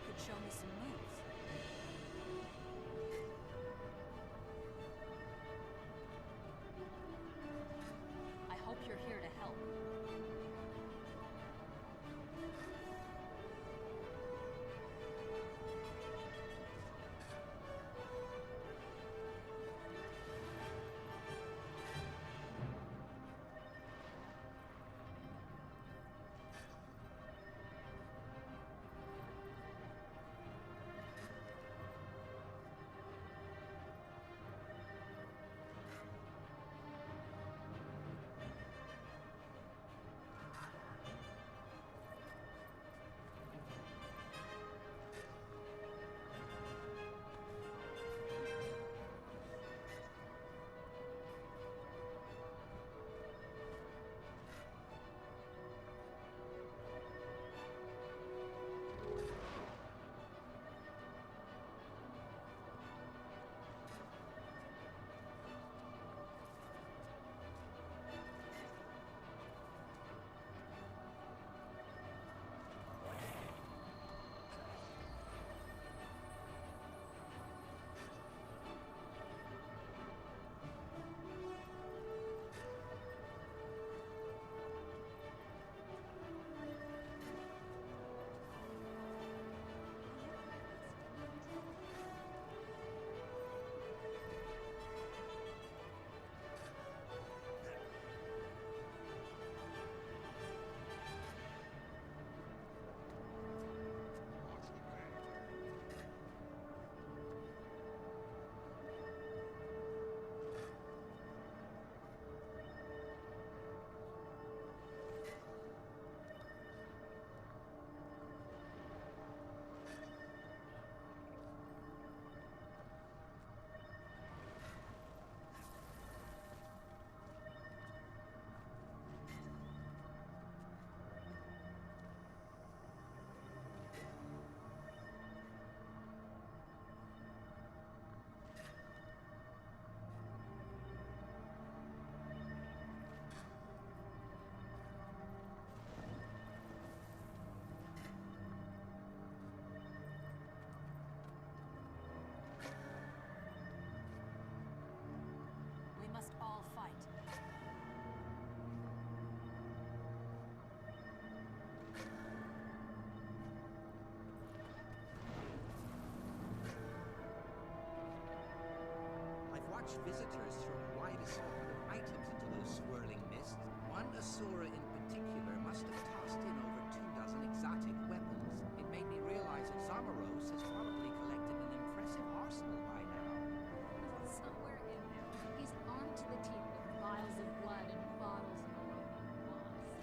could show me some moves. I hope you're here to help. We must all fight. I've watched visitors throw quite a swath of items into those swirling mists. One Asura in particular must have tossed in over 24 exotic weapons. It made me realize that Zamaros has probably collected an impressive arsenal by now. Somewhere in there, he's armed to the teeth with vials of blood and bottles of aroma wasps.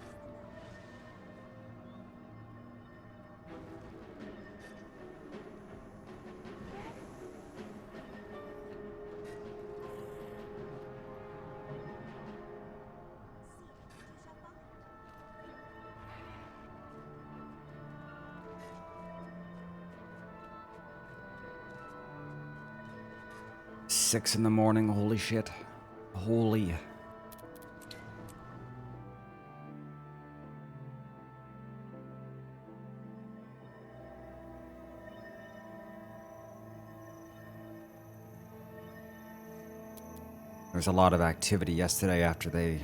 Six in the morning, holy shit. Holy. There was a lot of activity yesterday after they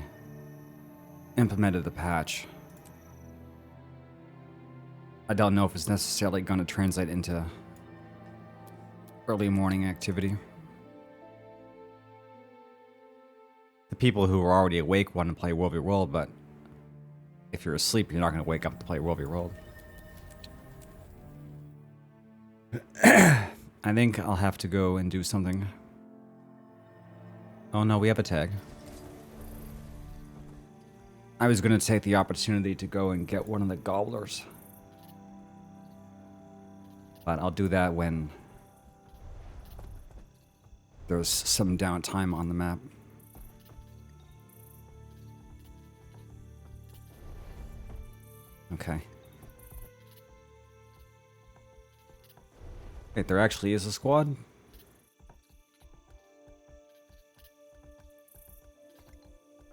implemented the patch. I don't know if it's necessarily going to translate into early morning activity. The people who are already awake want to play World v. World, but if you're asleep, you're not going to wake up to play World v. World. I think I'll have to go and do something. Oh no, we have a tag. I was going to take the opportunity to go and get one of the gobblers. But I'll do that when there's some downtime on the map. Okay. Wait, there actually is a squad?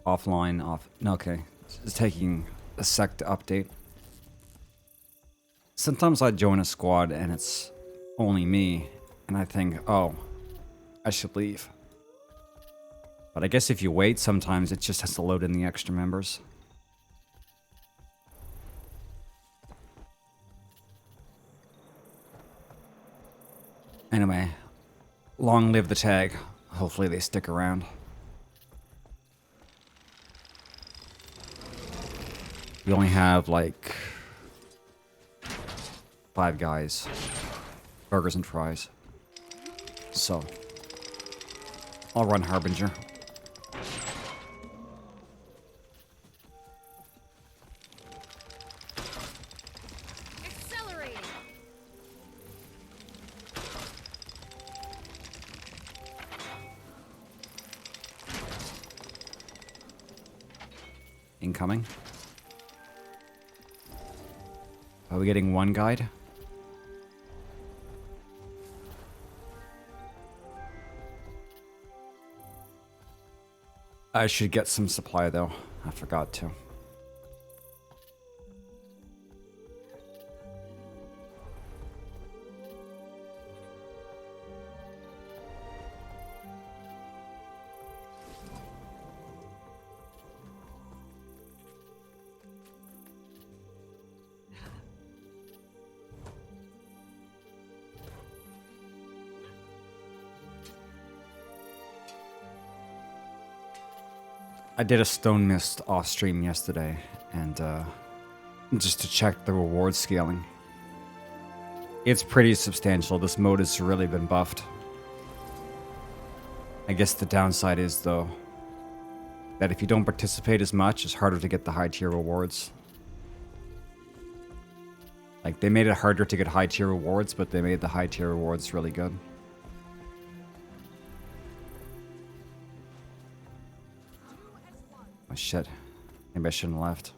Offline, off. No, okay. It's taking a sec to update. Sometimes I join a squad and it's only me, and I think, oh, I should leave. But I guess if you wait, sometimes it just has to load in the extra members. Anyway, long live the tag. Hopefully they stick around. We only have like 5 guys. Burgers and fries. So, I'll run Harbinger. Accelerating. Incoming. Are we getting one guide? I should get some supply though. I forgot to. I did a stone mist off stream yesterday, and just to check the reward scaling. It's pretty substantial. This mode has really been buffed. I guess the downside is, though, that if you don't participate as much, it's harder to get the high tier rewards. Like, they made it harder to get high tier rewards, but they made the high tier rewards really good. Oh shit. Maybe I shouldn't have left.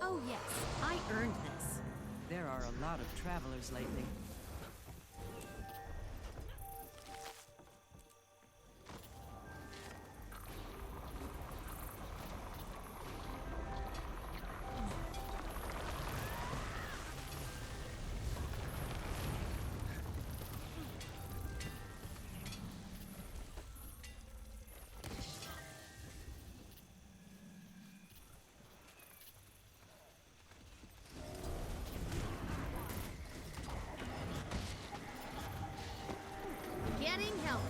Oh yes, I earned this. There are a lot of travelers lately. Getting healthy.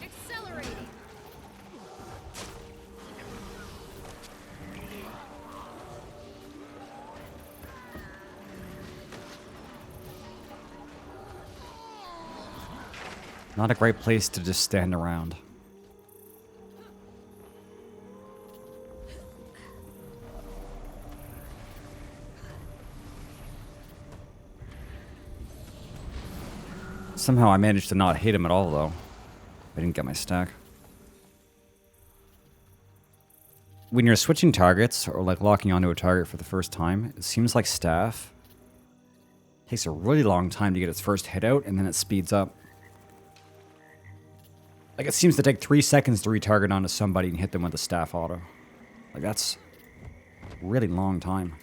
Accelerating. Not a great place to just stand around. Somehow I managed to not hit him at all, though. I didn't get my stack. When you're switching targets, or like locking onto a target for the first time, it seems like staff takes a really long time to get its first hit out, and then it speeds up. Like, it seems to take 3 seconds to retarget onto somebody and hit them with a staff auto. Like, that's a really long time.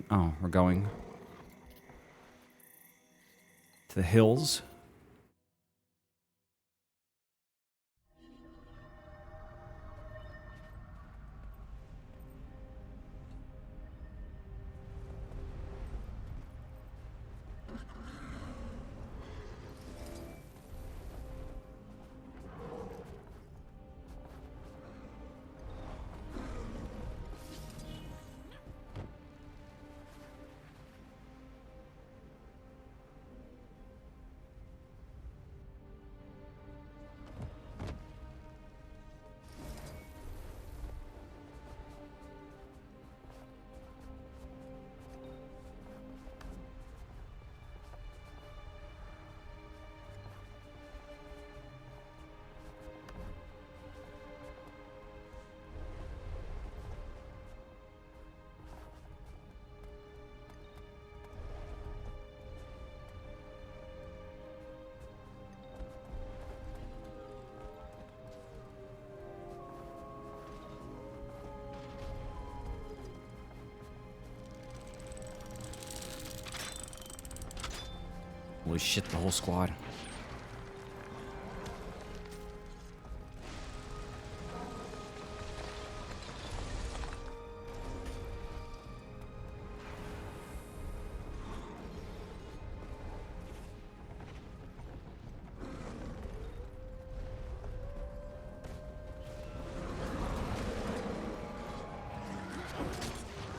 Oh, we're going to the hills. Holy shit, the whole squad.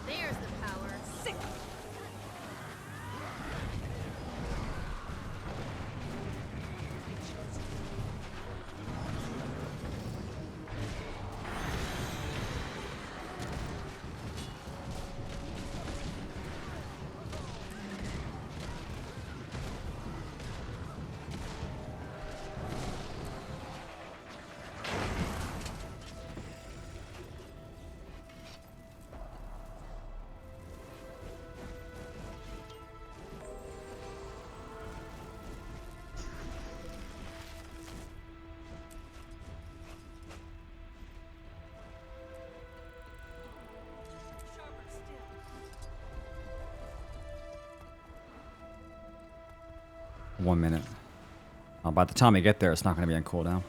There's the power. Sick. One minute. By the time I get there, it's not going to be on cooldown.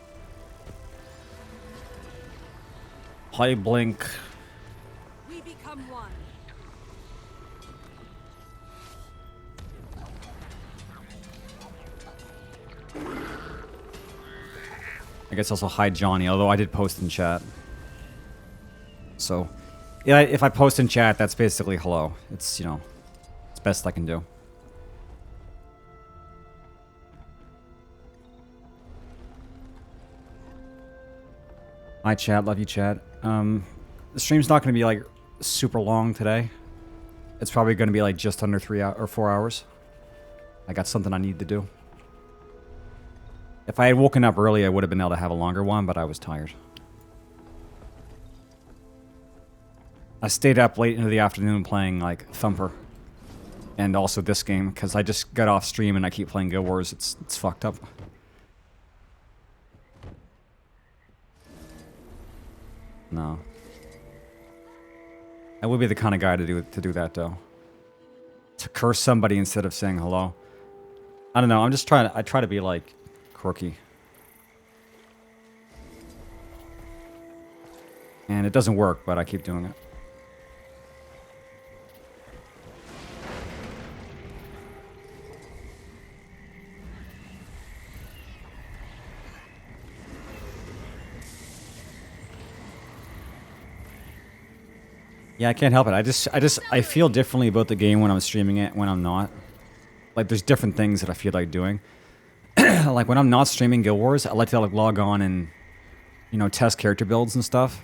High blink. We become one. I guess also hi Johnny, although I did post in chat. So, yeah, if I post in chat, that's basically hello. It's, you know, it's best I can do. Hi chat, love you chat. The stream's not going to be like super long today. It's probably going to be like just under 3 or 4 hours. I got something I need to do. If I had woken up early, I would have been able to have a longer one, but I was tired. I stayed up late into the afternoon playing like Thumper. And also this game, because I just got off stream and I keep playing Guild Wars. It's fucked up. No. I would be the kind of guy to do that though. To curse somebody instead of saying hello. I don't know, I'm just trying to, I try to be like quirky. And it doesn't work, but I keep doing it. Yeah, I can't help it. I feel differently about the game when I'm streaming it, when I'm not. Like, there's different things that I feel like doing. Like, when I'm not streaming Guild Wars, I like to, like, log on and, you know, test character builds and stuff.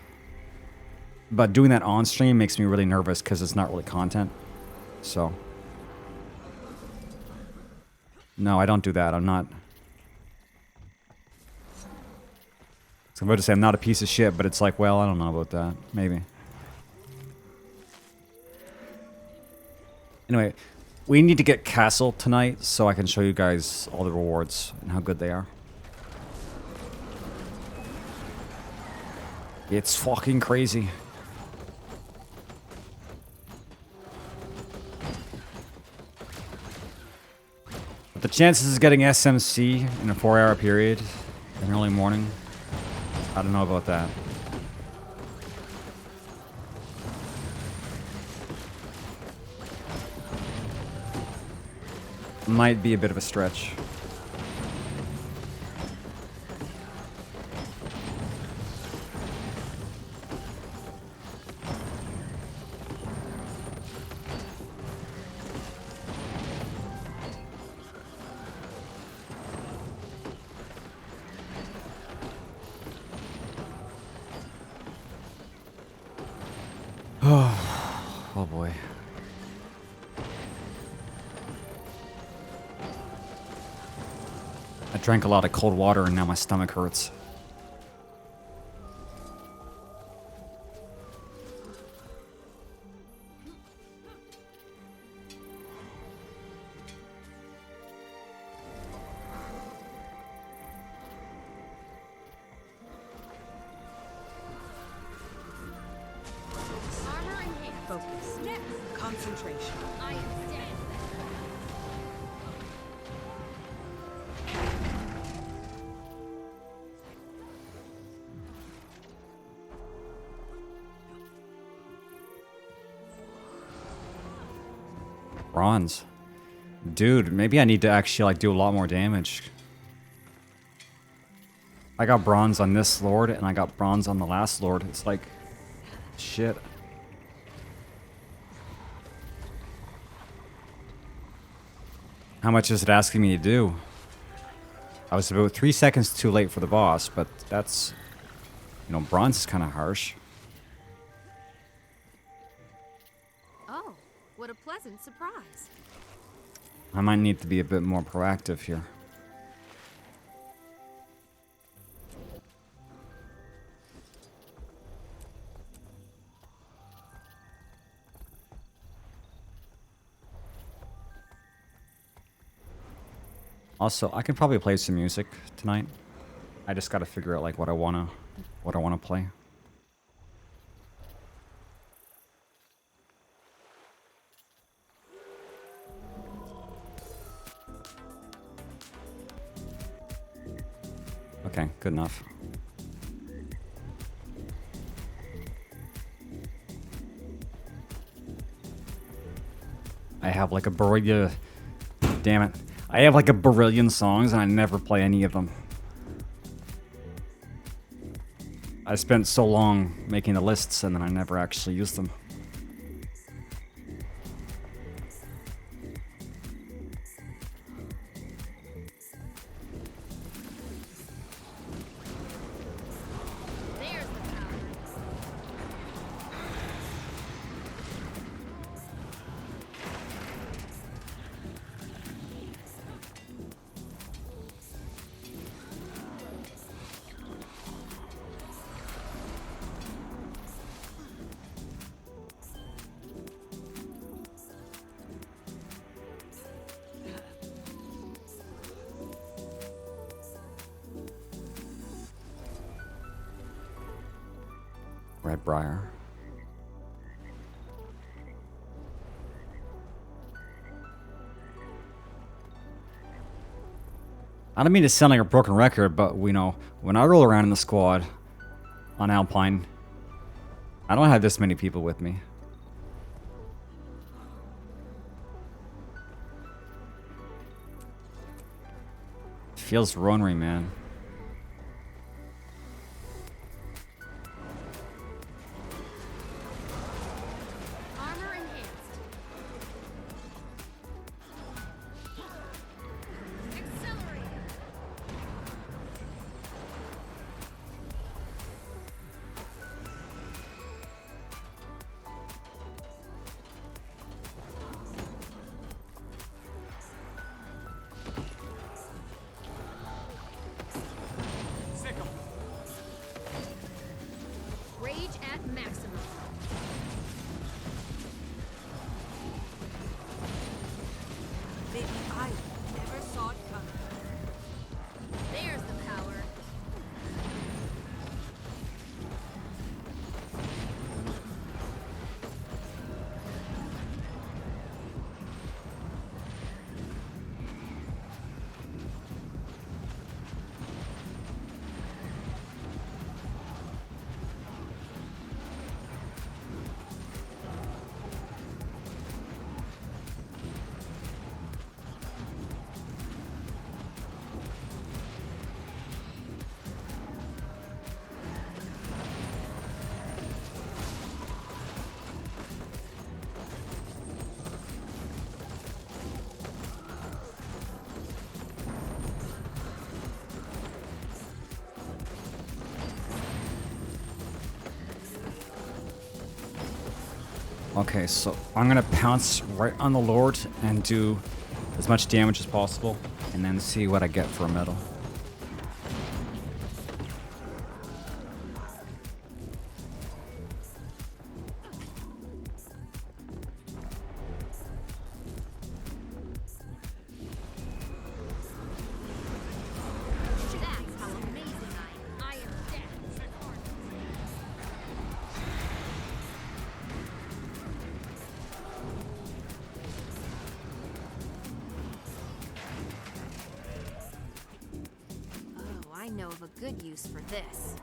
But doing that on stream makes me really nervous because it's not really content. So. No, I don't do that. I'm not. So I'm about to say I'm not a piece of shit, but it's like, well, I don't know about that. Maybe. Anyway, we need to get Castle tonight so I can show you guys all the rewards and how good they are. It's fucking crazy. But the chances of getting SMC in a 4-hour period in early morning, I don't know about that. Might be a bit of a stretch. Oh boy. I drank a lot of cold water and now my stomach hurts. Armor in hand. Focus. Next. Concentration. I am dead. Bronze. Dude, maybe I need to actually like do a lot more damage. I got bronze on this lord and I got bronze on the last lord. It's like shit. How much is it asking me to do? I was about 3 seconds too late for the boss, but that's, you know, bronze is kind of harsh. Oh, what a pleasant surprise. I might need to be a bit more proactive here. Also, I can probably play some music tonight. I just gotta figure out like what I wanna play. Okay, good enough. I have like a barillion. Damn it. I have like a barillion songs and I never play any of them. I spent so long making the lists and then I never actually used them. There's the power. Red Briar. I don't mean to sound like a broken record, but we know when I roll around in the squad on Alpine, I don't have this many people with me. Feels ronery, man. Armor enhanced. Accelerate. Rage at maximum. Maybe I never saw it coming. There's the power. Okay, so I'm gonna pounce right on the Lord and do as much damage as possible, and then see what I get for a medal. That's how amazing I am dead. Oh, I know of a good use for this.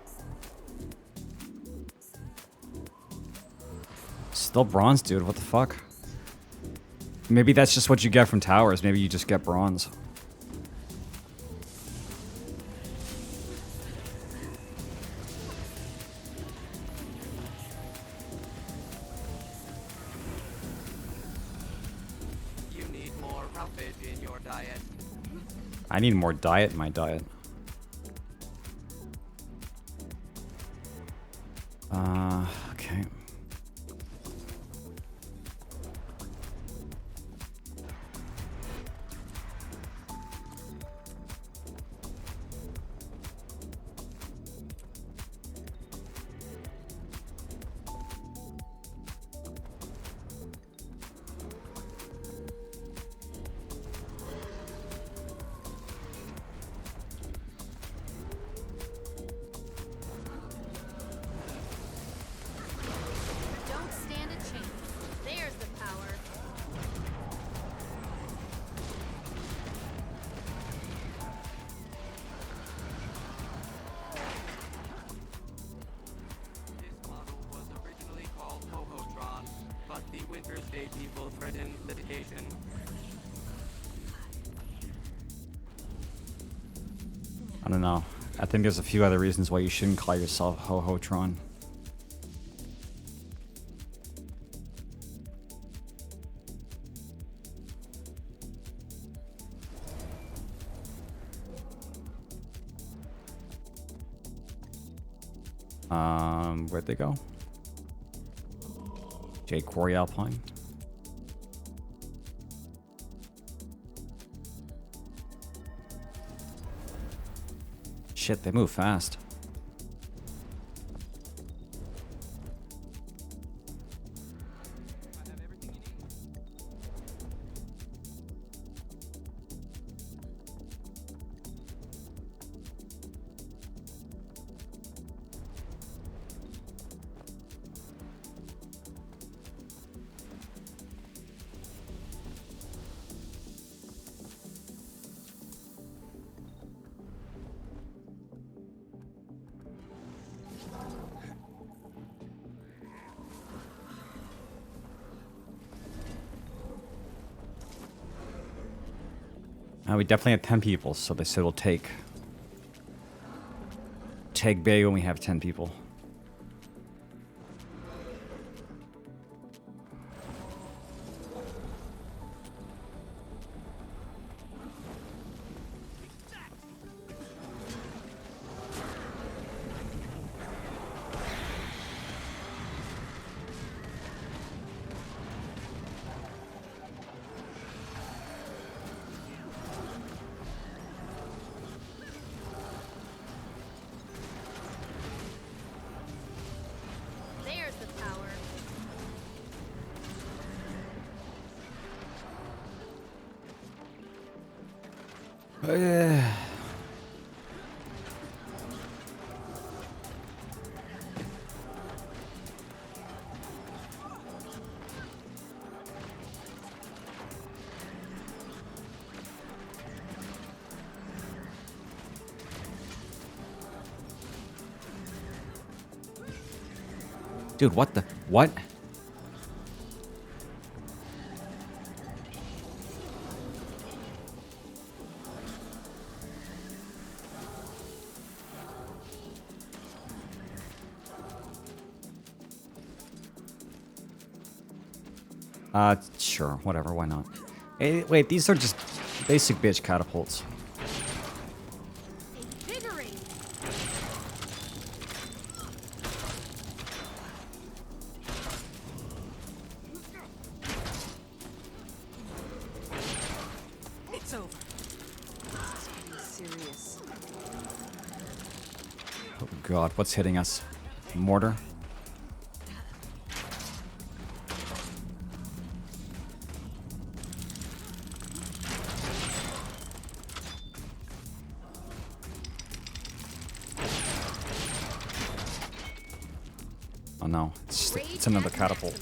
Still bronze, dude. What the fuck? Maybe that's just what you get from towers. Maybe you just get bronze. You need more roughage in your diet. I need more diet in my diet. Okay. Don't stand a chance. There's the power. This model was originally called Hohotron, but the Winter's Day people threatened litigation. I don't know. I think there's a few other reasons why you shouldn't call yourself Ho-Ho-Tron. Where'd they go? J Quarry Alpine. Shit, they move fast. We definitely have 10 people, so they said we'll take Bay when we have 10 people. There's the power. Dude, what the? What? Sure, whatever, why not? Hey, wait, these are just basic bitch catapults. Invigorating. It's over. This is getting serious. Oh god, what's hitting us? Mortar? Oh no, it's another catapult.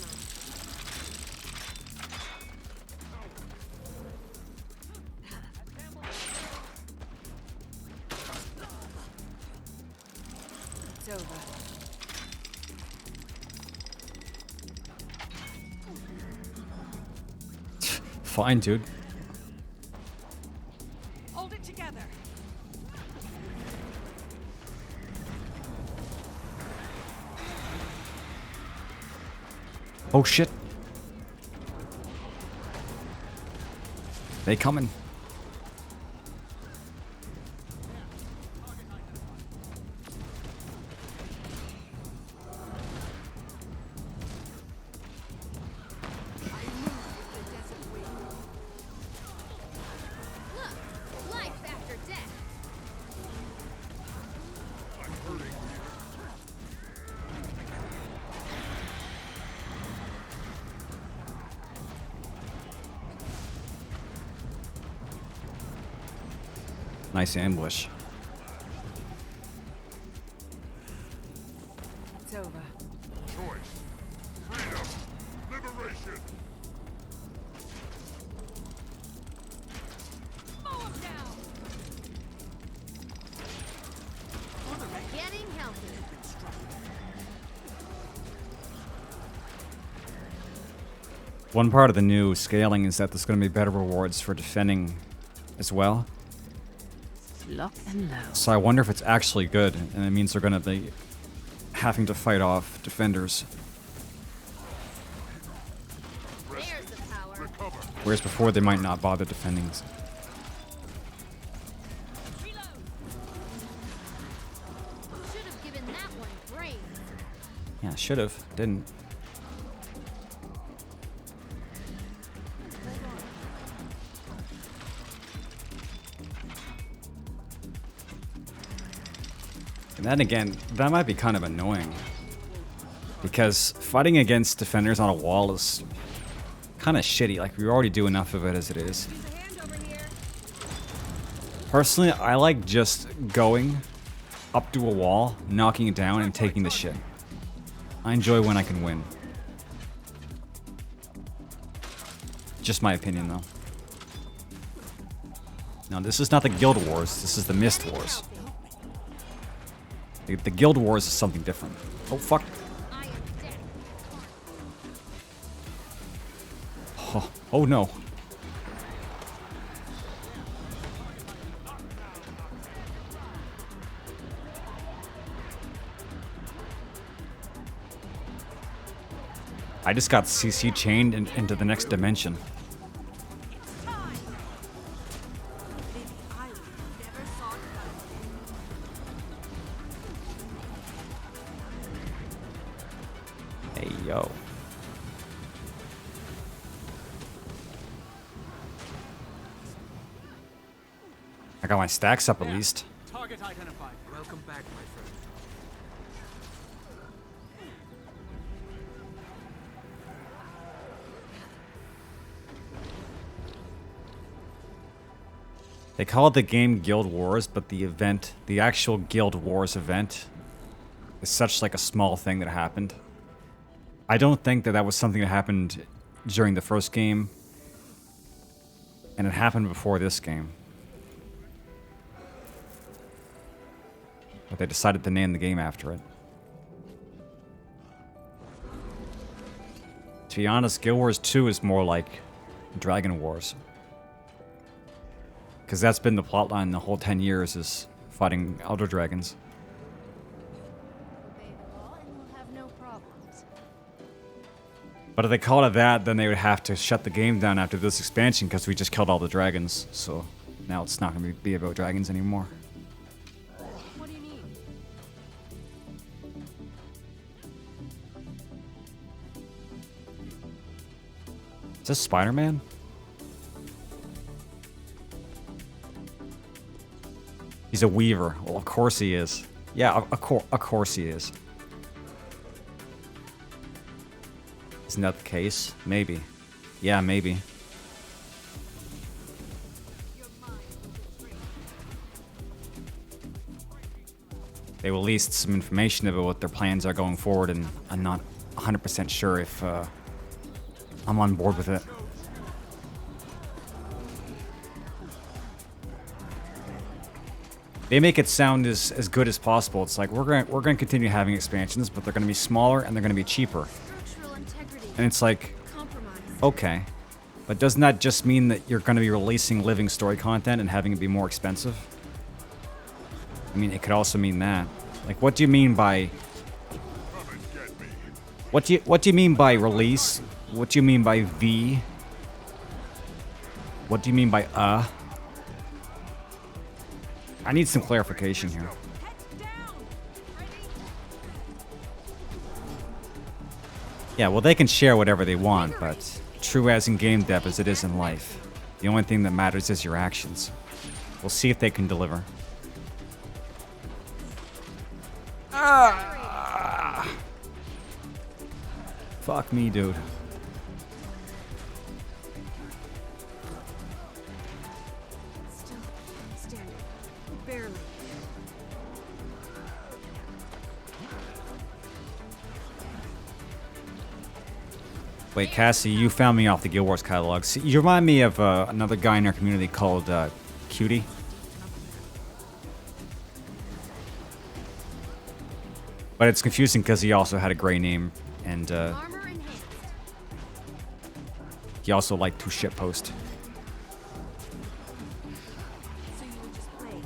It's over. fine, dude. Hold it together. Oh shit. They coming. Look, life after death. Nice ambush. It's over. Choice. Freedom. Liberation. Mow 'em down. Getting healthy. One part of the new scaling is that there's going to be better rewards for defending as well. Lock and load. So I wonder if it's actually good, and it means they're going to be having to fight off defenders. There's the power. Recover. Whereas before they might not bother defending. Should have given that one brains. Yeah, should have. Didn't. And then again, that might be kind of annoying. Because fighting against defenders on a wall is kind of shitty. Like, we already do enough of it as it is. Personally, I like just going up to a wall, knocking it down, and taking the shit. I enjoy when I can win. Just my opinion, though. No, this is not the Guild Wars. This is the Mist Wars. The Guild Wars is something different. Oh, fuck. I am dead. Oh no. I just got CC chained into the next dimension. Baby Island never saw it coming. Hey, yo. I got my stacks up at least. Target identified. Welcome back, my friend. They call it the game Guild Wars, but the event, the actual Guild Wars event, is such like a small thing that happened. I don't think that that was something that happened during the first game, and it happened before this game. But they decided to name the game after it. To be honest, Guild Wars 2 is more like Dragon Wars. Because that's been the plotline the whole 10 years, is fighting Elder Dragons. Obey the law and we'll have no problems. But if they called it that, then they would have to shut the game down after this expansion because we just killed all the dragons. So now it's not going to be about dragons anymore. What do you need? Is this Spider-Man? He's a weaver. Well, of course he is. Yeah, of course he is. Isn't that the case? Maybe. Yeah, maybe. They released some information about what their plans are going forward, and I'm not 100% sure if I'm on board with it. They make it sound as good as possible. It's like we're going to continue having expansions, but they're going to be smaller and they're going to be cheaper. Structural integrity. And it's like, Compromise. okay. But doesn't that just mean that you're going to be releasing living story content and having it be more expensive? I mean, it could also mean that. Like, what do you mean by... Come and get me. What do you mean by release? What do you mean by V? What do you mean by I need some clarification here. Yeah, well, they can share whatever they want, but true as in game dev as it is in life, the only thing that matters is your actions. We'll see if they can deliver. Fuck me, dude. Still standing. Barely. Wait, Cassie, you found me off the Guild Wars catalog. See, you remind me of another guy in our community called Cutie. But it's confusing because he also had a gray name, and Armor enhanced. he also liked to shitpost. So you were just playing.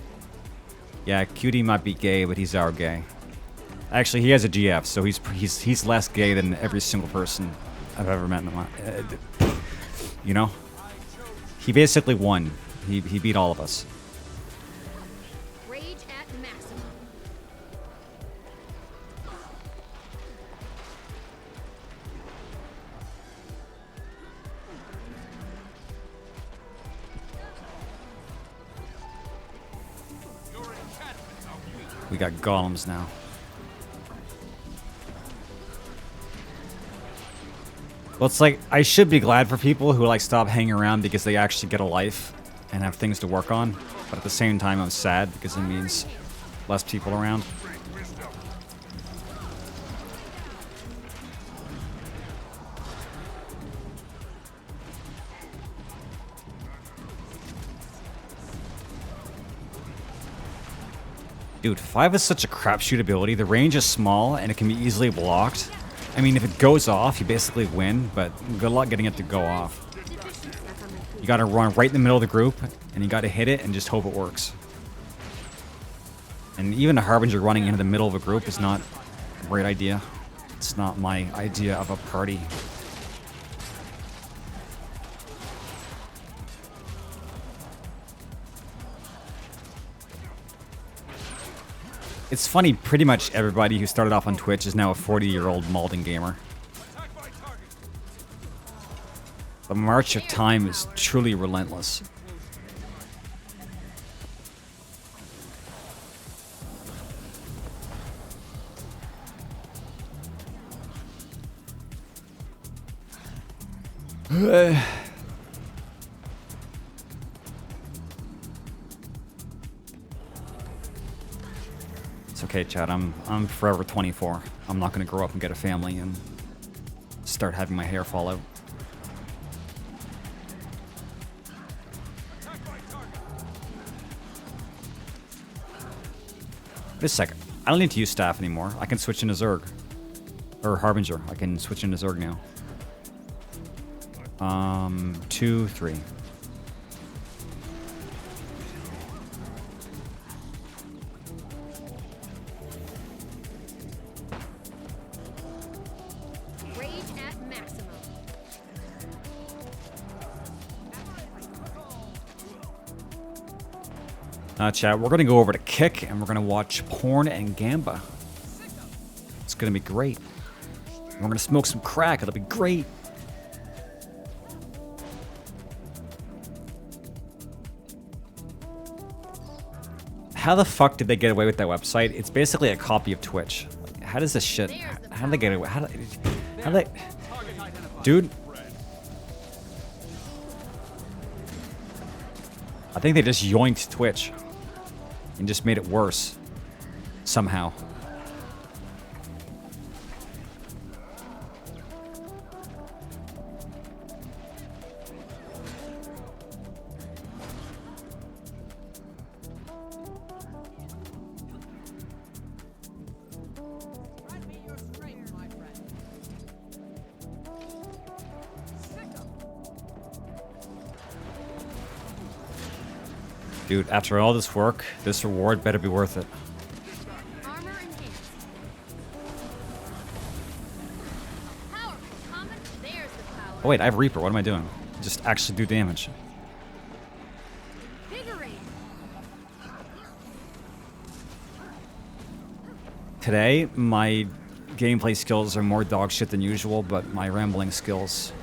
Yeah, Cutie might be gay, but he's our gay. Actually, he has a GF, so he's less gay than every single person I've ever met in my you know? He basically won. He beat all of us. Rage at maximum. We got golems now. Well, it's like, I should be glad for people who like stop hanging around because they actually get a life and have things to work on. But at the same time, I'm sad because it means less people around. Dude, 5 is such a crapshoot ability. The range is small and it can be easily blocked. I mean, if it goes off, you basically win, but good luck getting it to go off. You gotta run right in the middle of the group, and you gotta hit it and just hope it works. And even a Harbinger running into the middle of a group is not a great idea. It's not my idea of a party. It's funny, pretty much everybody who started off on Twitch is now a 40-year-old Malden gamer. The march of time is truly relentless. It's okay, Chad. I'm forever 24. I'm not gonna grow up and get a family and start having my hair fall out. Wait a second. I don't need to use staff anymore. I can switch into Zerg. Or Harbinger. I can switch into Zerg now. 2, 3. Rage at maximum. Chat, we're gonna go over to Kick and we're gonna watch porn and Gamba. It's gonna be great. We're gonna smoke some crack. It'll be great. How the fuck did they get away with that website? It's basically a copy of Twitch. Like, how does this shit? How did they get away? How they? Dude. I think they just yoinked Twitch and just made it worse somehow. Dude, after all this work, this reward better be worth it. Armor enhanced. Powerful comet. There's the power. Oh wait, I have Reaper. What am I doing? Just actually do damage. Invigorate. Today, my gameplay skills are more dog shit than usual, but my rambling skills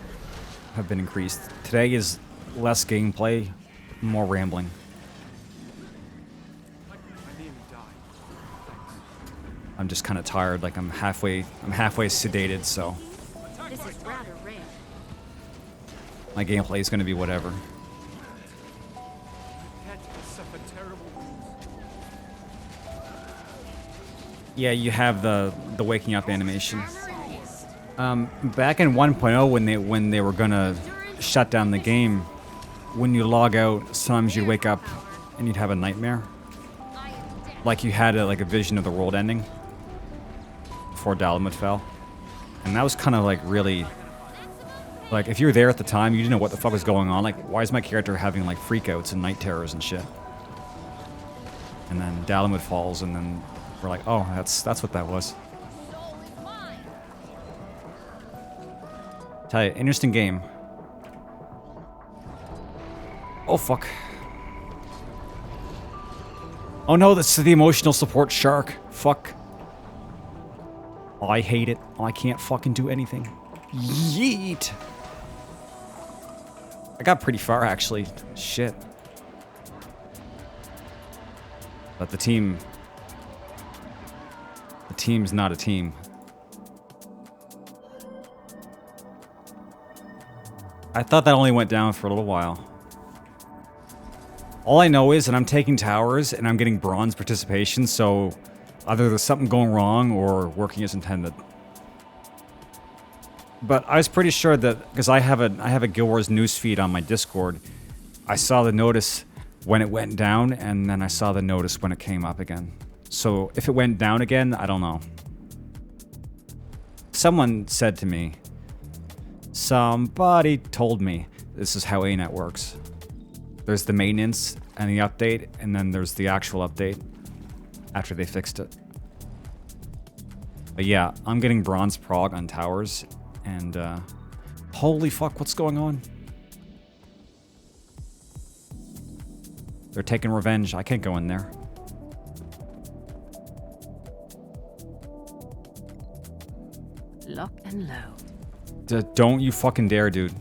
have been increased. Today is less gameplay, more rambling. I nearly died. I'm just kind of tired, like I'm halfway sedated, so This is rather rare. my gameplay is going to be whatever. Pet has suffered terrible wounds. Yeah, you have the waking up animation. Armor enhanced. Back in 1.0 when they were gonna shut down the game, when you log out, sometimes you'd wake up and you'd have a nightmare. I am dead. Like you had like a vision of the world ending before Dalamud fell. And that was kind of like really, like if you were there at the time, you didn't know what the fuck was going on. Like, why is my character having like freakouts and night terrors and shit? And then Dalamud falls, and then we're like, oh, that's what that was. Soul is mine. Tell you, interesting game. Oh fuck. Oh no, that's the emotional support shark. Fuck. Oh, I hate it. Oh, I can't fucking do anything. Yeet. I got pretty far actually. Shit. But the team's not a team. I thought that only went down for a little while. All I know is that I'm taking towers and I'm getting bronze participation, so either there's something going wrong or working as intended. But I was pretty sure that, because I have a Guild Wars news feed on my Discord, I saw the notice when it went down, and then I saw the notice when it came up again. So if it went down again, I don't know. Someone said to me, somebody told me this is how ANET works. There's the maintenance and the update, and then there's the actual update after they fixed it. But yeah, I'm getting bronze prog on towers, and holy fuck, what's going on? They're taking revenge. I can't go in there. Lock and load. Don't you fucking dare, dude.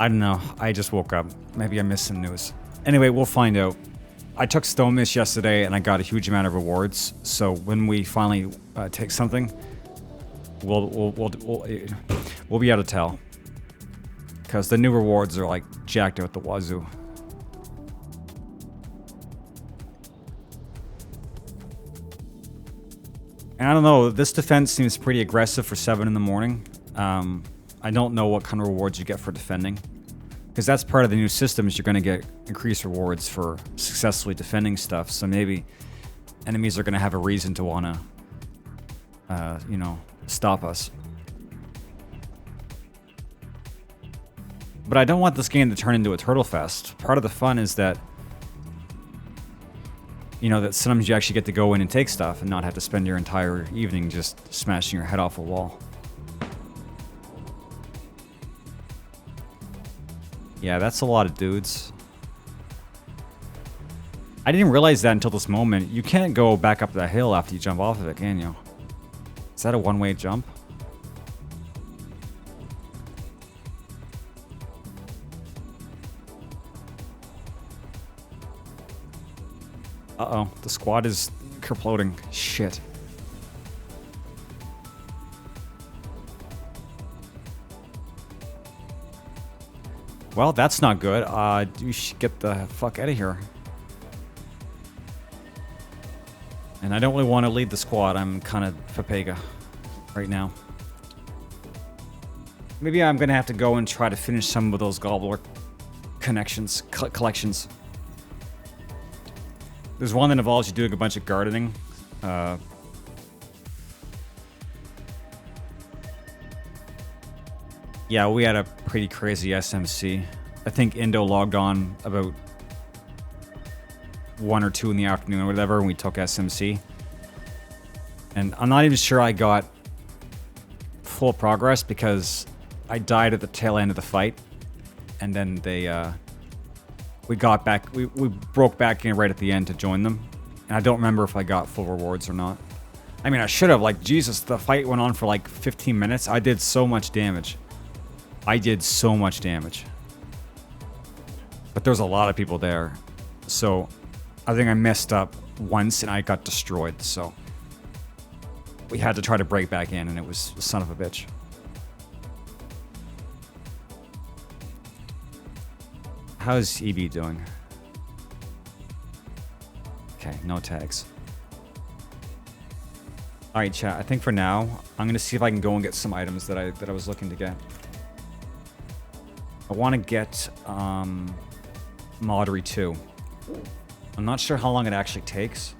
I don't know. I just woke up. Maybe I missed some news. Anyway, we'll find out. I took Stone Mist yesterday and I got a huge amount of rewards. So when we finally take something, we'll be able to tell. Because the new rewards are like jacked out the wazoo. And I don't know, this defense seems pretty aggressive for 7 in the morning. I don't know what kind of rewards you get for defending. Because that's part of the new system, is you're going to get increased rewards for successfully defending stuff. So maybe enemies are going to have a reason to want to, you know, stop us. But I don't want this game to turn into a turtle fest. Part of the fun is that, you know, that sometimes you actually get to go in and take stuff and not have to spend your entire evening just smashing your head off a wall. Yeah, that's a lot of dudes. I didn't realize that until this moment. You can't go back up that hill after you jump off of it, can you? Is that a one-way jump? Uh-oh, the squad is kerploding. Shit. Well, that's not good. You should get the fuck out of here. And I don't really want to lead the squad. I'm kind of Papega right now. Maybe I'm going to have to go and try to finish some of those Gobbler collections. There's one that involves you doing a bunch of gardening. Yeah, we had a pretty crazy SMC. I think Indo logged on about 1 or 2 in the afternoon or whatever, and we took SMC. And I'm not even sure I got full progress because I died at the tail end of the fight. And then we got back, we broke back in right at the end to join them. And I don't remember if I got full rewards or not. I mean, I should have. Like, Jesus, the fight went on for like 15 minutes. I did so much damage. But there's a lot of people there. So I think I messed up once and I got destroyed. So we had to try to break back in and it was a son of a bitch. How's EB doing? Okay, no tags. Alright, chat. I think for now, I'm gonna see if I can go and get some items that I was looking to get. I want to get Maudry 2. I'm not sure how long it actually takes.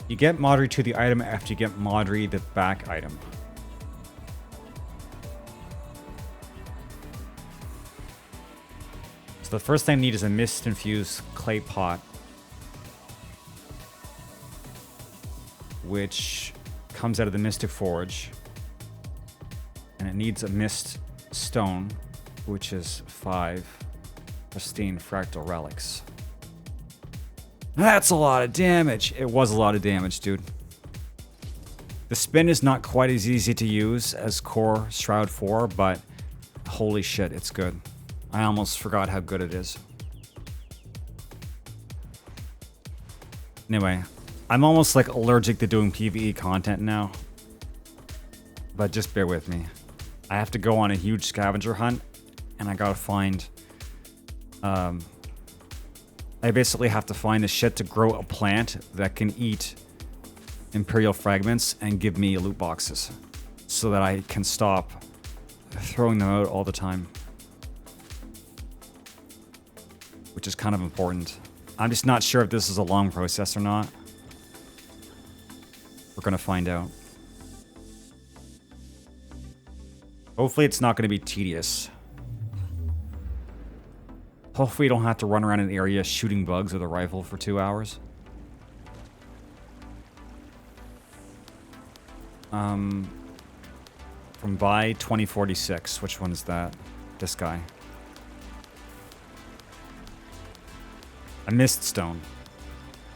You get Maudry 2 the item after you get Maudry the back item. So the first thing I need is a mist-infused clay pot, which comes out of the Mystic Forge. And it needs a mist stone, which is 5 pristine fractal relics. That's a lot of damage. It was a lot of damage, dude. The spin is not quite as easy to use as Core Shroud 4, but holy shit, it's good. I almost forgot how good it is. Anyway, I'm almost like allergic to doing PvE content now. But just bear with me. I have to go on a huge scavenger hunt, and I gotta find... I basically have to find the shit to grow a plant that can eat Imperial fragments and give me loot boxes. So that I can stop throwing them out all the time. Which is kind of important. I'm just not sure if this is a long process or not. We're gonna find out. Hopefully it's not going to be tedious. Hopefully you don't have to run around an area shooting bugs with a rifle for 2 hours. From Buy 2046. Which one's that? This guy. A mist stone.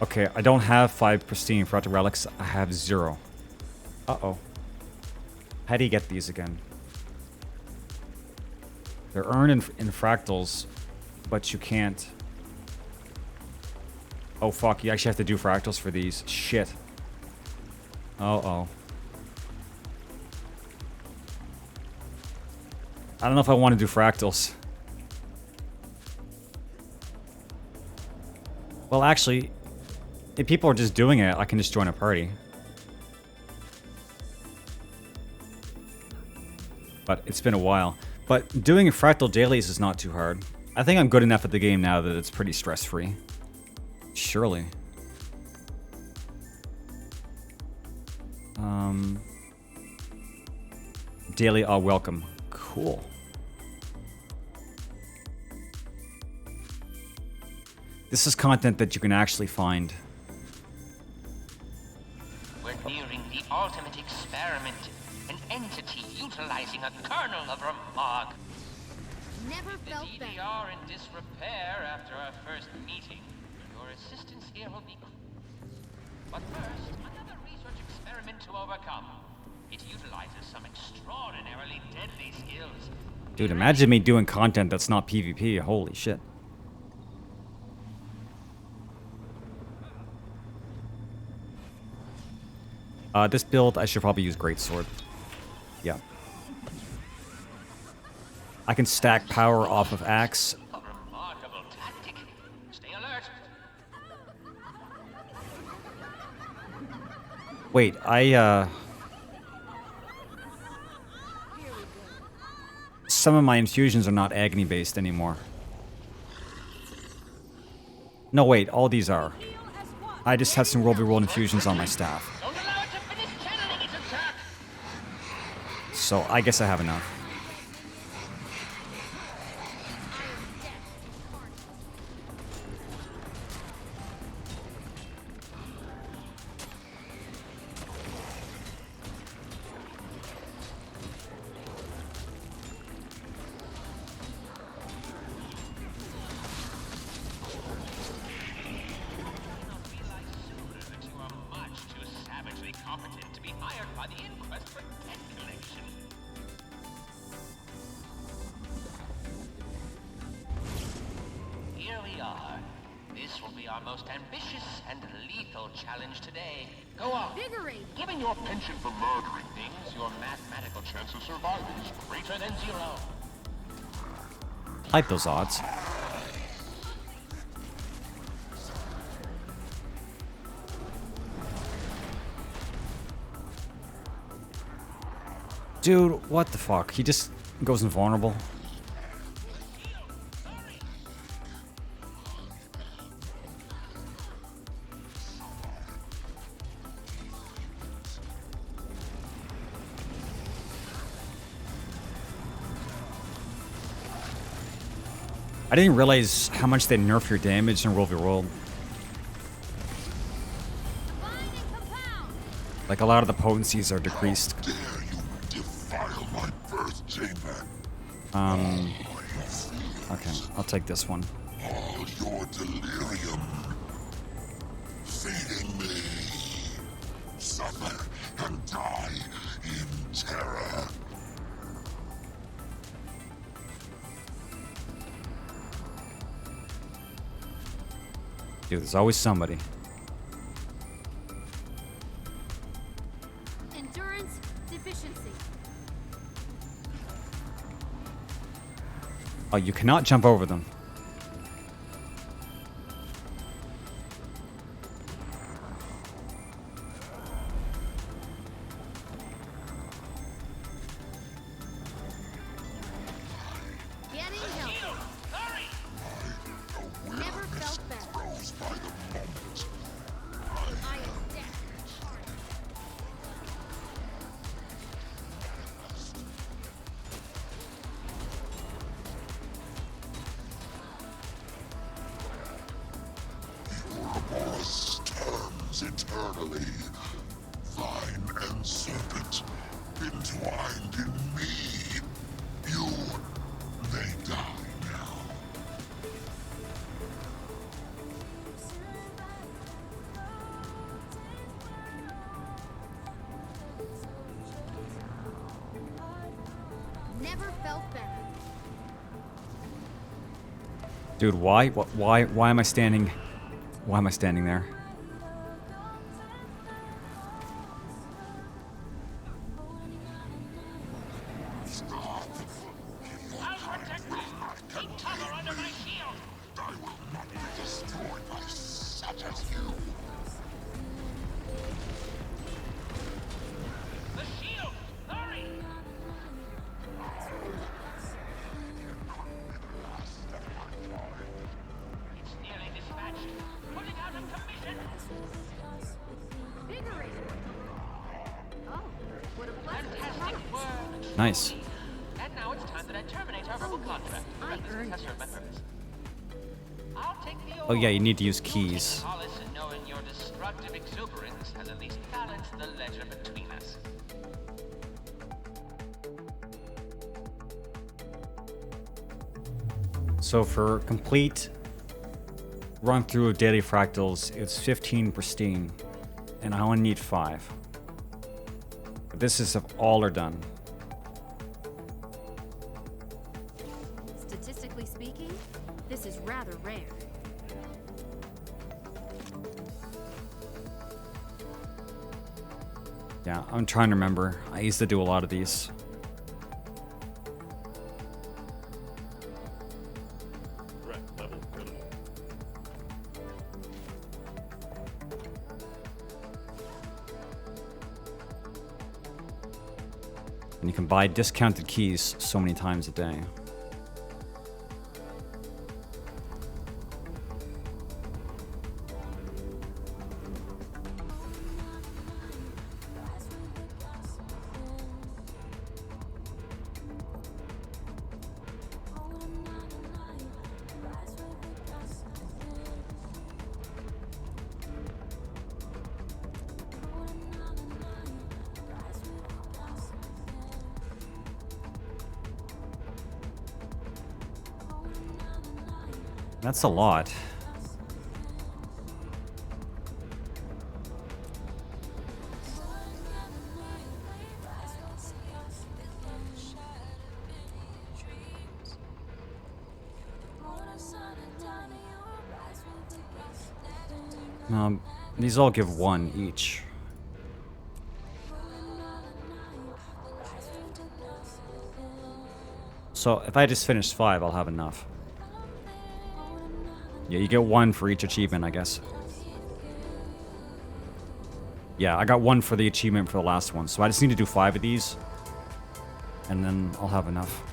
Okay, I don't have 5 pristine fractal relics. I have 0. Uh-oh. How do you get these again? They're earned in fractals, but you can't... Oh fuck, you actually have to do fractals for these. Shit. Uh-oh. I don't know if I want to do fractals. Well, actually, if people are just doing it, I can just join a party. But it's been a while. But doing fractal dailies is not too hard. I think I'm good enough at the game now that it's pretty stress-free. Surely. Daily welcome. Cool. This is content that you can actually find. We're nearing the ultimate experiment. An entity utilizing a kernel of Ramog. Never The felt better. DDR in disrepair after our first meeting. Your assistance here will be... But first, another research experiment to overcome. It utilizes some extraordinarily deadly skills. Dude, imagine me doing content that's not PvP. Holy shit. This build, I should probably use Greatsword. Yeah. I can stack power off of Axe. A remarkable tactic. Stay alert. Wait, some of my infusions are not agony based anymore. No, wait, all these are. I just have some World infusions on my staff. Don't allow it to finish channeling its attack! So I guess I have enough. You are much too savagely competent to be hired by the Inquest for debt collection. Here we are. This will be our most ambitious and lethal challenge today. Go on. Invigorate. Given your penchant for murdering things, your mathematical chance of survival is greater than 0. Like those odds. Dude, what the fuck? He just goes invulnerable. I didn't realize how much they nerf your damage in World v. World. Combine and compound. Like, a lot of the potencies are decreased. Dare you defile my birth chamber? Okay, I'll take this one. All your delirium. Feeding me. Suffer and die in terror. Dude, there's always somebody. Endurance deficiency. Oh, you cannot jump over them. Getting healthy. Hurry! Never felt better. Grows by the moment. I am dead. Ouroboros turns eternally. Vine and serpent entwined in me. You may die now. Never felt better. Dude, why? Why am I standing? Why am I standing there? I'll protect you! Keep cover under my shield! I will not be destroyed by such as you. The shield! Hurry! It's nearly dispatched. Putting out of commission! Invigorate. Oh, what a pleasant Fantastic surprise. work! Nice. And now it's time that I terminate our verbal contract. I earned Has served my purpose. I'll take the Oh yeah, you need to use keys. solace in knowing your destructive exuberance has at least balanced the ledger between us. So for complete run through of daily fractals, it's 15 pristine, and I only need 5. But this is if all are done. Statistically speaking, this is rather rare. Yeah, I'm trying to remember. I used to do a lot of these. And you can buy discounted keys so many times a day. That's a lot. These all give 1 each. So if I just finish 5, I'll have enough. Yeah, you get 1 for each achievement, I guess. Yeah, I got 1 for the achievement for the last one, so I just need to do 5 of these, and then I'll have enough.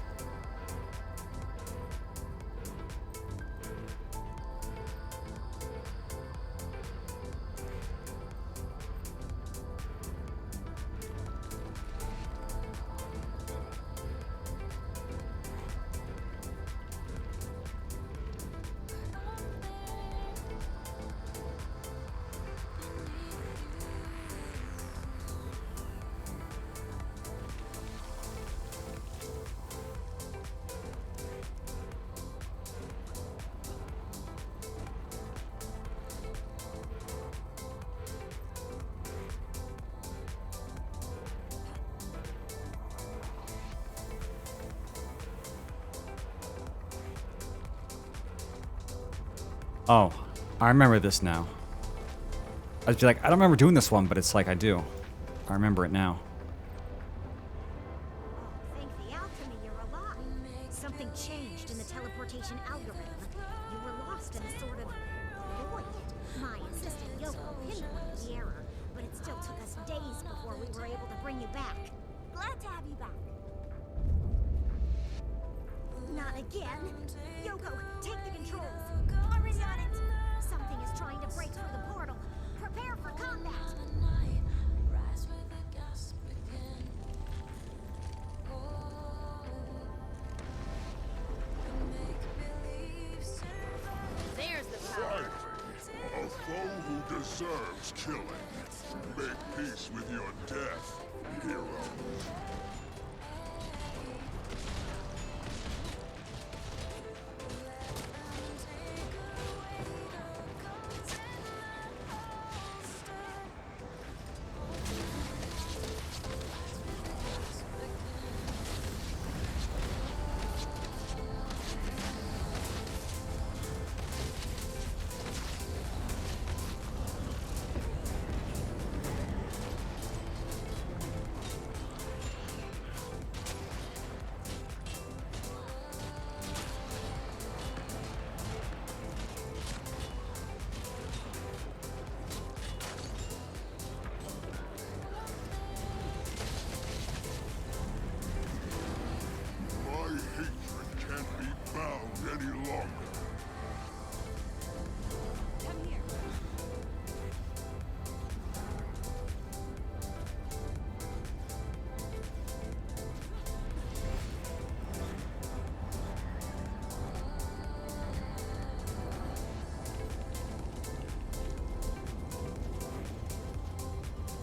Oh, I remember this now. I'd be like, I don't remember doing this one, but it's like I do. I remember it now. Thank the alchemy you're alive. Something changed in the teleportation algorithm. You were lost in a sort of void. My assistant Yoko pinpointed the error, but it still took us days before we were able to bring you back. Glad to have you back. Not again. Yoko, take the controls. Already on it. Something is trying to break through the portal. Prepare for combat. There's the power. A foe who deserves killing. Make peace with your death, hero.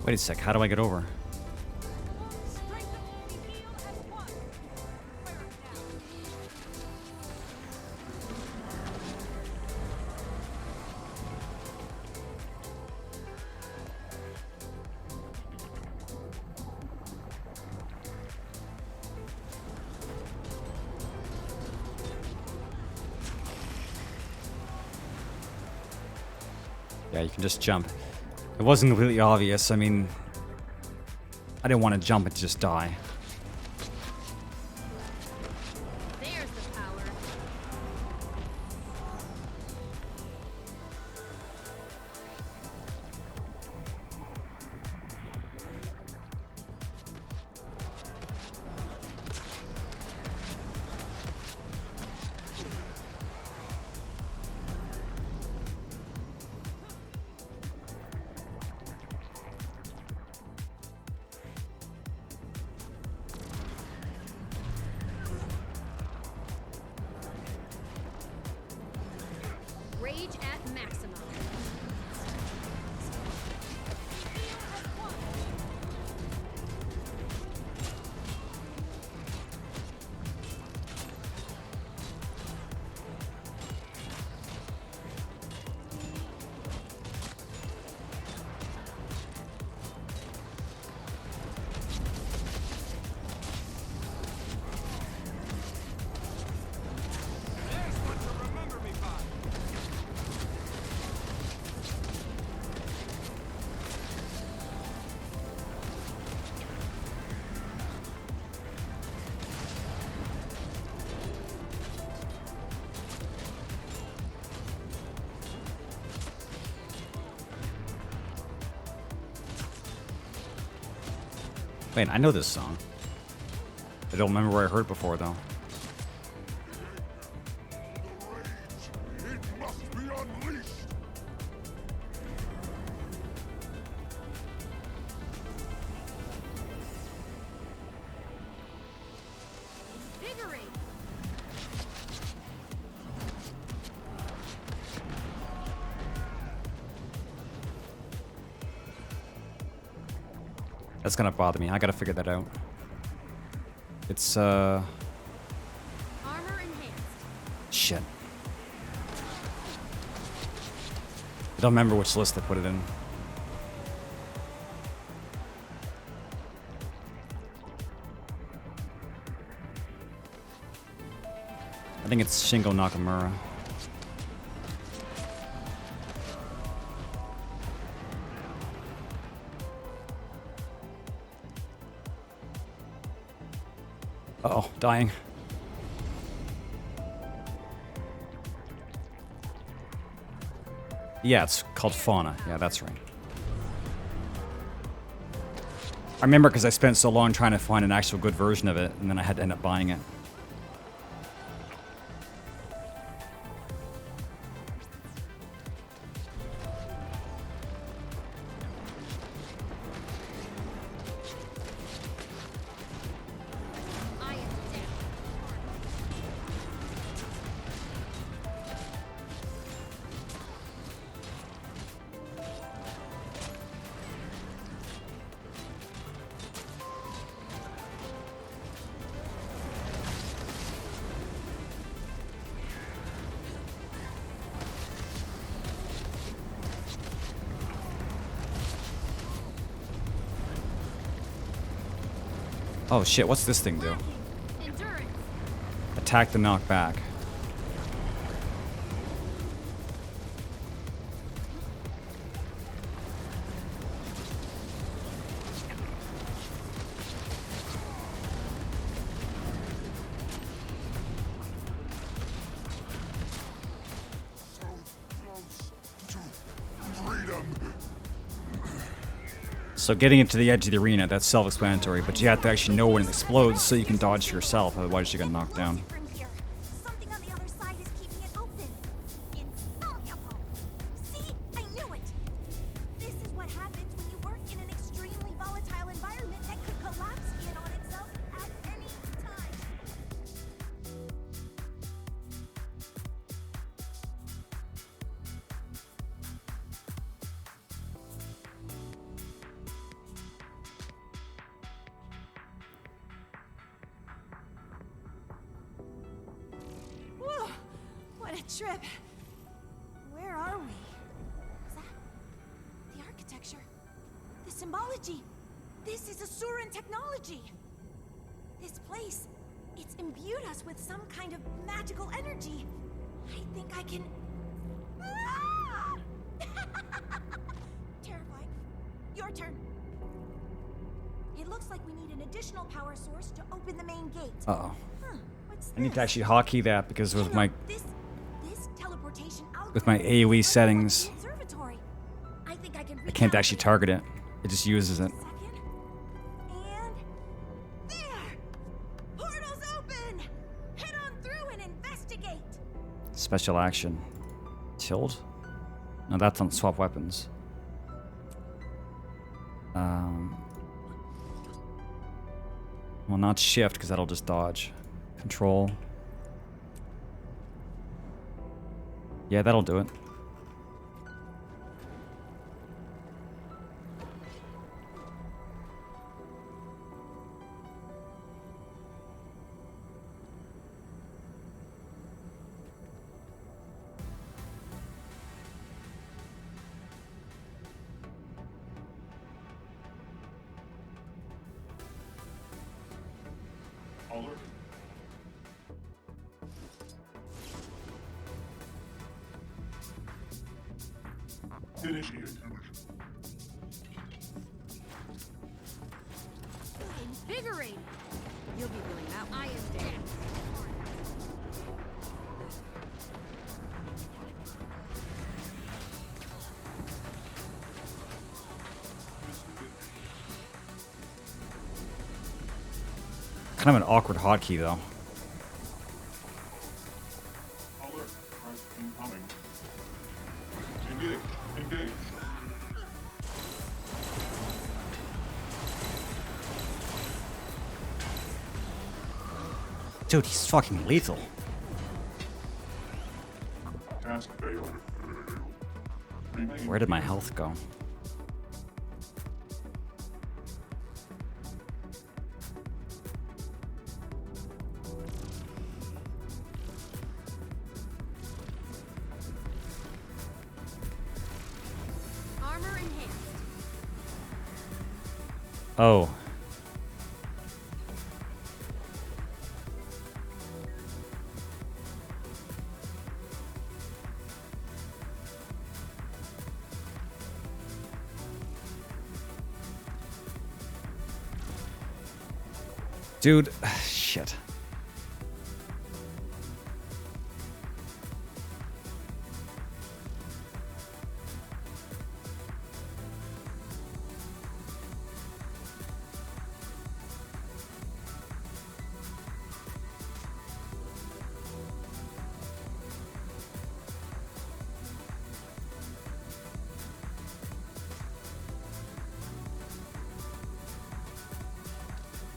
Wait a sec, how do I get over? Yeah, you can just jump. It wasn't completely obvious. I mean, I didn't want to jump and just die. There's the power. Rage at maximum. Wait, I know this song. I don't remember where I heard it before, though. It must be unleashed. Invigorate. That's gonna bother me. I gotta figure that out. It's, Armor enhanced. shit. I don't remember which list I put it in. I think it's Shingo Nakamura. Uh-oh, dying. Yeah, it's called Fauna. Yeah, that's right. I remember because I spent so long trying to find an actual good version of it, and then I had to end up buying it. I am down. Oh shit, what's this thing do? Endurance. Attack the knockback. So close to freedom. So getting it to the edge of the arena, that's self-explanatory, but you have to actually know when it explodes so you can dodge yourself, otherwise you're gonna knock down. From here. Something on the other side is keeping it open. Insoluble. See? I knew it. This is what happens when you work in an extremely volatile environment that could collapse in on itself at any time. Whoa! What a trip. Where are we? Is that the architecture? The symbology? This is Asuran technology. This place, it's imbued us with some kind of magical energy. I think I can... Ah! Terrifying. Your turn. It looks like we need an additional power source to open the main gate. Uh-oh. Huh, what's I need to this? actually hotkey that because with my This teleportation with my algorithm AoE is settings, the observatory. I think I can I can't recalibrate actually target it. It just uses it. Second. And there! Portal's open! Head on through and investigate! Special action. Tilt? No, that's on swap weapons. Well, not shift, because that'll just dodge. Control. Yeah, that'll do it. Alert. Initiate. Invigorate. You'll be feeling that one. I am down. Kind of an awkward hotkey, though. Alert. Threat incoming. Engage. Engage. Dude, he's fucking lethal. Task failed. Remain. Where did my health go? Armor enhanced. Oh. Dude, shit.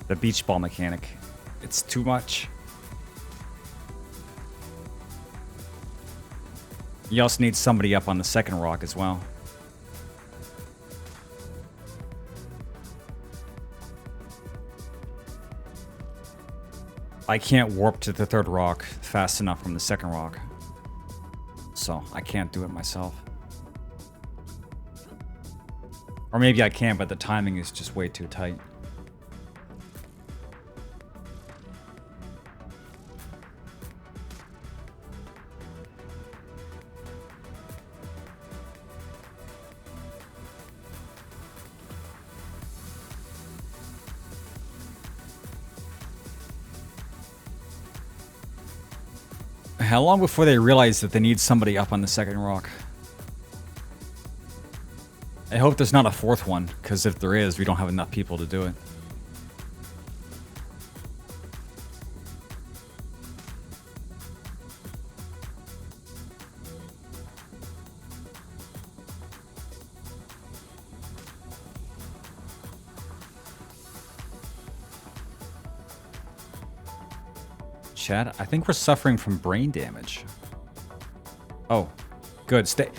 The beach ball mechanic. It's too much. You also need somebody up on the second rock as well. I can't warp to the third rock fast enough from the second rock. So I can't do it myself. Or maybe I can, but the timing is just way too tight. How long before they realize that they need somebody up on the second rock? I hope there's not a fourth one, because if there is, we don't have enough people to do it. Chad, I think we're suffering from brain damage. Oh, good. Stay.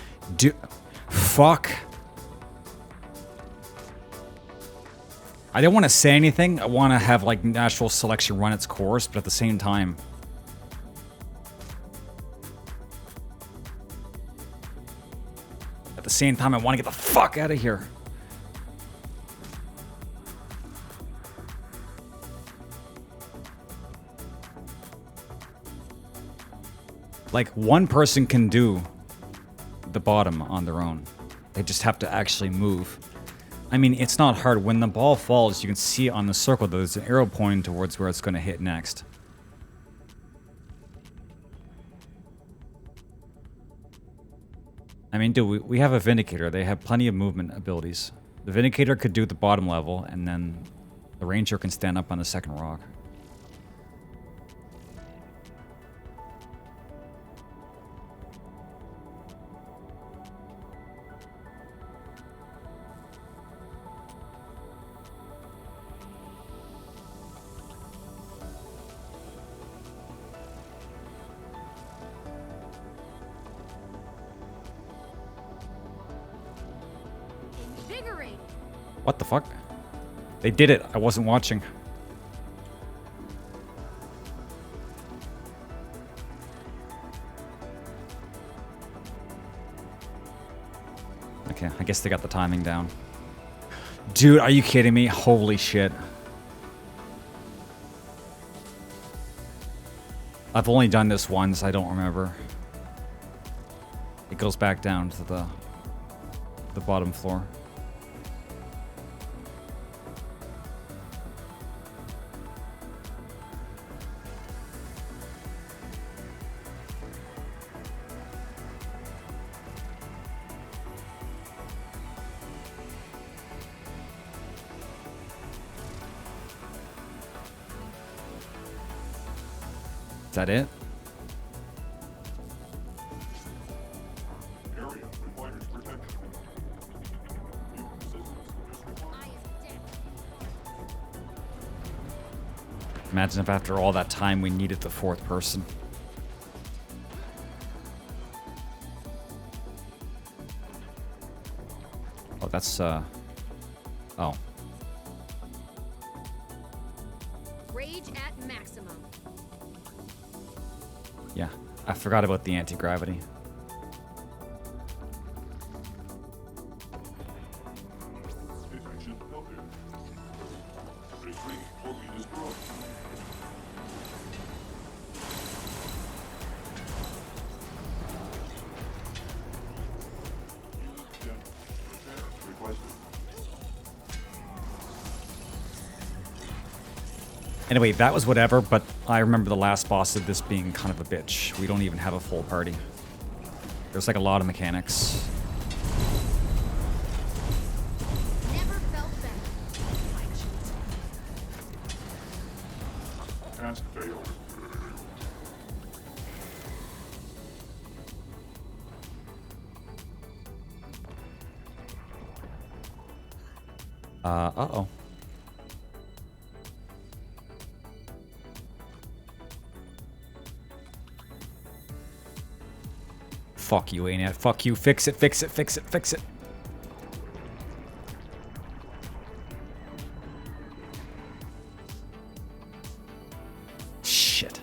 Fuck. I don't want to say anything. I want to have like natural selection run its course, but at the same time, I want to get the fuck out of here. Like, one person can do the bottom on their own. They just have to actually move. I mean, it's not hard. When the ball falls, you can see on the circle that there's an arrow pointing towards where it's going to hit next. I mean, dude, we have a Vindicator. They have plenty of movement abilities. The Vindicator could do the bottom level, and then the Ranger can stand up on the second rock. Invigorating. What the fuck? They did it. I wasn't watching. Okay, I guess they got the timing down. Dude, are you kidding me? Holy shit. I've only done this once. I don't remember. It goes back down to the bottom floor. Is that it? Area requires protection. Mutant systems is required. Imagine if after all that time we needed the fourth person. Oh, that's, oh. Rage at maximum. Yeah, I forgot about the anti-gravity. Detection noted. Retreat will be destroyed. Repair requested. Anyway, that was whatever, but I remember the last boss of this being kind of a bitch. We don't even have a full party. There's like a lot of mechanics. Never felt better. Task failed. Uh-oh. Fuck you, ain't it? Fuck you. Fix it, fix it, fix it, fix it. Shit.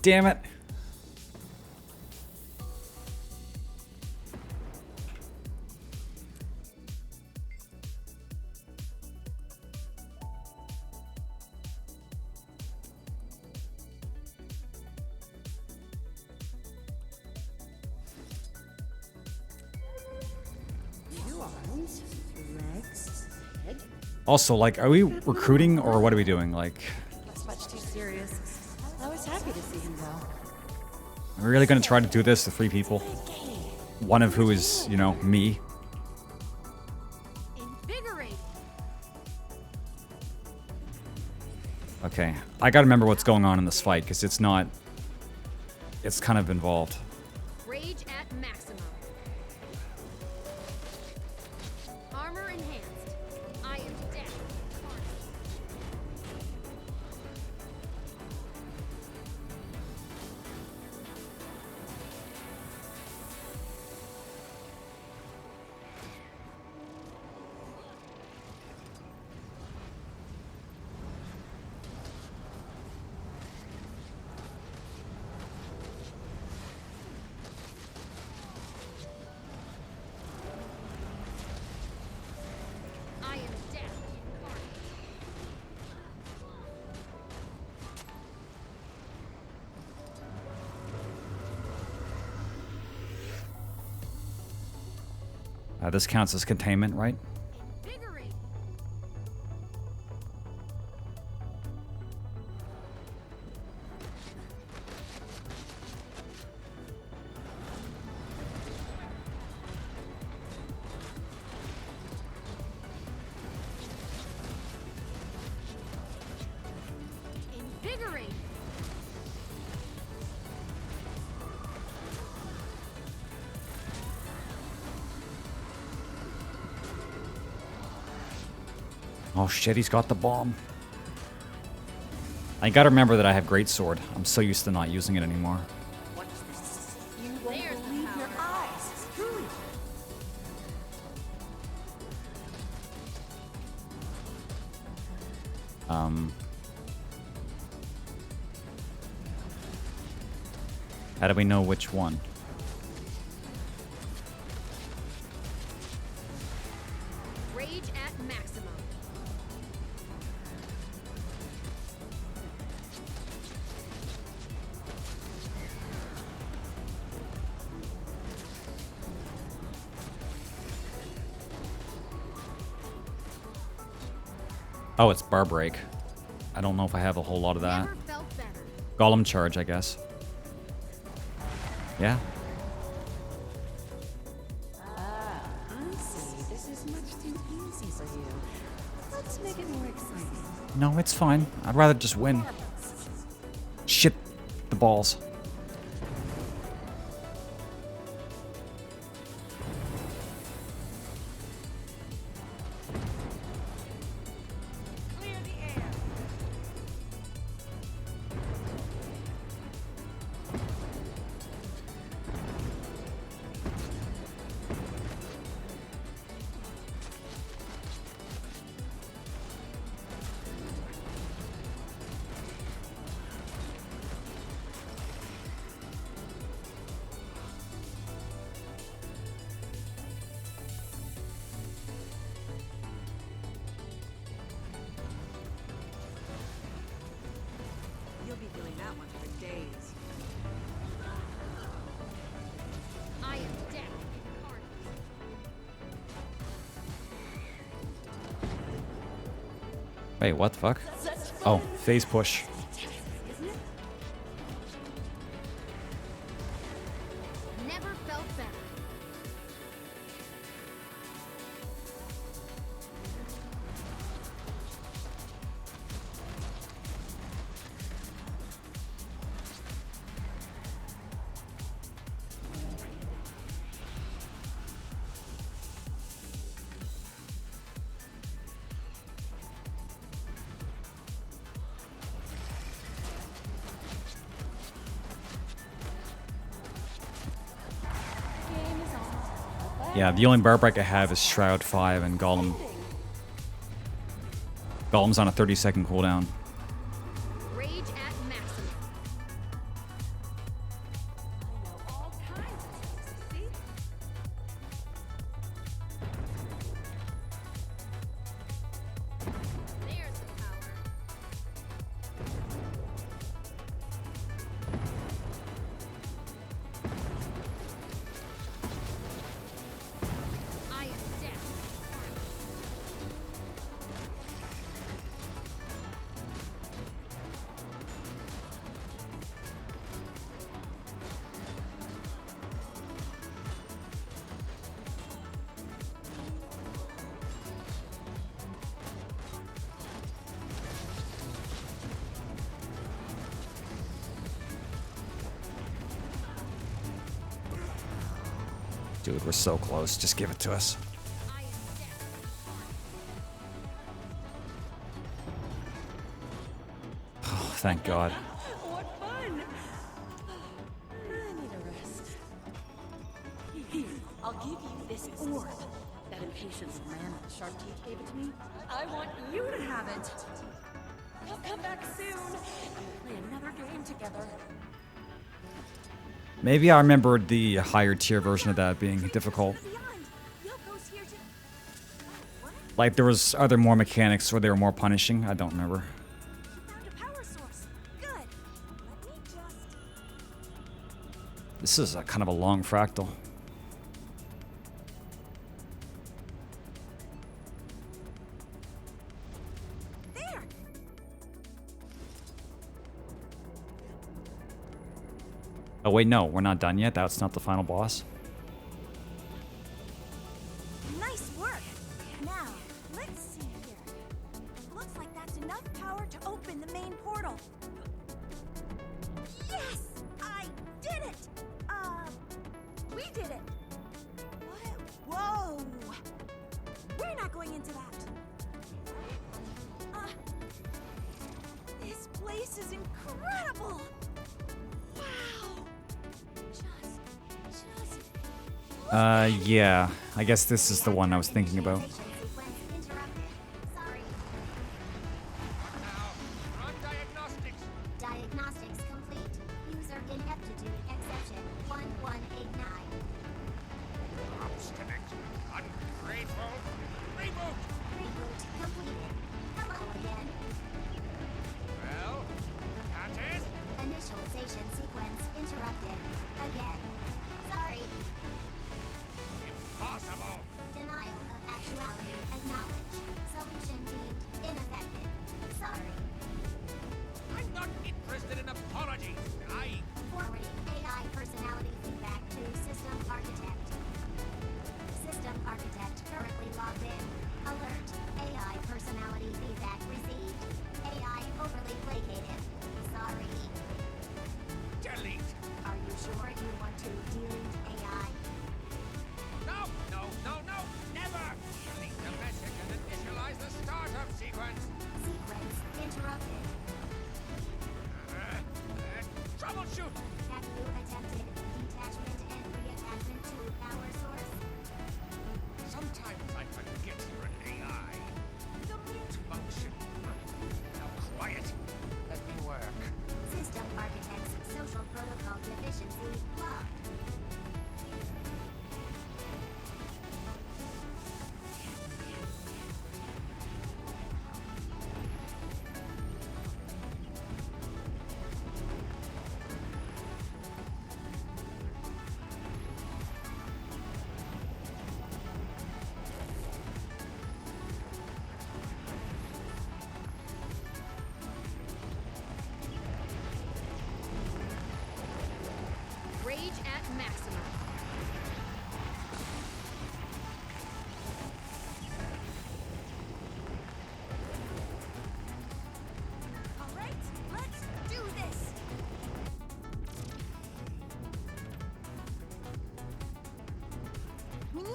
Damn it. Also, like, are we recruiting or what are we doing? Like, That's much too serious. I was happy to see him though. are we really gonna try to do this to 3 people? One of who is, you know, me. Invigorate. Okay, I gotta remember what's going on in this fight, because it's not... It's kind of involved. Rage at maximum. Armor enhanced. I am death. I am death incarnate. This counts as containment, right? Invigorate. Invigorate. Oh shit, he's got the bomb. I gotta remember that I have greatsword. I'm so used to not using it anymore. You won't There's the believe your power. eyes. Truly. How do we know which one? Rage at maximum. Oh, it's bar break. I don't know if I have a whole lot of that. Never felt better. Golem charge, I guess. Yeah. Ah, I see. This is much too easy for you. Let's make it more exciting. No, it's fine. I'd rather just win. Shit. The balls. Clear the air. You'll be doing that one for days. I am death incarnate. Wait, what the fuck? Oh, phase push. Never felt better. Yeah, the only bar break I have is Shroud 5 and Golem. Golem's on a 30-second cooldown. Rage at maximum. I know all kinds of tricks, see? There's the power. I am death incarnate. Dude, we're so close. Just give it to us. I am death incarnate. Oh, thank God. What fun! I need a rest. Here, I'll give you this orb. That impatient man with sharp teeth gave it to me. I want you to have it. We'll come back soon and play another game together. Maybe I remembered the higher tier version of that being difficult. Beyond. Yoko's here to... What? Like there was other more mechanics where they were more punishing. I don't remember. You found a power source. Good. Let me just... This is a kind of a long fractal. There! Oh wait, no, we're not done yet. That's not the final boss. Nice work! Now, let's see here. Looks like that's enough power to open the main portal. Yes! I did it! We did it! What? Whoa! We're not going into that. This place is incredible! Wow! Just... Yeah. I guess this is the one I was thinking about. Sorry. Now, run diagnostics. Diagnostics complete. User ineptitude exception 1189. Obstinate. Ungrateful. Reboot. Reboot completed. Hello again. Well, that is... Initialization sequence interrupted. Again. Sorry. Impossible. Denial of actuality.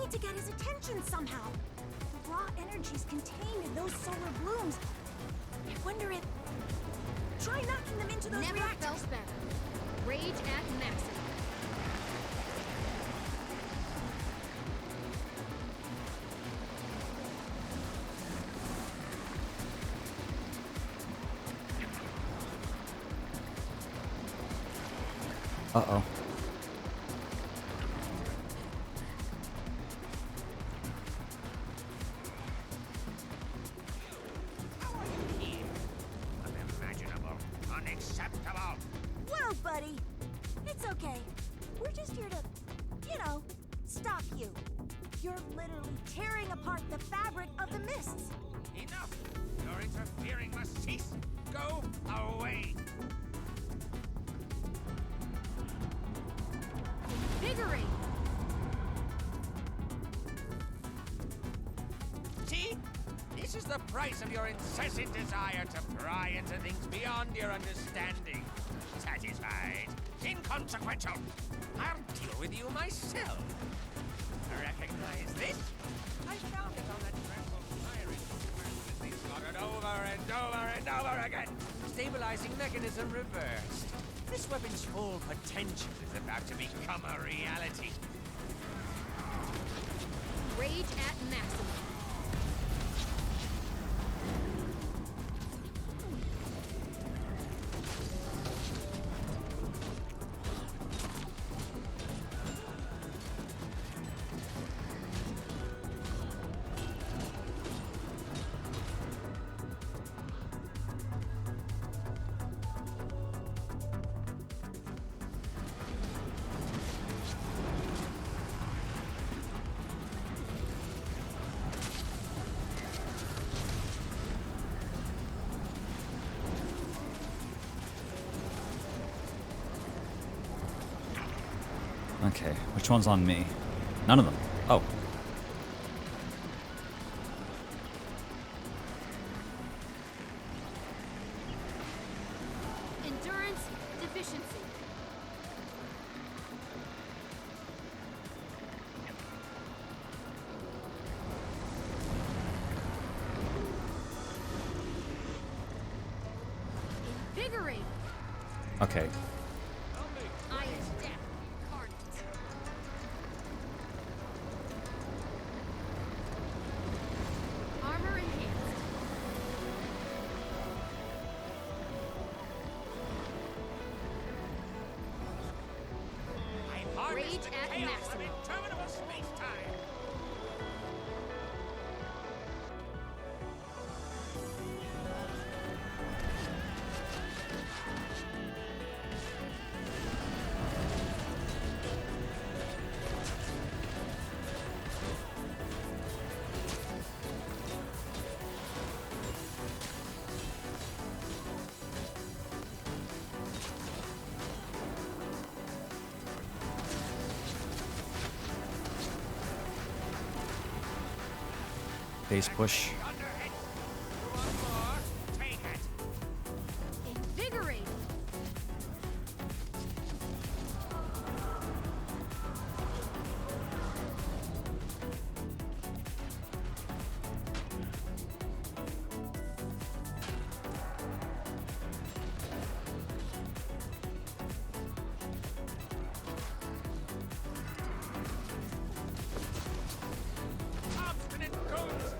need to get his attention somehow. The raw energy's contained in those solar blooms. I wonder if... Try knocking them into those Never reactors. felt better. Rage at maximum. Uh-oh. Unimaginable. Unacceptable. Well, buddy, it's okay. We're just here to, you know, stop you. You're literally tearing apart the fabric of the mists. Enough! Your interfering must cease. Go away. Invigorate. See? This is the price of your incessant desire to pry into things beyond your understanding. Satisfied? Inconsequential? I'll deal with you myself. Recognize this? I found it on that dreadful firing that they slaughtered over and over and over again. Stabilizing mechanism reversed. This weapon's full potential is about to become a reality. Rage at maximum. Okay, which one's on me? None of them. Oh. Endurance deficiency. Invigorate. Okay. Iron death. Carnage. Armor enhanced. I harness Rage the at chaos maximum. of interminable space-time. Base push. Underhit. You want more? Take it. Invigorate. Obstinate goons!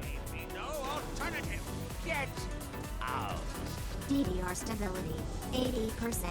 Leave me no alternative. Get out. DDR stability, 80%.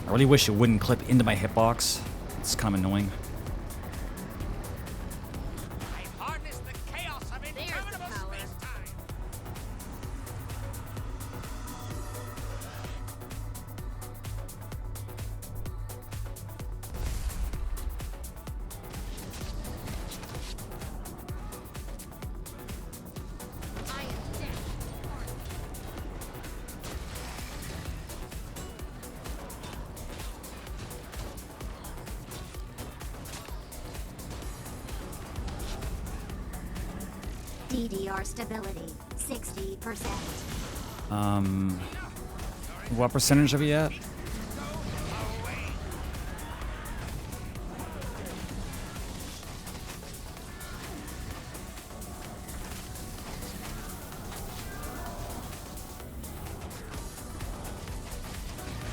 I really wish it wouldn't clip into my hitbox. It's kind of annoying. I harness the chaos of interminable space-time. I am dead. DDR stability, 60%. What percentage are we at?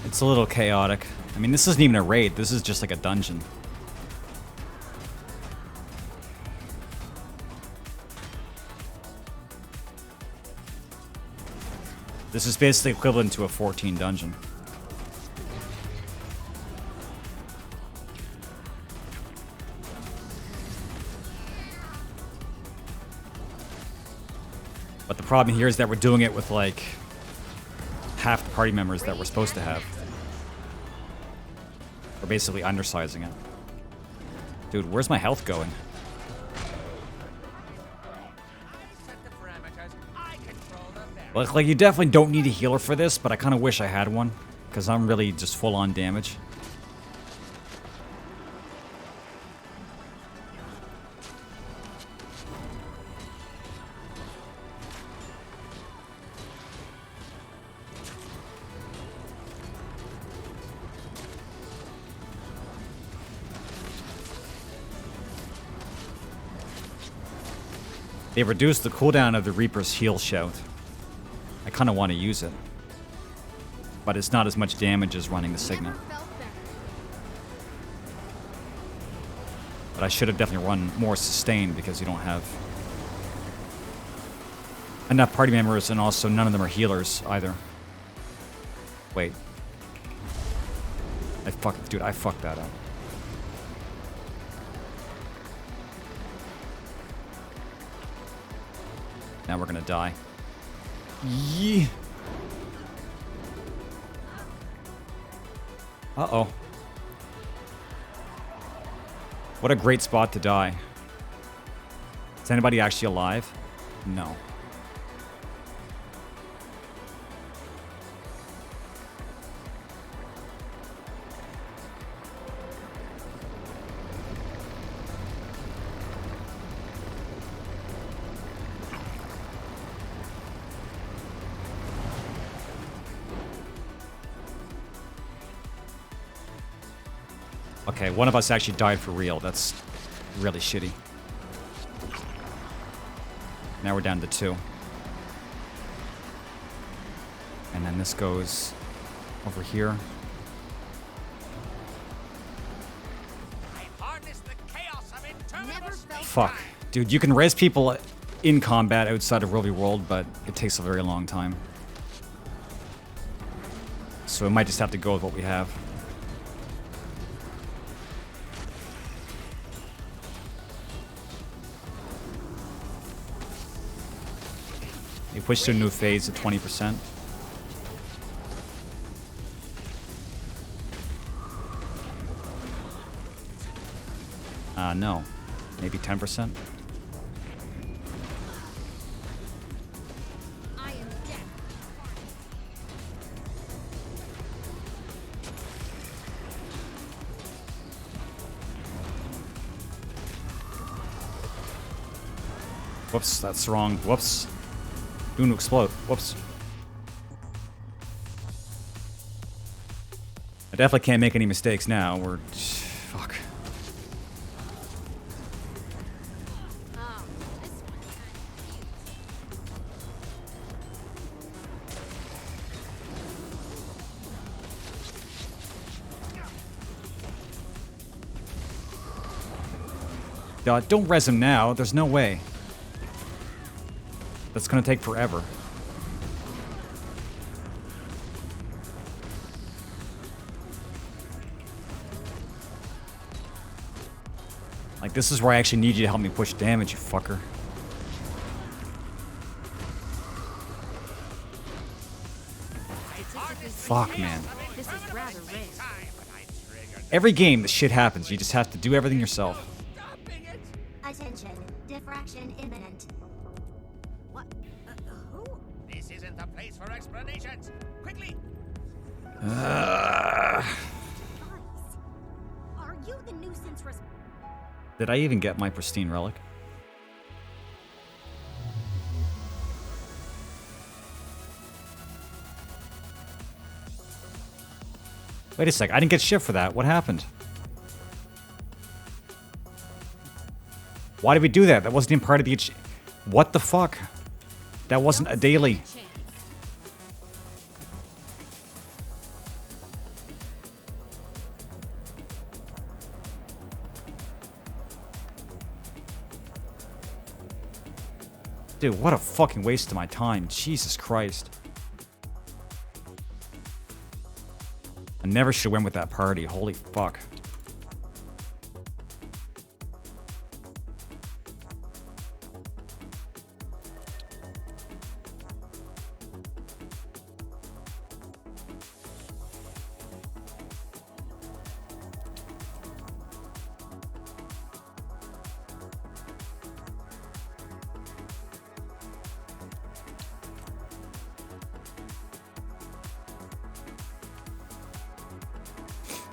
It's a little chaotic. I mean, this isn't even a raid. This is just like a dungeon. This is basically equivalent to a 14 dungeon. But the problem here is that we're doing it with like half the party members that we're supposed to have. We're basically undersizing it. Dude, where's my health going? Like you definitely don't need a healer for this, but I kind of wish I had one, because I'm really just full on damage. They reduced the cooldown of the Reaper's heal shout. I kind of want to use it, but it's not as much damage as running the Signet. But I should have definitely run more sustained because you don't have enough party members, and also none of them are healers either. Wait. I fucked that up. Now we're gonna die. Yeah. Uh-oh. What a great spot to die. Is anybody actually alive? No. Okay, one of us actually died for real. That's really shitty. Now we're down to 2. And then this goes over here. Fuck. Dude, you can res people in combat outside of Ruby World, but it takes a very long time. So we might just have to go with what we have. We pushed to a new phase at 20%. No. Maybe 10%? I am dead. Whoops, that's wrong. Whoops. Doing to explode. Whoops. I definitely can't make any mistakes now. We're... fuck. Oh, this one's kind of cute. Don't res him now. There's no way. That's gonna take forever. Like, this is where I actually need you to help me push damage, you fucker. Fuck, man. This is rather rare. Every game, this shit happens. You just have to do everything yourself. Attention. Diffraction imminent. What? Who? This isn't the place for explanations. Quickly! Are you the nuisance Did I even get my pristine relic? Wait a sec, I didn't get shit for that. What happened? Why did we do that? That wasn't even part of the... What the fuck? That wasn't a daily. Dude, what a fucking waste of my time. Jesus Christ. I never should have went with that party. Holy fuck.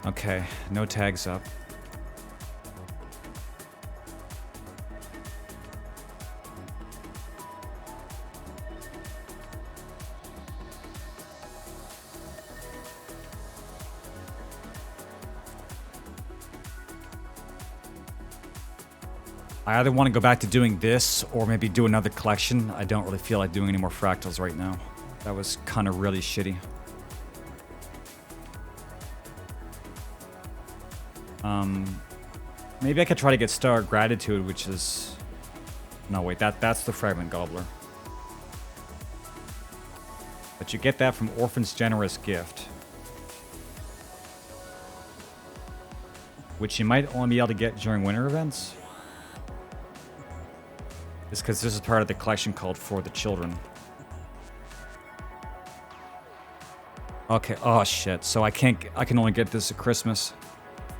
Okay, no tags up. I either want to go back to doing this or maybe do another collection. I don't really feel like doing any more fractals right now. That was kind of really shitty. Maybe I could try to get Star Gratitude, which is... No, wait, that's the Fragment Gobbler. But you get that from Orphan's Generous Gift. Which you might only be able to get during winter events. It's because this is part of the collection called For the Children. Okay, oh shit, so I can only get this at Christmas.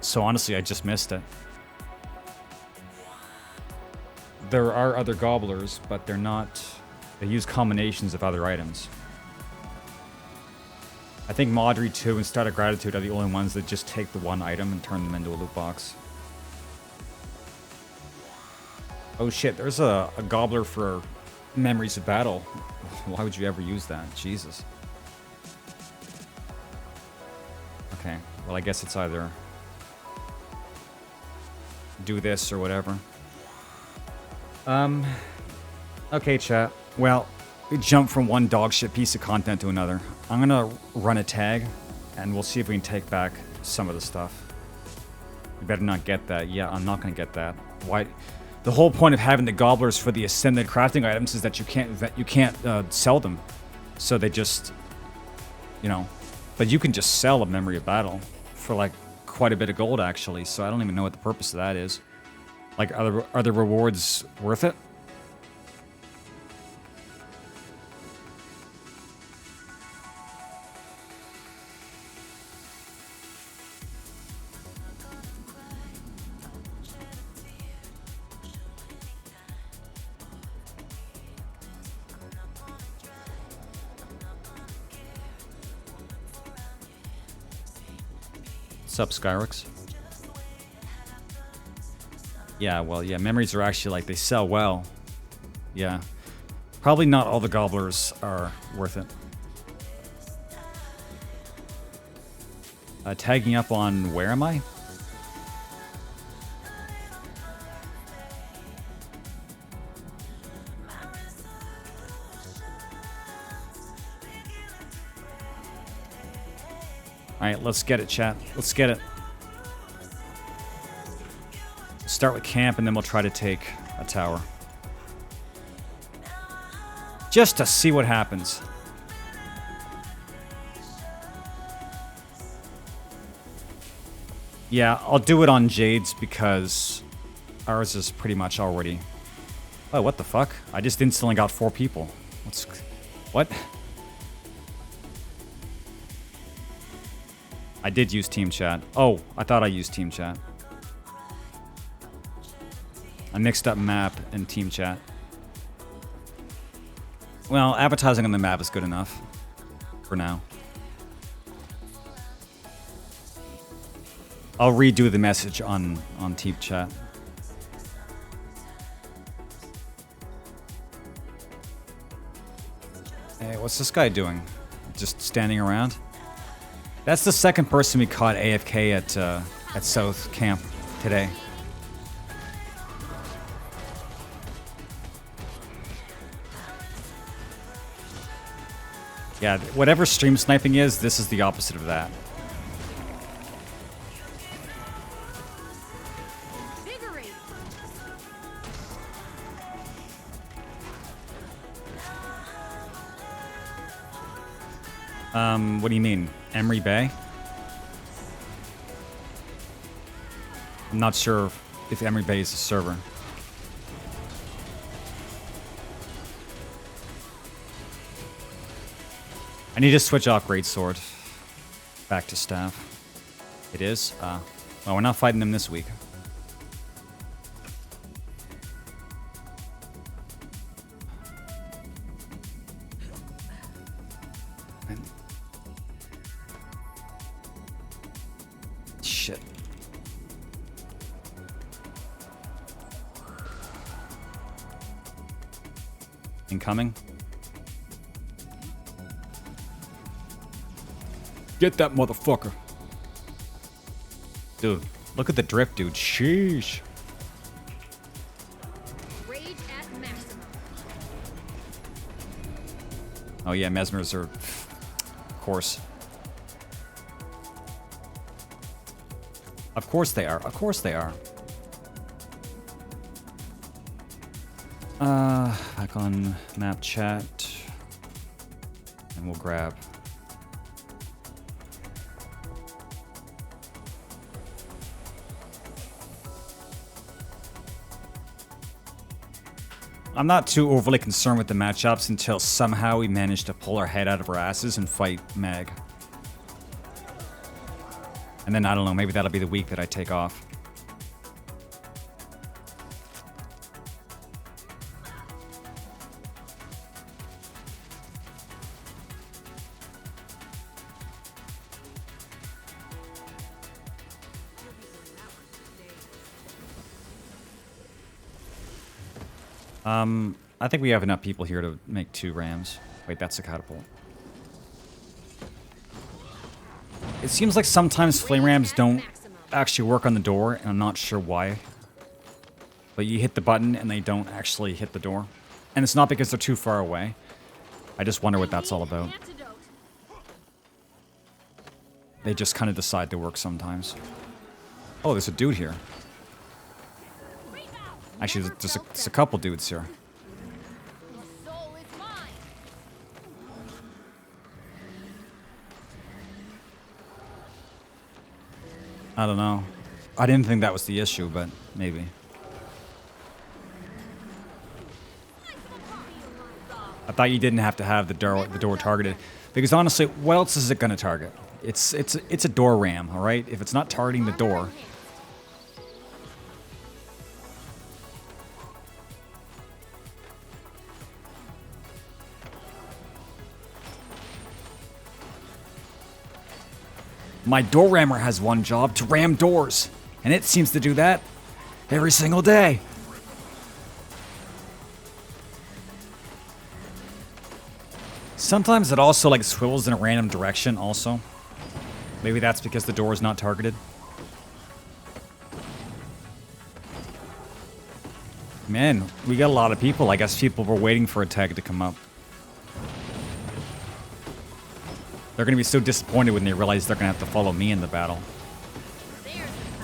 So honestly, I just missed it. There are other gobblers, but they're not... They use combinations of other items. I think Maudry 2 and Star of Gratitude are the only ones that just take the one item and turn them into a loot box. Oh shit, there's a gobbler for Memories of Battle. Why would you ever use that? Jesus. Okay, well I guess it's either do this or whatever. Okay, chat. Well, we jumped from one dogshit piece of content to another. I'm gonna run a tag, and we'll see if we can take back some of the stuff. You better not get that. Yeah, I'm not gonna get that. Why? The whole point of having the gobblers for the ascended crafting items is that you can't sell them, so they just, you know. But you can just sell a Memory of Battle for like quite a bit of gold actually. So I don't even know what the purpose of that is. Like, are the rewards worth it? What's up, Skyrix? Yeah, well, yeah, memories are actually, like, they sell well. Yeah. Probably not all the gobblers are worth it. Tagging up on where am I? Alright, let's get it, chat. Let's get it. Start with camp, and then we'll try to take a tower. Just to see what happens. Yeah, I'll do it on Jades because Ours is pretty much already... Oh, what the fuck? I just instantly got 4 people. What? I did use team chat. Oh, I thought I used team chat. I mixed up map and team chat. Well, advertising on the map is good enough. For now. I'll redo the message on team chat. Hey, what's this guy doing? Just standing around? That's the second person we caught AFK at South Camp today. Yeah, whatever stream sniping is, this is the opposite of that. What do you mean? Emery Bay? I'm not sure if Emery Bay is a server. I need to switch off Greatsword. Back to staff. It is? Well, we're not fighting them this week. Shit. Incoming. Get that motherfucker. Dude, look at the drift, dude. Sheesh. Rage at maximum. Oh yeah, Mesmers are... Of course. Of course they are. Of course they are. Back on map chat. And we'll grab... I'm not too overly concerned with the matchups until somehow we manage to pull our head out of our asses and fight Meg. And then, I don't know, maybe that'll be the week that I take off. I think we have enough people here to make 2 rams. Wait, that's a catapult. It seems like sometimes flame rams don't actually work on the door, and I'm not sure why. But you hit the button and they don't actually hit the door. And it's not because they're too far away. I just wonder what that's all about. They just kind of decide to work sometimes. Oh, there's a dude here. Actually, there's a couple dudes here. I don't know. I didn't think that was the issue, but maybe. I thought you didn't have to have the door targeted, because honestly, what else is it going to target? It's a door ram, all right? If it's not targeting the door. My door rammer has one job, to ram doors. And it seems to do that every single day. Sometimes it also like swivels in a random direction also. Maybe that's because the door is not targeted. Man, we got a lot of people. I guess people were waiting for a tag to come up. They're going to be so disappointed when they realize they're going to have to follow me in the battle. There's the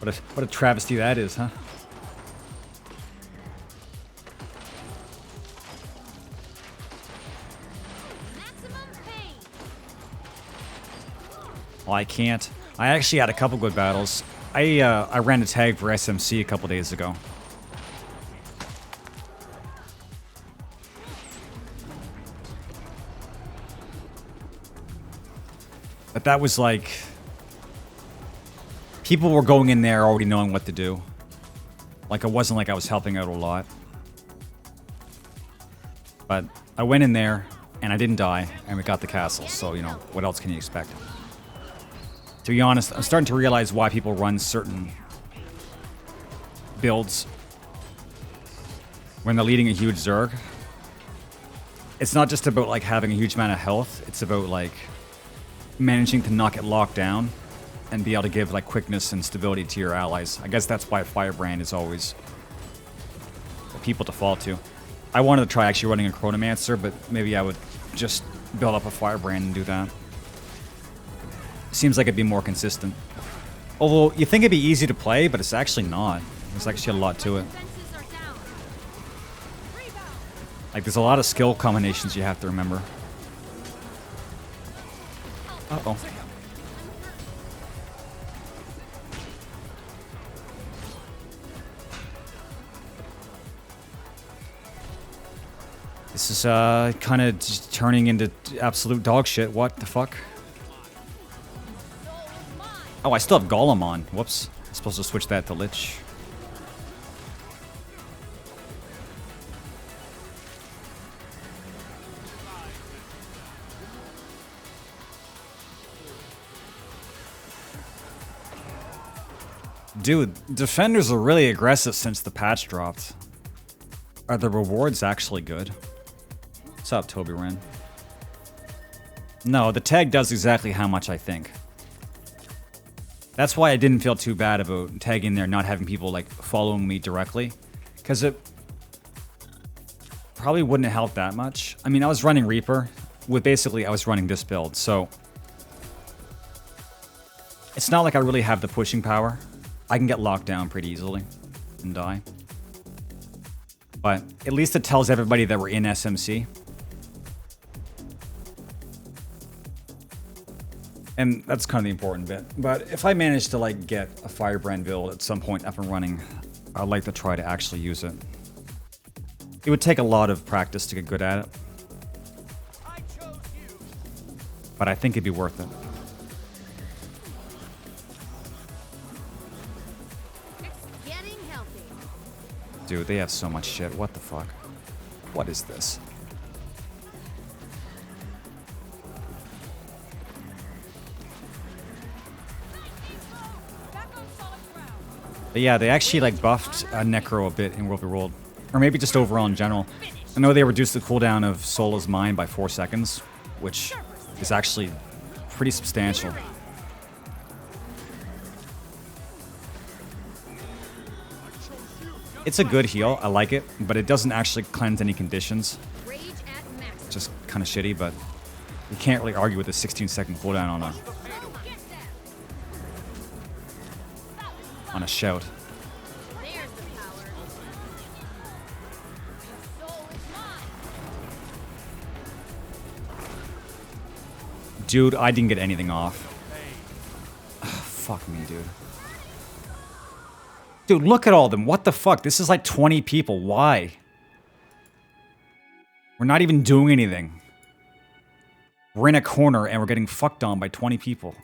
power. What a travesty that is, huh? Maximum pain. Well, I can't. I actually had a couple good battles. I ran a tag for SMC a couple days ago. But that was like... people were going in there already knowing what to do. Like, it wasn't like I was helping out a lot. But I went in there, and I didn't die, and we got the castle. So, you know, what else can you expect? To be honest, I'm starting to realize why people run certain builds when they're leading a huge Zerg. It's not just about, like, having a huge amount of health. It's about, like, managing to knock it locked down and be able to give, like, quickness and stability to your allies. I guess that's why Firebrand is always what people default to. I wanted to try actually running a Chronomancer, but maybe I would just build up a Firebrand and do that. Seems like it'd be more consistent. Although, you think it'd be easy to play, but it's actually not. There's actually a lot to it. Like, there's a lot of skill combinations you have to remember. Uh-oh. This is, kind of just turning into absolute dog shit. What the fuck? Oh, I still have Golem on. Whoops. I'm supposed to switch that to Lich. Dude, defenders are really aggressive since the patch dropped. Are the rewards actually good? What's up, Toby Wren? No, the tag does exactly how much I think. That's why I didn't feel too bad about tagging there, not having people, like, following me directly. Because it probably wouldn't have helped that much. I mean, I was running Reaper. With basically, I was running this build, so... it's not like I really have the pushing power. I can get locked down pretty easily and die. But at least it tells everybody that we're in SMC. And that's kind of the important bit. But if I manage to, like, get a Firebrand build at some point up and running, I'd like to try to actually use it. It would take a lot of practice to get good at it. But I think it'd be worth it. Getting healthy. Dude, they have so much shit. What the fuck? What is this? But yeah, they actually, like, buffed Necro a bit in World v. World. Or maybe just overall in general. I know they reduced the cooldown of Sola's Mind by 4 seconds, which is actually pretty substantial. It's a good heal, I like it, but it doesn't actually cleanse any conditions. It's just kind of shitty, but you can't really argue with a 16-second cooldown on a shout. There's the power. Soul is mine. Dude, I didn't get anything off. Fuck me, dude. Dude, look at all of them. What the fuck? This is like 20 people. Why? We're not even doing anything. We're in a corner and we're getting fucked on by 20 people.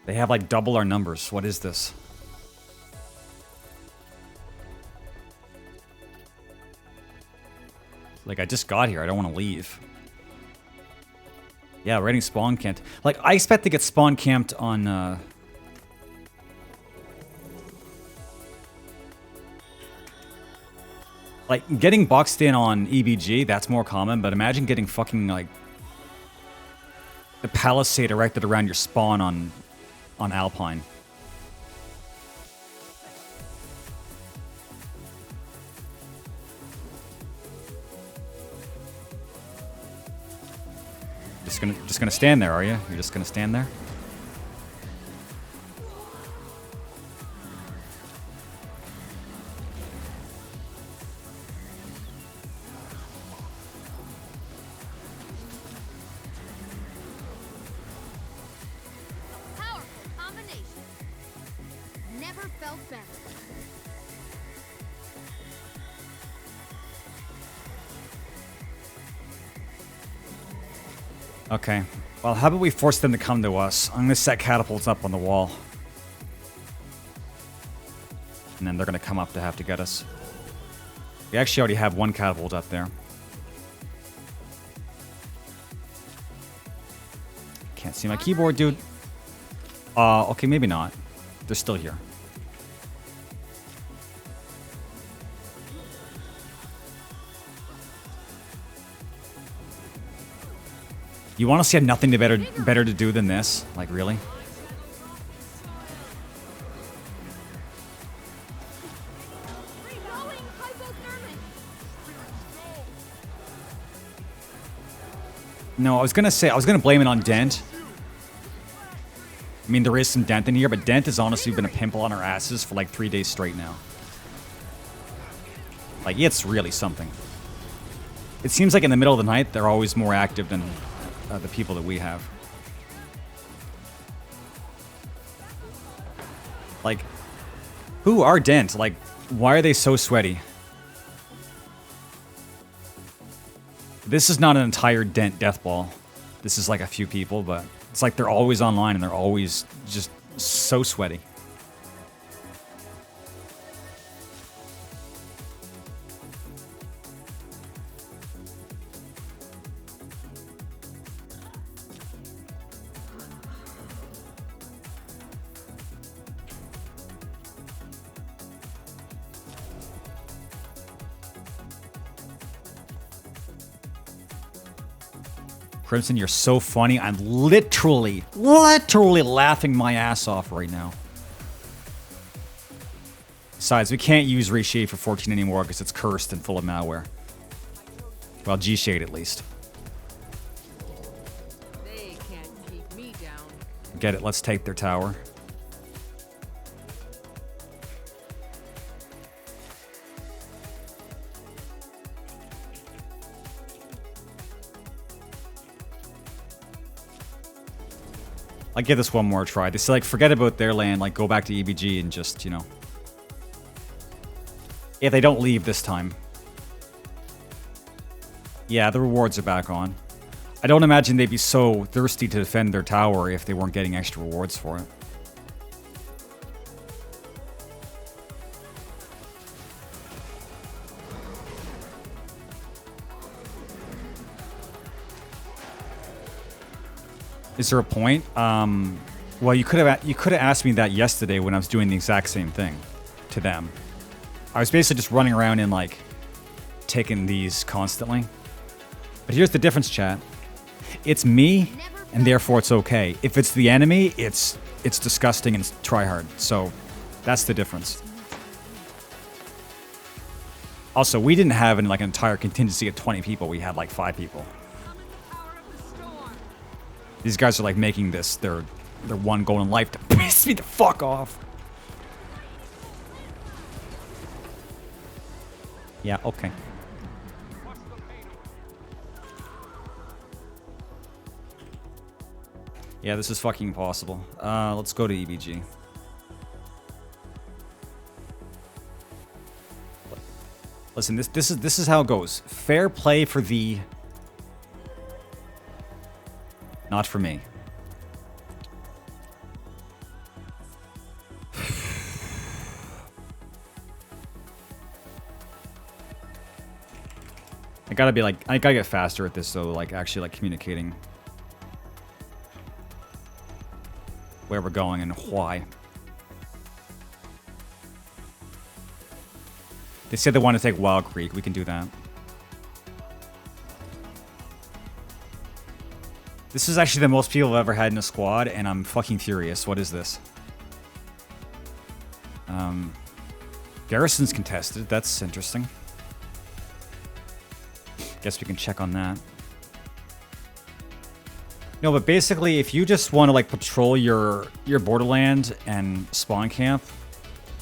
They have like double our numbers. What is this? Like, I just got here. I don't want to leave. Yeah, we're getting spawn camped. Like, I expect to get spawn camped on, like, getting boxed in on EBG, that's more common, but imagine getting fucking, like, the palisade erected around your spawn on Alpine. Just gonna stand there, are you? You're just gonna stand there? defend. Okay. Well, how about we force them to come to us? I'm going to set catapults up on the wall. And then they're going to come up to have to get us. We actually already have one catapult up there. Can't see my keyboard, dude. Okay, maybe not. They're still here. You honestly have nothing to better to do than this? Like, really? No, I was gonna blame it on Dent. I mean, there is some Dent in here, but Dent has honestly been a pimple on our asses for like 3 days straight now. Like, it's really something. It seems like in the middle of the night, they're always more active than the people that we have. Like, who are Dent? Like, why are they so sweaty? This is not an entire Dent death ball. This is like a few people, but it's like they're always online and they're always just so sweaty. Crimson, you're so funny. I'm literally laughing my ass off right now. Besides, we can't use Reshade for 14 anymore because it's cursed and full of malware. Well, G-Shade at least. They can't keep me down. Get it, let's take their tower. I'll give this one more try. They say, like, forget about their land, like, go back to EBG and just, you know. If they don't leave this time. Yeah, the rewards are back on. I don't imagine they'd be so thirsty to defend their tower if they weren't getting extra rewards for it. Is there a point? Well, you could have asked me that yesterday when I was doing the exact same thing to them. I was basically just running around and like taking these constantly. But here's the difference, chat. It's me, and therefore it's okay. If it's the enemy, it's disgusting and try hard. So that's the difference. Also, we didn't have an entire contingency of 20 people. We had like 5 people. These guys are like making this their one goal in life to piss me the fuck off. Yeah, okay. Yeah, this is fucking impossible. Let's go to EBG. Listen, this is how it goes. Fair play for the... Not for me. I gotta get faster at this though, like actually like communicating where we're going and why. They said they want to take Wild Creek. We can do that. This is actually the most people I've ever had in a squad, and I'm fucking furious. What is this? Garrison's contested. That's interesting. Guess we can check on that. No, but basically, if you just want to like patrol your borderland and spawn camp,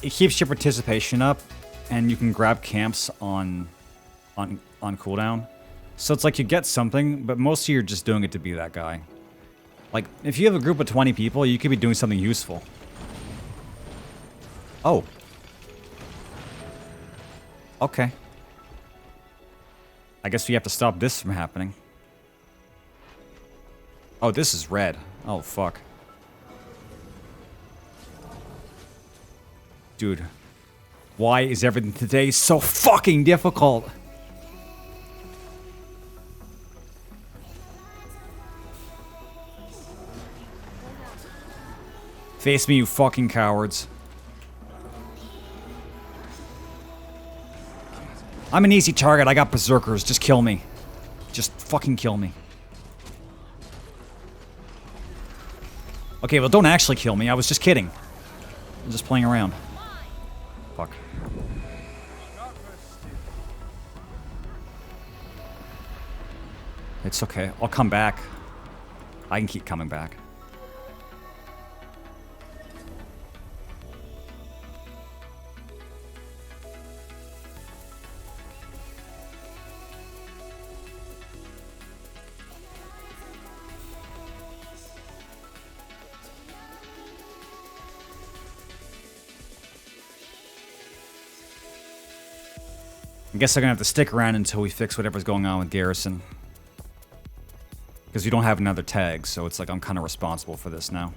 it keeps your participation up, and you can grab camps on cooldown. So it's like you get something, but mostly you're just doing it to be that guy. Like, if you have a group of 20 people, you could be doing something useful. Oh. Okay. I guess we have to stop this from happening. Oh, this is red. Oh, fuck. Dude. Why is everything today so fucking difficult? Face me, you fucking cowards. I'm an easy target. I got berserkers. Just kill me. Just fucking kill me. Okay, well, don't actually kill me. I was just kidding. I'm just playing around. Fuck. It's okay. I'll come back. I can keep coming back. I guess I'm gonna have to stick around until we fix whatever's going on with Garrison. Because we don't have another tag, so it's like I'm kind of responsible for this now.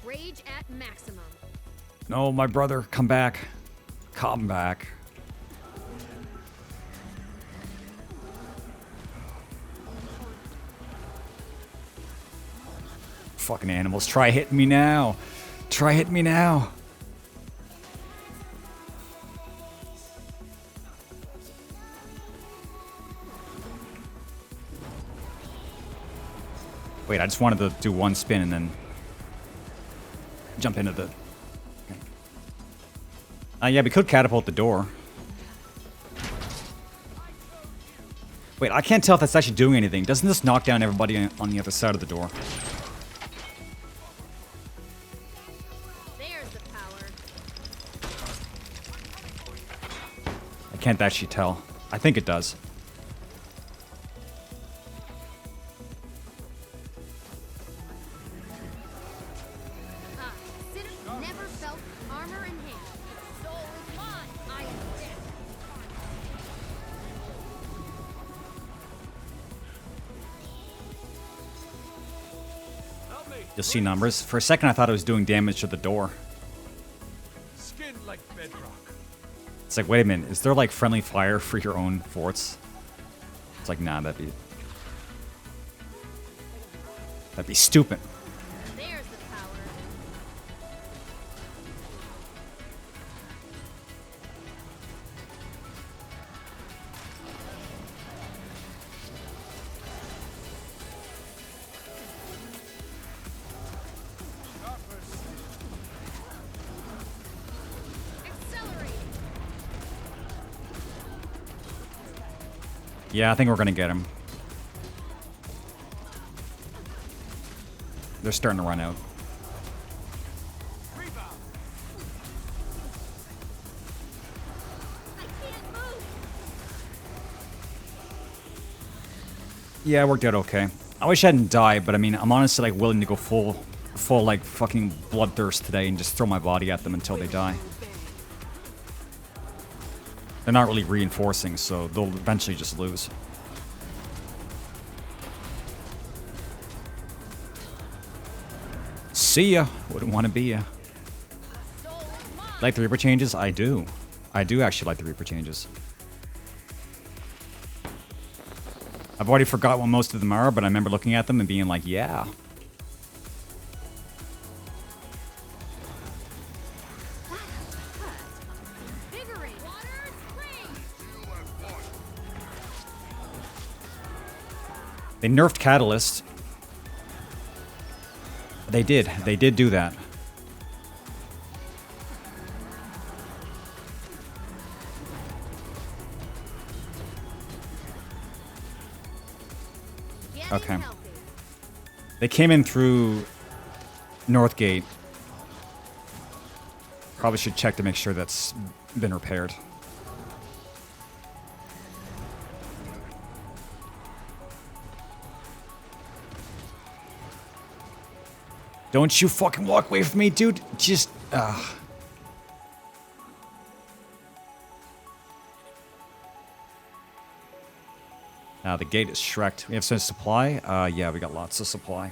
Rage at maximum. No, my brother, come back. Come back. Fucking animals, try hitting me now. Try hitting me now. Wait, I just wanted to do one spin and then jump into the... yeah, we could catapult the door. Wait, I can't tell if that's actually doing anything. Doesn't this knock down everybody on the other side of the door? There's the power. I can't actually tell. I think it does. Never felt armor in hand. Soul is mine. I am dead. You'll see numbers. For a second, I thought it was doing damage to the door. Skin like bedrock. It's like, wait a minute. Is there, like, friendly fire for your own forts? It's like, nah, that'd be stupid. There's the power. Accelerate. Yeah, I think we're gonna get him. They're starting to run out. Yeah, it worked out okay. I wish I hadn't died, but I mean, I'm honestly like willing to go full like fucking bloodthirst today and just throw my body at them until they die. They're not really reinforcing, so they'll eventually just lose. See ya. Wouldn't want to be ya. Like the Reaper changes? I do. I do actually like the Reaper changes. I've already forgot what most of them are, but I remember looking at them and being like, yeah. They nerfed Catalyst. They did. They did do that. Okay. They came in through Northgate. Probably should check to make sure that's been repaired. Don't you fucking walk away from me, dude. Just, the gate is Shrek'd. We have some supply? Yeah, we got lots of supply.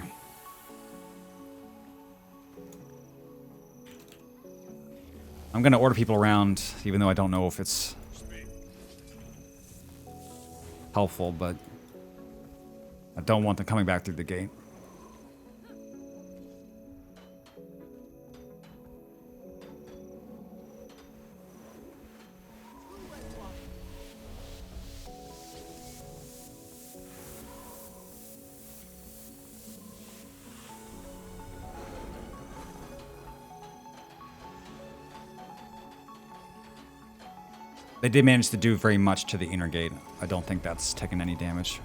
I'm gonna order people around, even though I don't know if it's helpful, but I don't want them coming back through the gate. They did manage to do very much to the inner gate. I don't think that's taken any damage.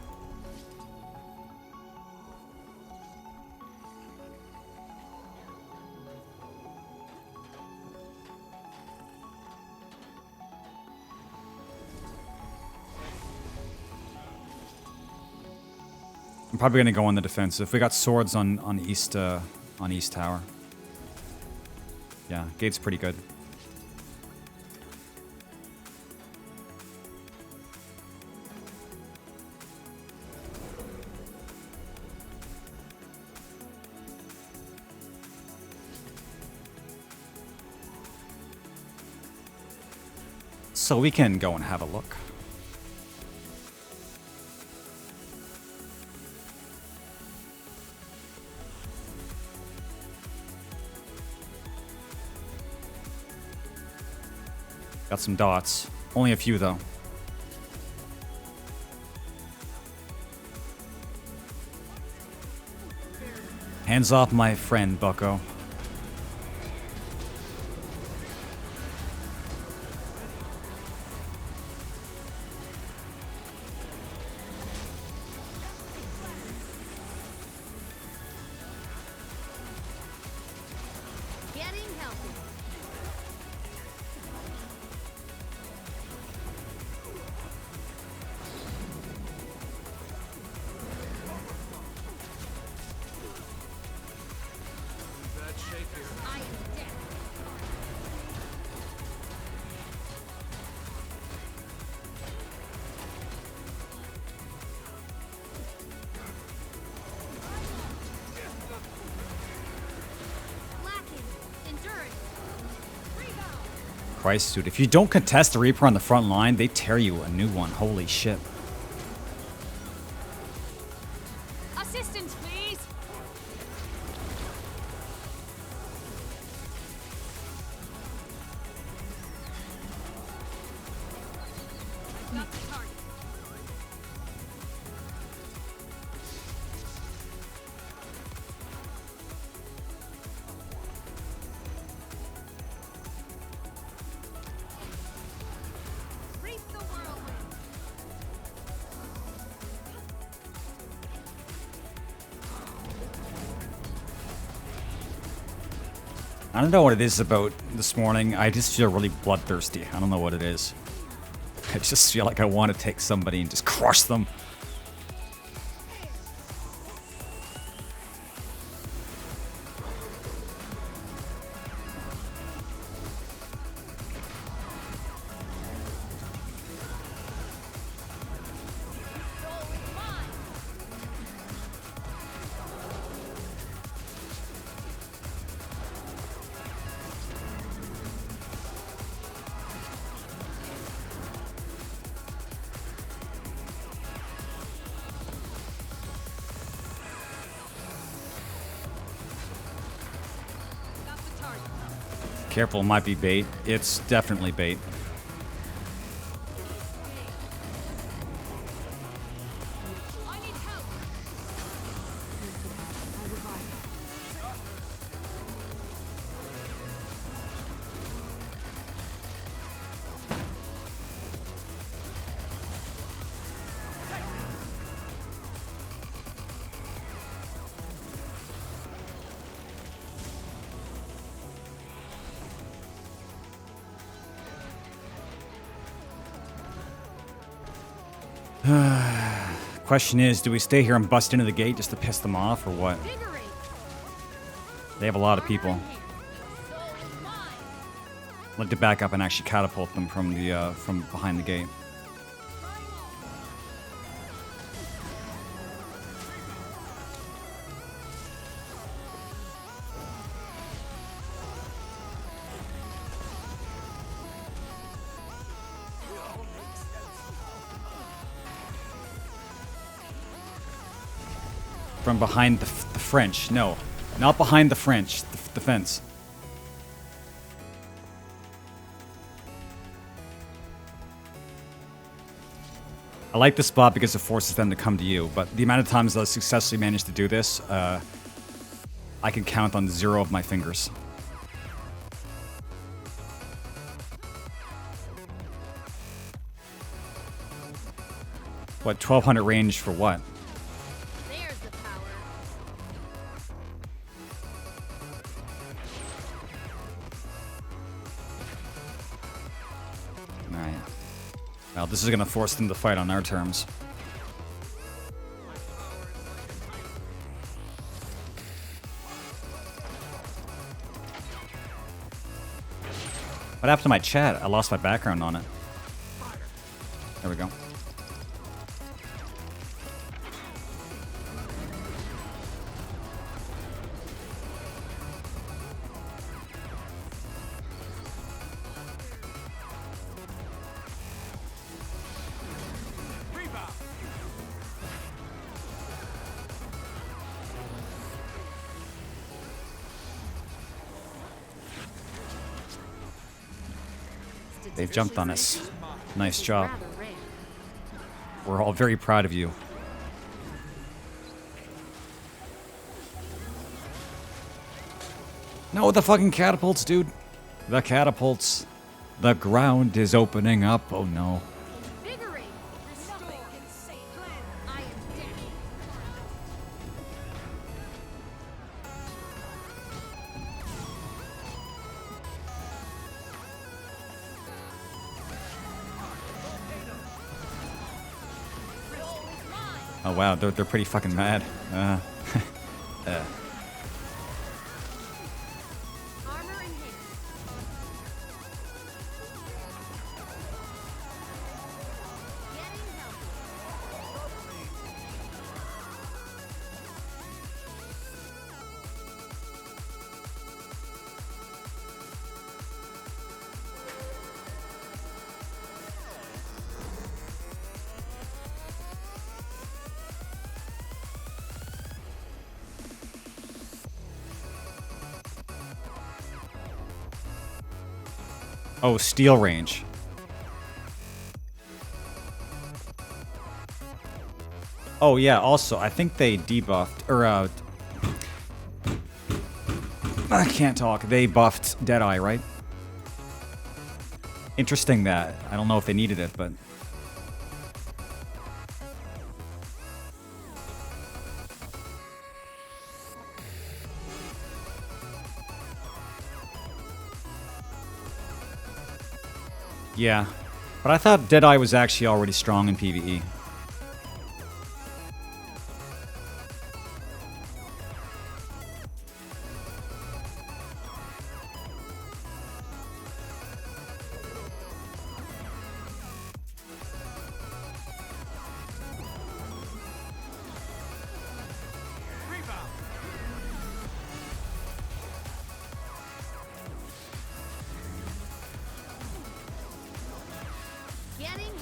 I'm probably gonna go on the defensive. We got swords on East Tower. Yeah, gate's pretty good. So we can go and have a look. Got some dots. Only a few, though. Hands off my friend, bucko. Getting healthy. Bad shape here. I am dead. Lacking endurance. Rebound. Christ, dude. If you don't contest the Reaper on the front line, they tear you a new one. Holy shit. Assistance, please. Got the target. Reap the whirlwind. I don't know what it is about this morning. I just feel really bloodthirsty. I don't know what it is. I just feel like I want to take somebody and just crush them. Soul is mine. Got the target. Careful, it might be bait. It's definitely bait. I need help. Question is, do we stay here and bust into the gate just to piss them off, or what? Vigorate. They have a lot of people. I'd like to back up and actually catapult them from the from behind the gate. From behind the French. No, not behind the French. The fence. I like this spot because it forces them to come to you, but the amount of times I successfully managed to do this, I can count on 0 of my fingers. What, 1200 range for what? There's the power. Alright. Well, this is gonna force them to fight on our terms. What happened to my chat? I lost my background on it. There we go. They've jumped on us. Nice job. We're all very proud of you. No, the fucking catapults, dude. The catapults. The ground is opening up. Oh no. Invigorate. Restore. I am dead. Oh wow, they're pretty fucking mad. Armor in hand. Getting help. Oh, steel range. Oh yeah, also, I think they debuffed, or I can't talk. They buffed Deadeye, right? Interesting that. I don't know if they needed it, but... Yeah, but I thought Deadeye was actually already strong in PvE.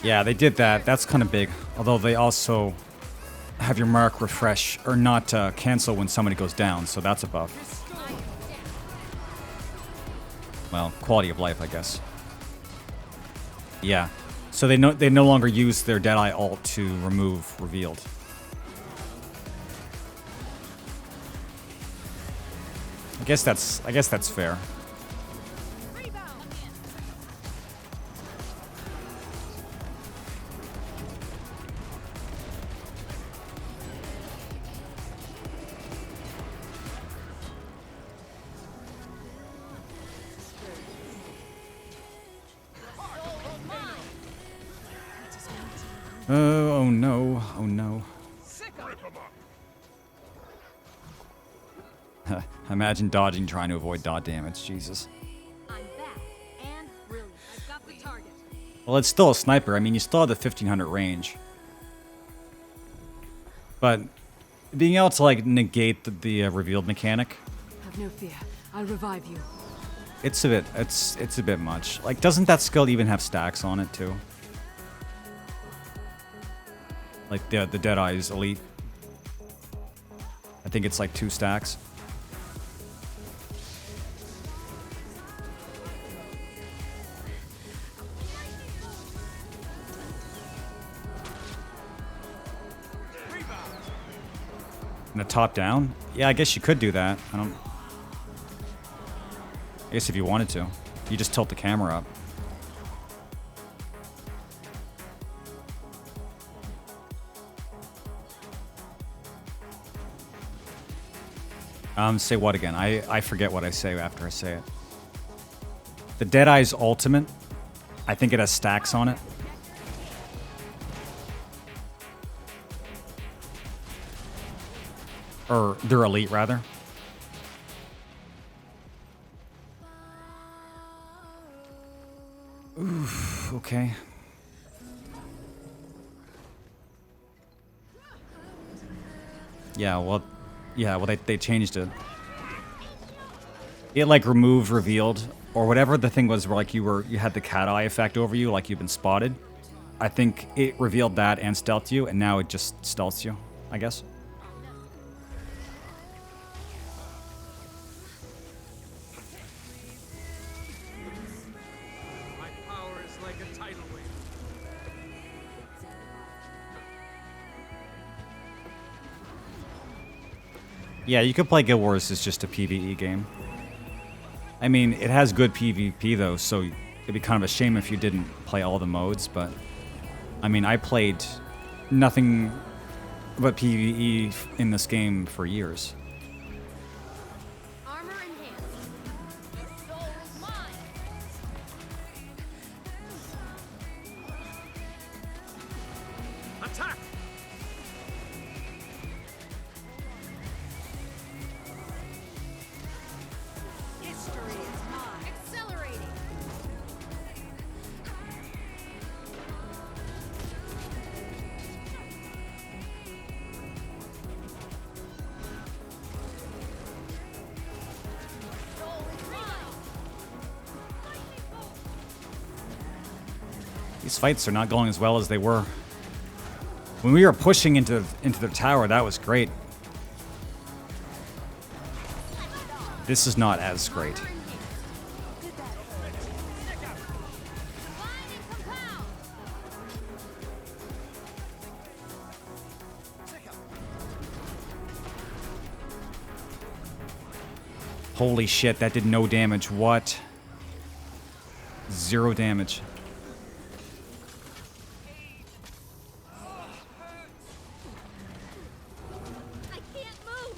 Yeah, they did that. That's kind of big. Although they also have your mark refresh, or not cancel when somebody goes down, so that's a buff. Well, quality of life, I guess. Yeah. So they no longer use their Deadeye ult to remove revealed. I guess that's fair. Oh no, oh no. Imagine dodging trying to avoid dot damage. Jesus. I'm back and brilliant. I've got the target. Well, it's still a sniper. I mean, you still have the 1500 range. But being able to like negate the revealed mechanic, Have no fear. I'll revive you. it's a bit much. Like, doesn't that skill even have stacks on it too? Like the Deadeye's elite. I think it's like 2 stacks. And a top down? Yeah, I guess you could do that. I guess if you wanted to. You just tilt the camera up. Say what again? I forget what I say after I say it. The Deadeye's ultimate, I think it has stacks on it. Or their elite, rather. Oof, okay. Yeah, well, they changed it. It like removed revealed or whatever the thing was where like you had the cat eye effect over you, like you've been spotted. I think it revealed that and stealthed you, and now it just stealths you, I guess. My power is like a tidal wave. Yeah, you could play Guild Wars as just a PvE game. I mean, it has good PvP though, so it'd be kind of a shame if you didn't play all the modes, but I mean, I played nothing but PvE in this game for years. Armor in hand. Your soul is mine. Attack! History is mine. Accelerating. Soul is mine. These fights are not going as well as they were. When we were pushing into the tower, that was great. This is not as great. Armor in hand. Divide and compound. Holy shit, that did no damage. What? 0 damage. I can't move.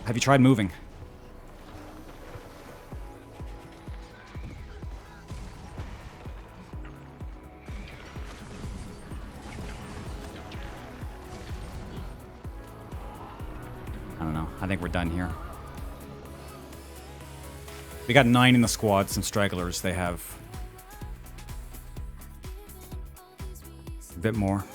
Have you tried moving? I don't know. I think we're done here. We got 9 in the squad, some stragglers. They have a bit more.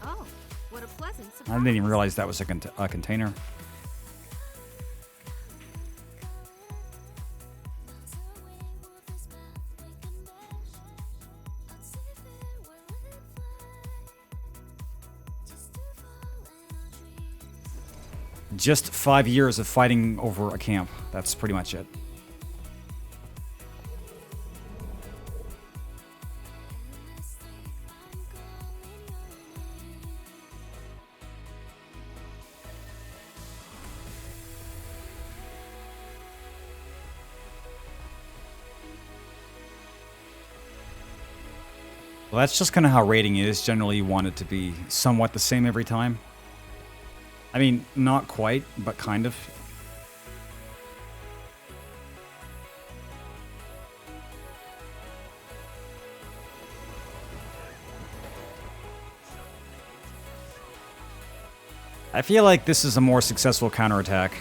Oh, what a pleasant I surprise. didn't even realize that was a container. Just 5 years of fighting over a camp. That's pretty much it. Well, that's just kind of how rating is. Generally, you want it to be somewhat the same every time. I mean, not quite, but kind of. I feel like this is a more successful counterattack.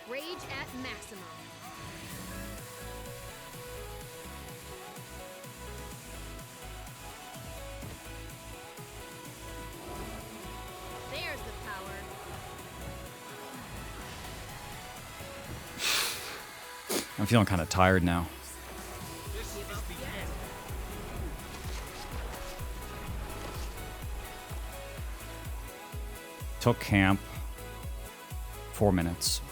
Rage at maximum. There's the power. I'm feeling kind of tired now. Took camp. 4 minutes.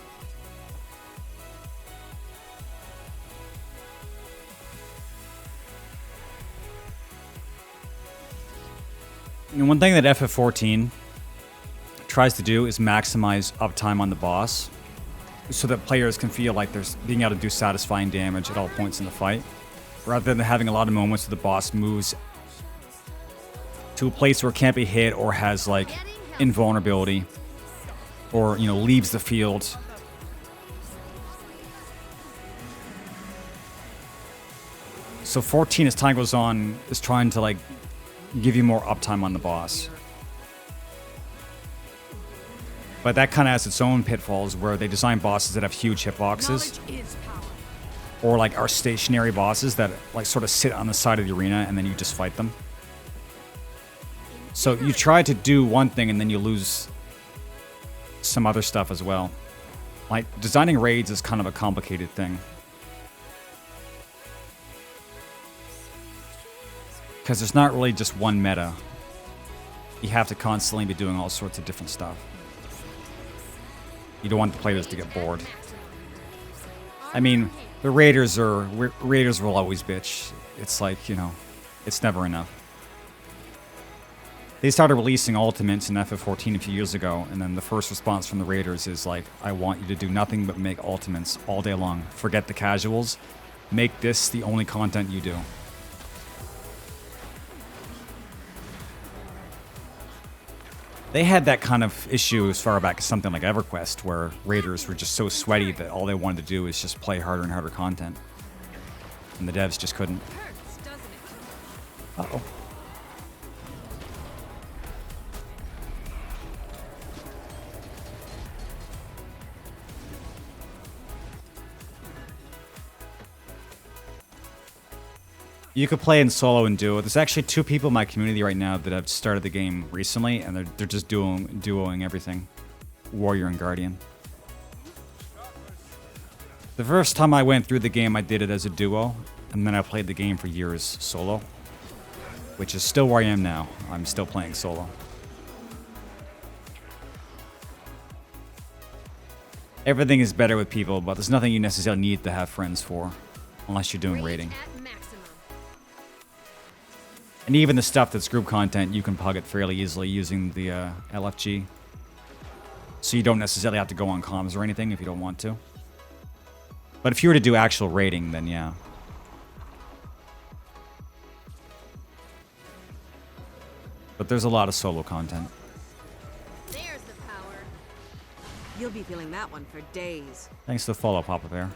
And one thing that FF14 tries to do is maximize uptime on the boss, so that players can feel like they're being able to do satisfying damage at all points in the fight, rather than having a lot of moments where the boss moves to a place where it can't be hit or has like invulnerability, or, you know, leaves the field. So 14, as time goes on, is trying to like give you more uptime on the boss. But that kind of has its own pitfalls, where they design bosses that have huge hitboxes, or like are stationary bosses that like sort of sit on the side of the arena and then you just fight them. So you try to do one thing and then you lose some other stuff as well. Like designing raids is kind of a complicated thing, because there's not really just one meta. You have to constantly be doing all sorts of different stuff. You don't want the players to get bored. I mean, the raiders will always bitch. It's like, you know, it's never enough. They started releasing ultimates in FF14 a few years ago, and then the first response from the raiders is like, I want you to do nothing but make ultimates all day long. Forget the casuals. Make this the only content you do. They had that kind of issue as far back as something like EverQuest, where raiders were just so sweaty that all they wanted to do is just play harder and harder content. And the devs just couldn't. Uh-oh. You could play in solo and duo. There's actually 2 people in my community right now that have started the game recently, and they're just duoing everything. Warrior and Guardian. The first time I went through the game, I did it as a duo, and then I played the game for years solo, which is still where I am now. I'm still playing solo. Everything is better with people, but there's nothing you necessarily need to have friends for, unless you're doing raiding. And even the stuff that's group content, you can pug it fairly easily using the LFG. So you don't necessarily have to go on comms or anything if you don't want to. But if you were to do actual raiding, then yeah. But there's a lot of solo content. There's the power. You'll be feeling that one for days. Thanks for the follow, Papa Bear.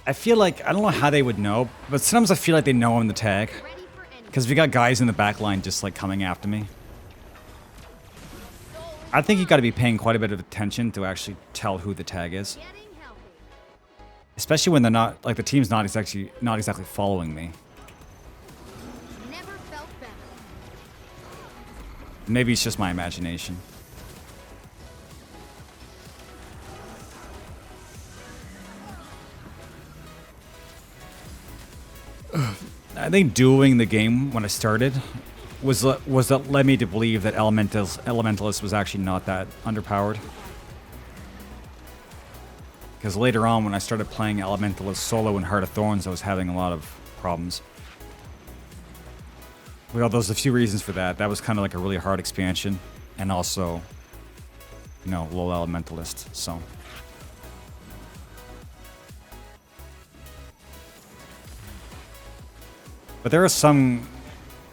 I feel like, I don't know how they would know, but sometimes I feel like they know I'm the tag. Because we got guys in the back line just like coming after me. I think you got to be paying quite a bit of attention to actually tell who the tag is. Especially when they're not, like, the team's not exactly following me. Never felt better. Maybe it's just my imagination. I think doing the game when I started was that led me to believe that Elementalist was actually not that underpowered. Because later on, when I started playing Elementalist solo in Heart of Thorns, I was having a lot of problems. Well, there's a few reasons for that. That was kind of like a really hard expansion, and also, you know, low Elementalist, so. But there are some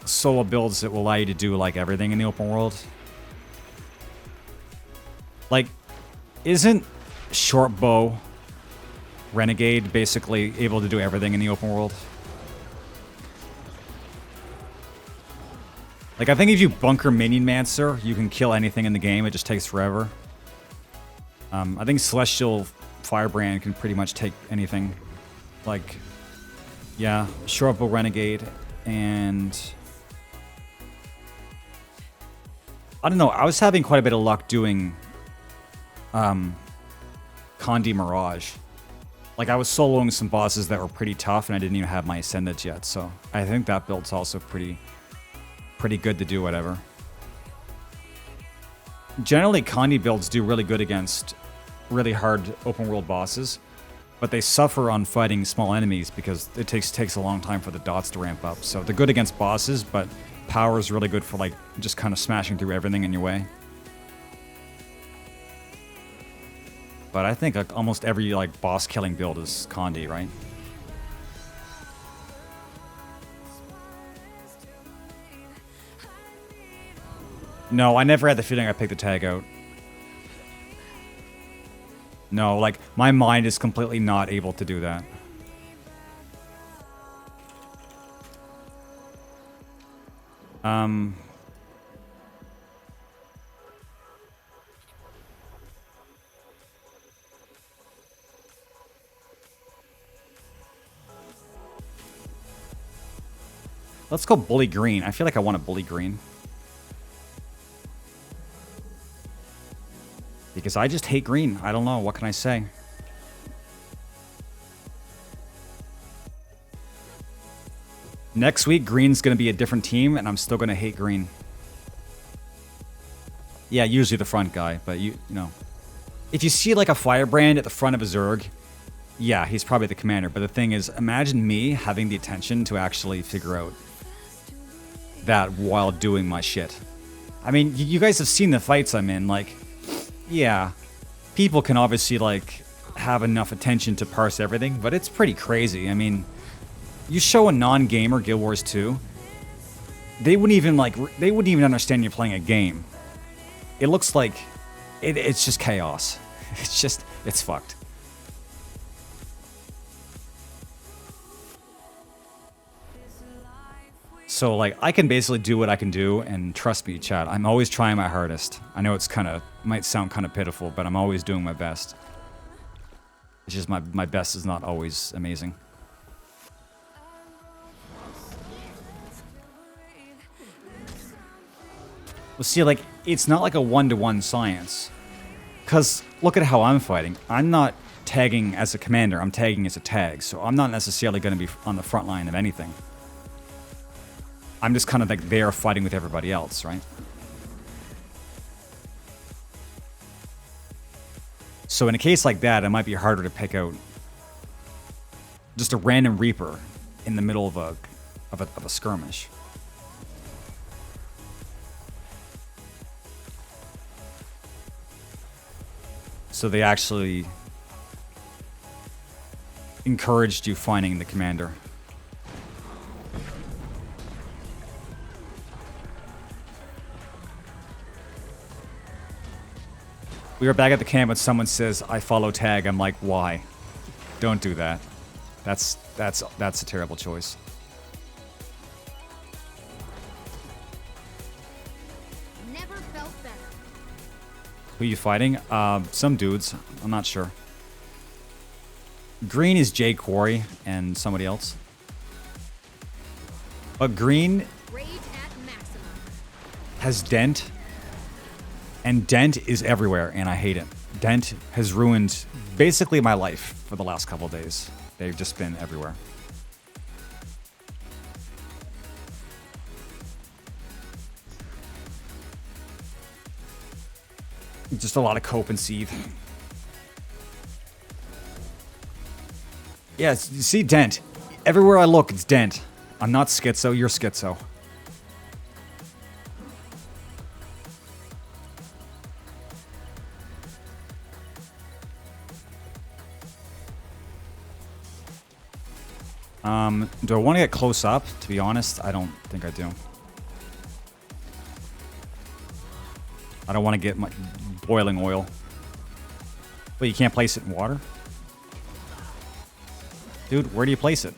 solo builds that will allow you to do, like, everything in the open world. Like, isn't Short Bow Renegade basically able to do everything in the open world? Like, I think if you bunker Minion Mancer, you can kill anything in the game. It just takes forever. I think Celestial Firebrand can pretty much take anything. Like, yeah, Short Bow Renegade, and I don't know. I was having quite a bit of luck doing Condi Mirage. Like, I was soloing some bosses that were pretty tough, and I didn't even have my Ascendants yet, so I think that build's also pretty good to do whatever. Generally, Condi builds do really good against really hard open world bosses, but they suffer on fighting small enemies because it takes a long time for the dots to ramp up. So they're good against bosses, but power is really good for, like, just kind of smashing through everything in your way. But I think, like, almost every, like, boss killing build is Condi, right? No, I never had the feeling I picked the tag out. No, like, my mind is completely not able to do that. Let's go bully green. I feel like I want to bully green. Because I just hate green. I don't know. What can I say? Next week, green's going to be a different team, and I'm still going to hate green. Yeah, usually the front guy, but you know. If you see, like, a Firebrand at the front of a Zerg, yeah, he's probably the commander. But the thing is, imagine me having the attention to actually figure out that while doing my shit. I mean, you guys have seen the fights I'm in, like, yeah, people can obviously, like, have enough attention to parse everything, but it's pretty crazy. I mean, you show a non-gamer Guild Wars 2, they wouldn't even understand you're playing a game. It looks like it's just chaos. It's fucked. So, like, I can basically do what I can do, and trust me, chat, I'm always trying my hardest. I know might sound kind of pitiful, but I'm always doing my best. It's just my best is not always amazing. Well, see, like, it's not like a one-to-one science. Because look at how I'm fighting. I'm not tagging as a commander, I'm tagging as a tag, so I'm not necessarily going to be on the front line of anything. I'm just kind of like there fighting with everybody else, right? So in a case like that, it might be harder to pick out just a random Reaper in the middle of a skirmish. So they actually encouraged you finding the commander. We were back at the camp when someone says, I follow tag. I'm like, why? Don't do that. That's a terrible choice. Never felt better. Who are you fighting? Some dudes. I'm not sure. Green is Jay Quarry and somebody else. But green Rage at maximum. has Dent. And Dent is everywhere, and I hate it. Dent has ruined basically my life for the last couple of days. They've just been everywhere. Just a lot of cope and seethe. Yeah, you see Dent. Everywhere I look, it's Dent. I'm not schizo, you're schizo. Do I want to get close up? To be honest, I don't think I do. I don't want to get my boiling oil. But you can't place it in water? Dude, where do you place it?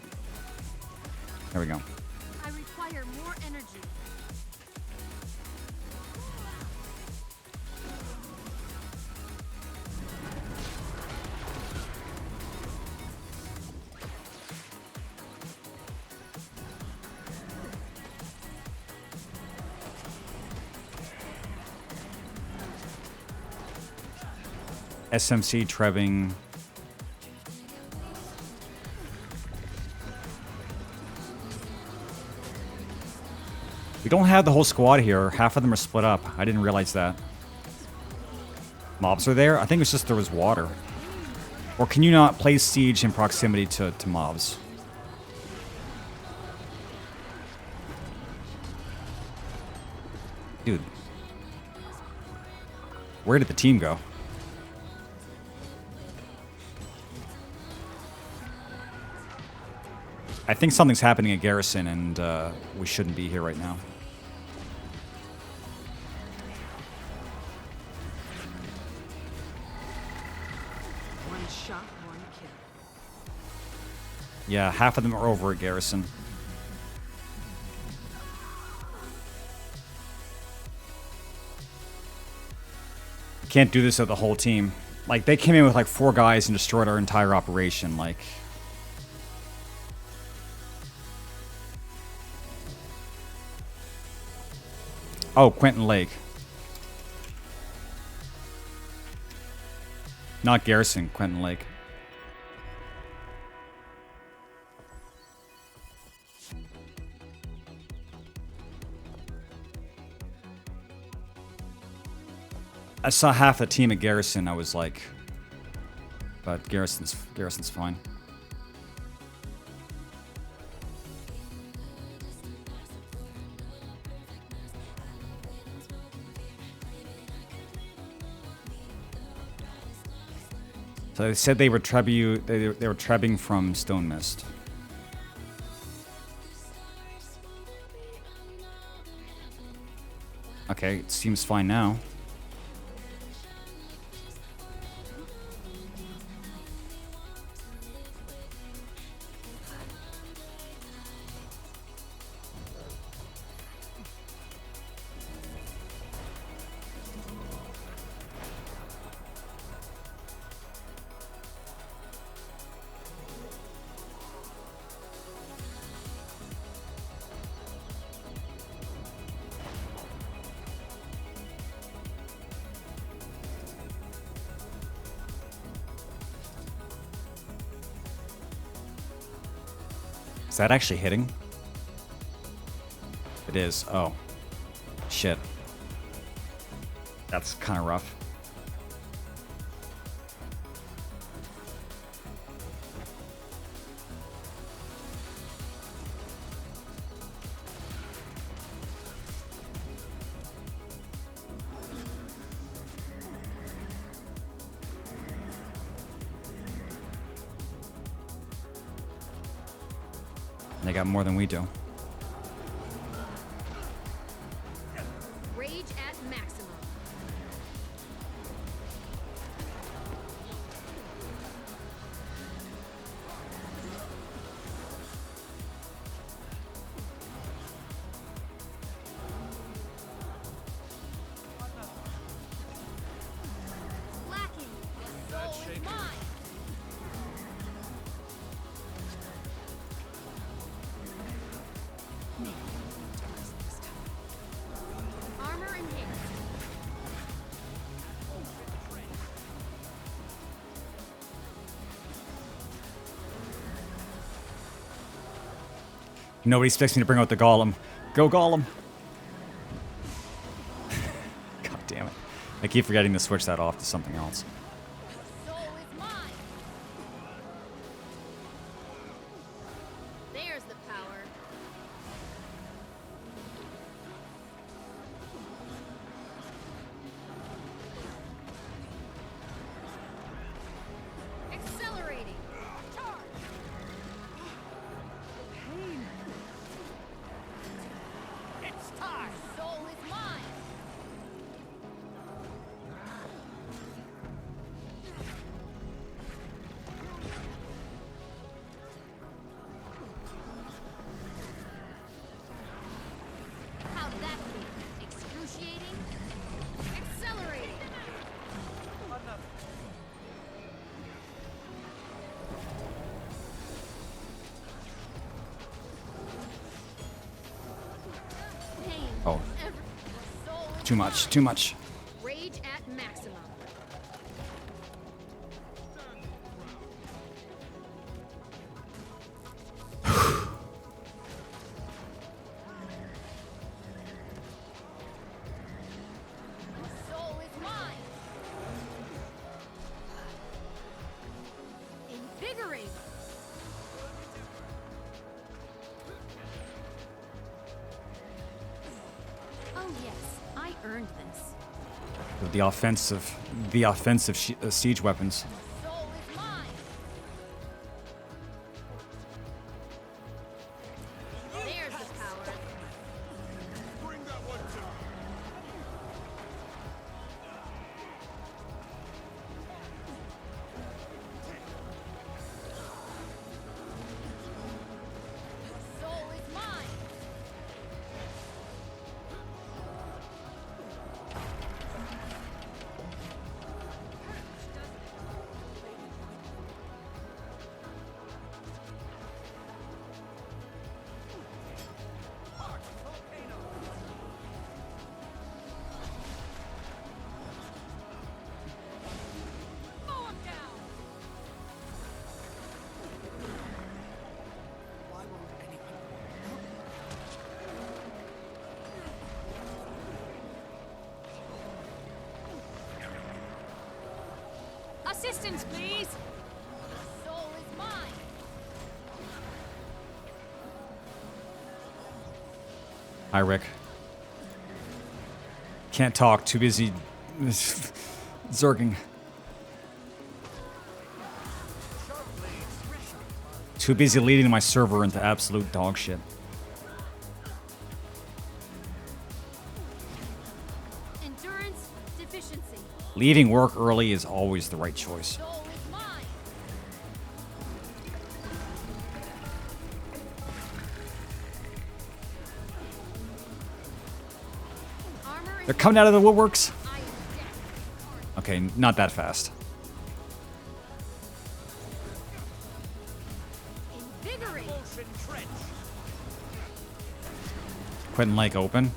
There we go. I require more energy. SMC Trebbing. We don't have the whole squad here. Half of them are split up. I didn't realize that. Mobs are there? I think it's just there was water. Or can you not place siege in proximity to mobs? Dude. Where did the team go? I think something's happening at Garrison, and we shouldn't be here right now. One shot, one kill. Yeah, half of them are over at Garrison. You can't do this with the whole team. Like, they came in with like 4 guys and destroyed our entire operation. Like... Oh, Quentin Lake. Not Garrison, Quentin Lake. I saw half the team at Garrison, I was like... But Garrison's fine. So they said they were they were trebbing from Stone Mist. Okay, it seems fine now. Is that actually hitting? It is. Oh. Shit. That's kind of rough. They got more than we do. Rage at maximum. Lacking. The soul is mine. Armor and haste. Nobody expects me to bring out the golem. Go golem! God damn it. I keep forgetting to switch that off to something else. Soul is mine. There's the power. Accelerating. Charge. It's time! Soul is mine. How'd that feel? Excruciating? Accelerating. Pain. Oh, Soul is too much, too much. Rage at maximum. Soul is mine. Invigorate. Oh yes, I earned this. The offensive siege weapons. Soul is mine. There's the power. Bring that one down. Soul is mine. Mow him down. Assistance, please! Soul is mine. Hi, Rick. Can't talk. Too busy zerging. Too busy leading my server into absolute dog shit. Endurance deficiency. Leaving work early is always the right choice. Soul is mine. Armor and They're coming out of the woodworks. I am death. Okay, not that fast. Invigorate. Quentin Lake open.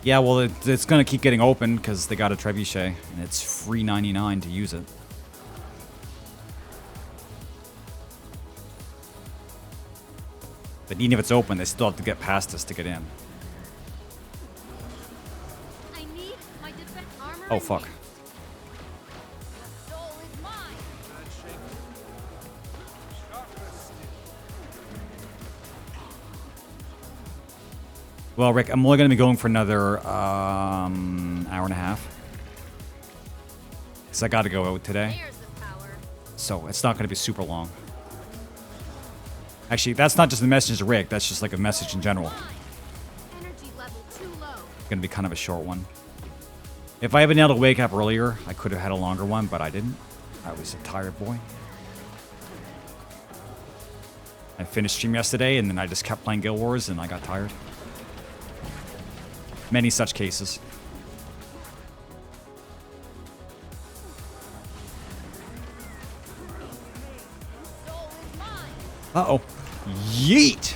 Yeah, well, it's gonna keep getting open because they got a trebuchet, and it's free 99 to use it. But even if it's open, they still have to get past us to get in. I need my defense. Armor Oh and fuck. haste. Soul is mine. Well, Rick, I'm only gonna be going for another hour and a half. Because I gotta go out today. There's the power. So it's not gonna be super long. Actually, that's not just a message to Rick, that's just like a message in general. Mine. Energy level too low. Gonna be kind of a short one. If I had been able to wake up earlier, I could have had a longer one, but I didn't. I was a tired boy. I finished stream yesterday, and then I just kept playing Guild Wars, and I got tired. Many such cases. Soul is mine. Uh-oh. Yeet!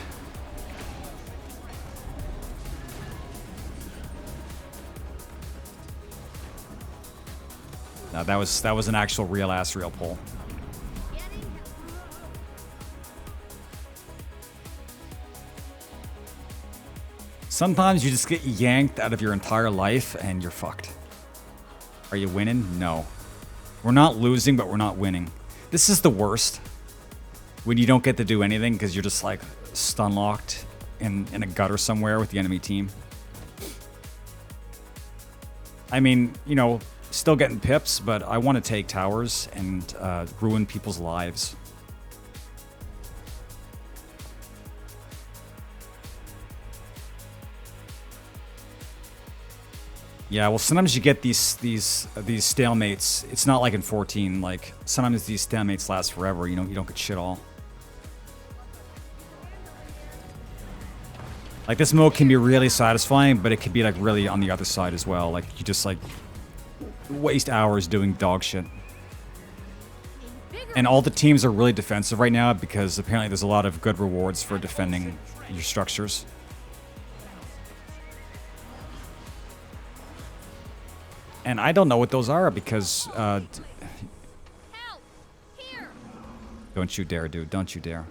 No, that was an actual real pull. Sometimes you just get yanked out of your entire life and you're fucked. Are you winning? No. We're not losing, but we're not winning. This is the worst. When you don't get to do anything because you're just like stun locked in a gutter somewhere with the enemy team. I mean, you know, still getting pips, but I want to take towers and ruin people's lives. Yeah, well, sometimes you get these stalemates. It's not like in 14. Like sometimes these stalemates last forever. You don't get shit all. Like this mode can be really satisfying, but it can be like really on the other side as well. Like you just like waste hours doing dog shit. And all the teams are really defensive right now because apparently there's a lot of good rewards for defending your structures. And I don't know what those are because Help! Here! Don't you dare, dude. Don't you dare.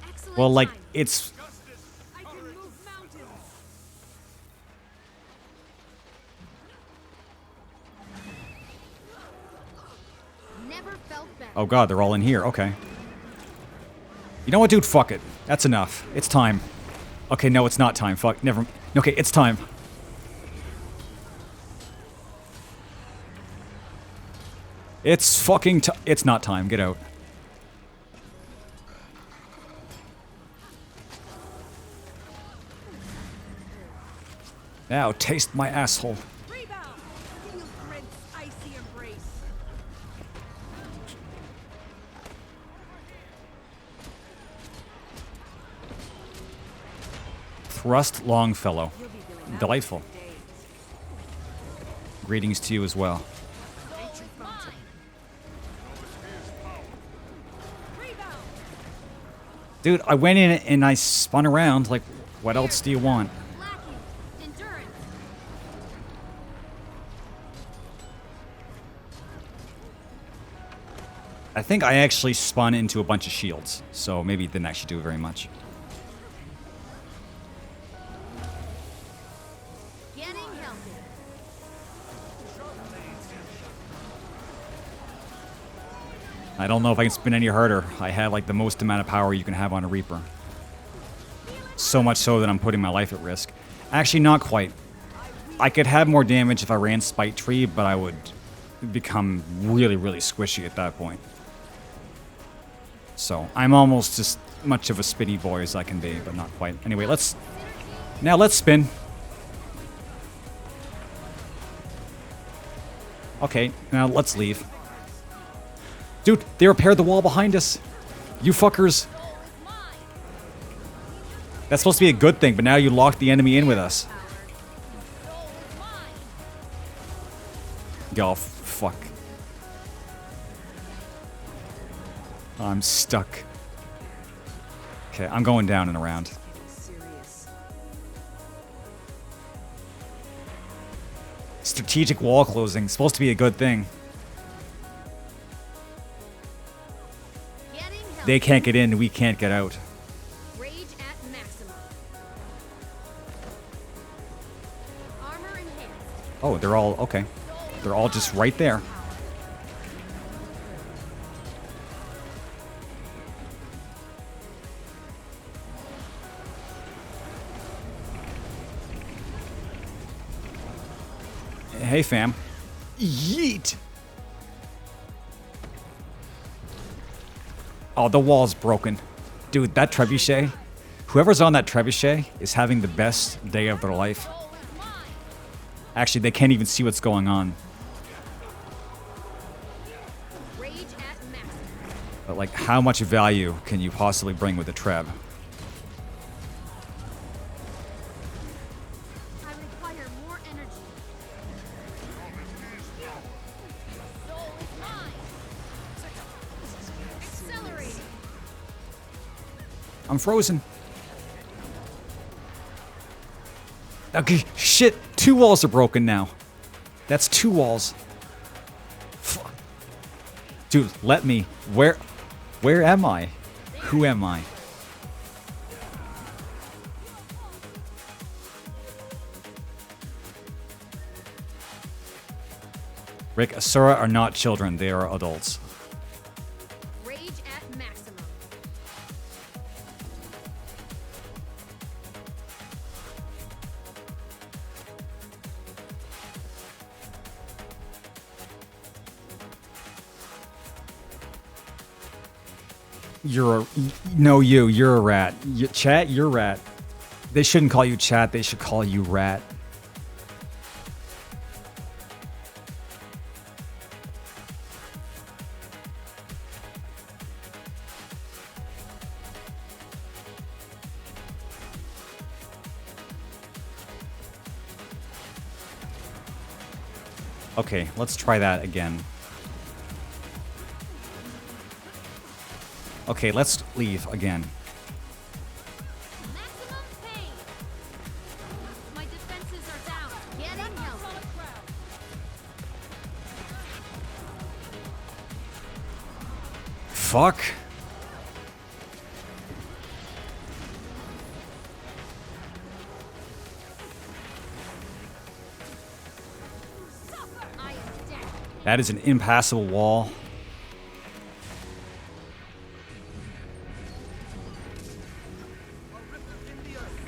Excellent Well, like, time. it's... I can move mountains. Never felt better. Oh god, they're all in here. Okay. You know what, dude? Fuck it. That's enough. It's time. Okay, no, it's not time. Fuck. Never... Okay, it's time. It's fucking it's not time. Get out. Now, taste my asshole. Rebound. Feel Brent's icy embrace. Thrust Longfellow. Delightful. Greetings to you as well. Dude, I went in and I spun around. Like, what else do you want? Lacking endurance. I think I actually spun into a bunch of shields, so maybe it didn't actually do very much. Getting healthy. I don't know if I can spin any harder. I have like the most amount of power you can have on a Reaper. So much so that I'm putting my life at risk. Actually, not quite. I could have more damage if I ran Spite Tree, but I would become really, really squishy at that point. So, I'm almost just much of a spinny boy as I can be, but not quite. Anyway, let's spin. Okay, now let's leave. Dude, they repaired the wall behind us. You fuckers. That's supposed to be a good thing, but now you locked the enemy in with us. Oh, fuck. I'm stuck. Okay, I'm going down and around. Strategic wall closing. Supposed to be a good thing. They can't get in, we can't get out. Rage at maximum. Armor enhanced. Oh, they're all... okay. They're all just right there. Hey, fam. Yeet! Oh, the wall's broken. Dude, that trebuchet... Whoever's on that trebuchet is having the best day of their life. Actually, they can't even see what's going on. Rage at maximum. But, like, how much value can you possibly bring with a treb? I require more energy. Soul is mine. Accelerating. I'm frozen. Okay, shit. 2 walls are broken now. That's 2 walls. Fuck. Dude, let me. Where am I? Who am I? Rick, Asura are not children. They are adults. Rage at maximum. You're a rat. Chat, you're a rat. They shouldn't call you chat. They should call you rat. Okay, let's try that again. Okay, let's leave again. Maximum pain. My defenses are down. Getting help. Fuck. I am dead. That is an impassable wall.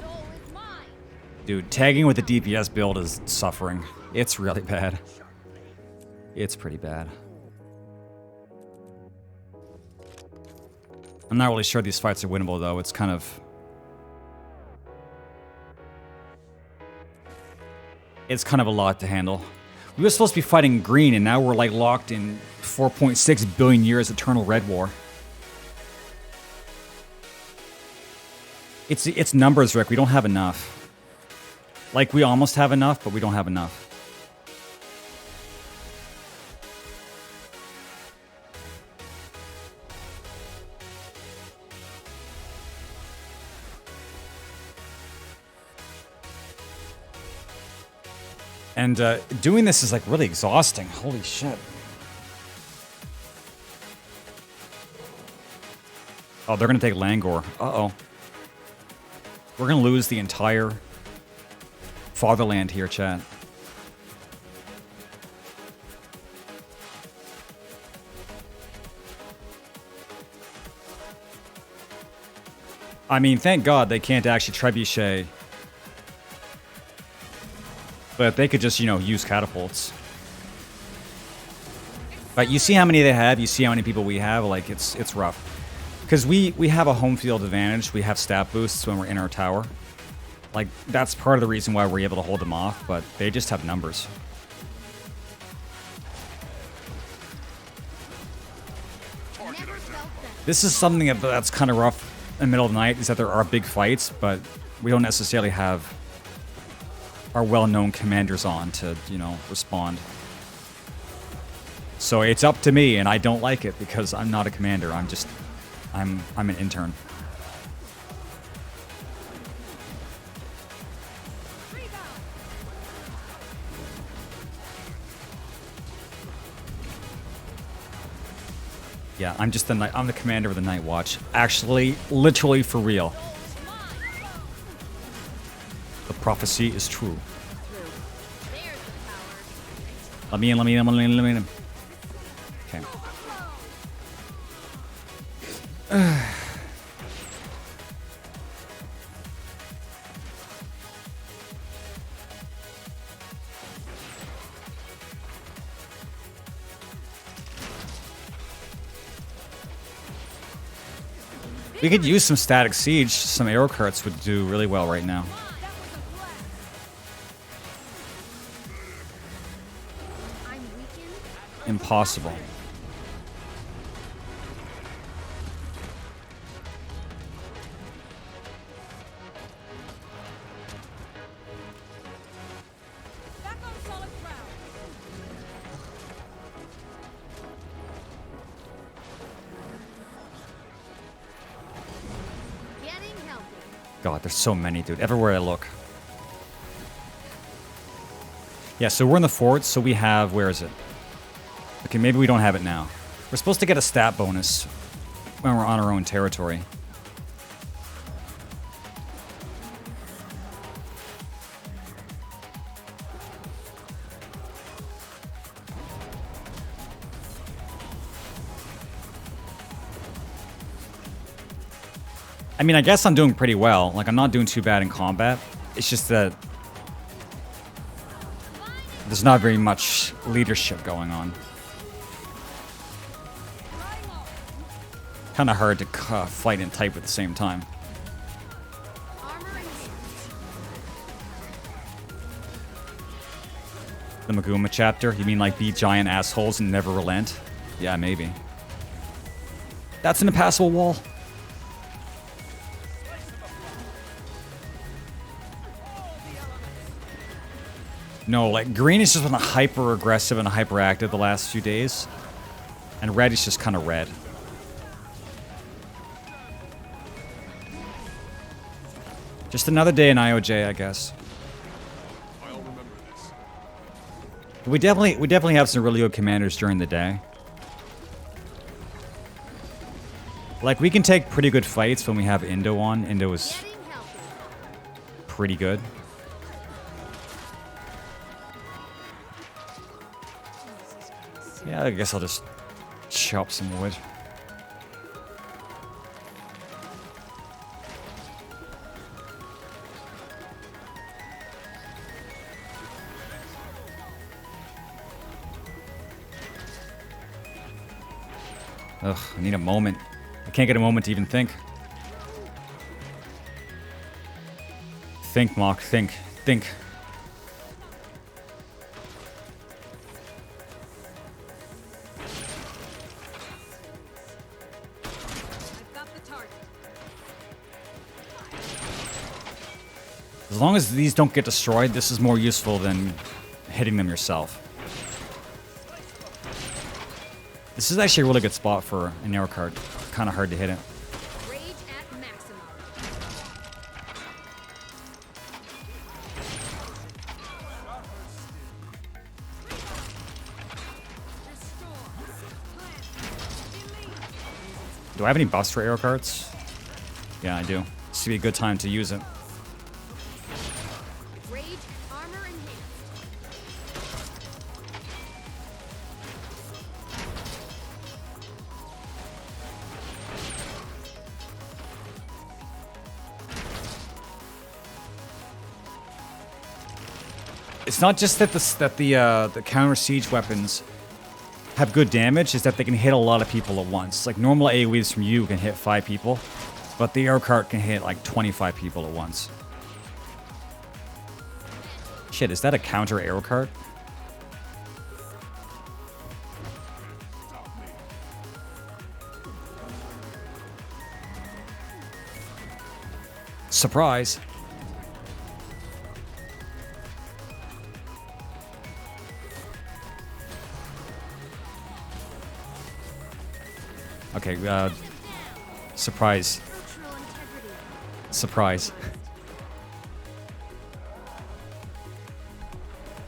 Soul is mine. Dude, tagging with the DPS build is suffering. It's really bad. It's pretty bad. I'm not really sure these fights are winnable, though. It's kind of... It's kind of a lot to handle. We were supposed to be fighting green, and now we're, like, locked in 4.6 billion years Eternal Red War. It's numbers, Rick. We don't have enough. Like, we almost have enough, but we don't have enough. And doing this is like really exhausting. Holy shit. Oh, they're going to take Langor. Uh-oh. We're going to lose the entire fatherland here, chat. I mean, thank God they can't actually trebuchet. But they could just, you know, use catapults. But you see how many they have, you see how many people we have, like, it's rough. Because we have a home field advantage, we have stat boosts when we're in our tower. Like, that's part of the reason why we're able to hold them off, but they just have numbers. Never felt that. This is something that's kind of rough in the middle of the night, is that there are big fights, but we don't necessarily have our well-known commanders on to, you know, respond. So it's up to me, and I don't like it because I'm not a commander. I'm an intern. Yeah, I'm the commander of the Night Watch. Actually, literally for real. The prophecy is true. Let me in. Okay. We could use some static siege. Some arrow carts would do really well right now. I'm weakened. Impossible. Back on solid ground. Getting healthy. God, there's so many, dude. Everywhere I look. Yeah, so we're in the fort, so we have... Where is it? Okay, maybe we don't have it now. We're supposed to get a stat bonus when we're on our own territory. I mean, I guess I'm doing pretty well. Like, I'm not doing too bad in combat. It's just that there's not very much leadership going on. Kind of hard to fight and type at the same time. Armor in hand. The Maguma chapter? You mean like be giant assholes and never relent? Yeah, maybe. That's an impassable wall. No, like green has just been hyper aggressive and hyperactive the last few days. And red is just kind of red. Just another day in IOJ, I guess. I'll remember this. We definitely have some really good commanders during the day. Like, we can take pretty good fights when we have Indo on. Indo is Getting healthy. pretty good. Yeah, I guess I'll just chop some wood. Ugh, I need a moment. I can't get a moment to even think. Think, Mock, think. Think. I've got the target. As long as these don't get destroyed, this is more useful than hitting them yourself. This is actually a really good spot for an arrow card. Kind of hard to hit it. Rage at maximum. Do I have any buffs for arrow cards? Yeah, I do. This would be a good time to use it. Rage, armor in hand. It's not just that the counter siege weapons have good damage, is that they can hit a lot of people at once. Like normal AoEs from you can hit 5 people, but the arrow cart can hit like 25 people at once. Shit, is that a counter arrow cart? Surprise. Okay, surprise. Structural integrity. Surprise.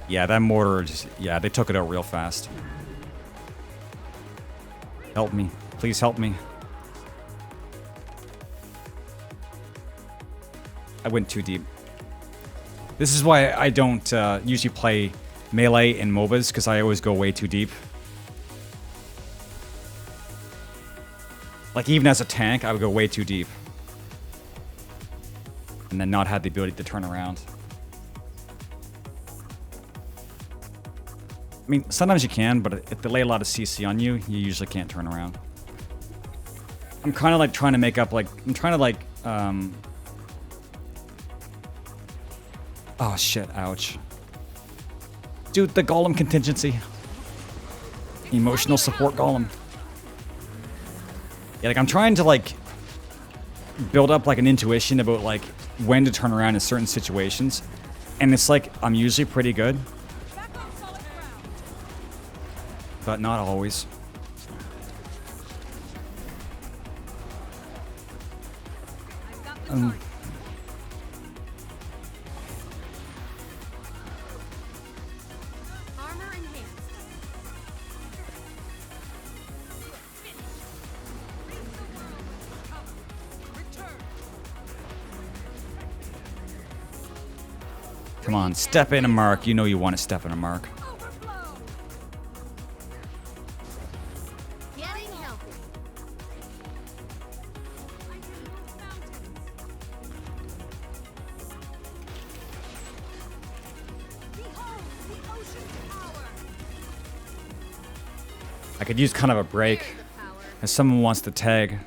Yeah, that mortar just... Yeah, they took it out real fast. Help me. Please help me. I went too deep. This is why I don't usually play melee in MOBAs, because I always go way too deep. Like, even as a tank, I would go way too deep. And then not have the ability to turn around. I mean, sometimes you can, but if they lay a lot of CC on you, you usually can't turn around. I'm kind of like trying to make up, like, I'm trying to like, oh shit, ouch. Dude, the golem contingency. Emotional support golem. Yeah, like I'm trying to like build up like an intuition about like when to turn around in certain situations. And it's like I'm usually pretty good. But not always. Come on, step in a mark. You know you want to step in a mark. Getting healthy. I could use kind of a break. If someone wants to tag,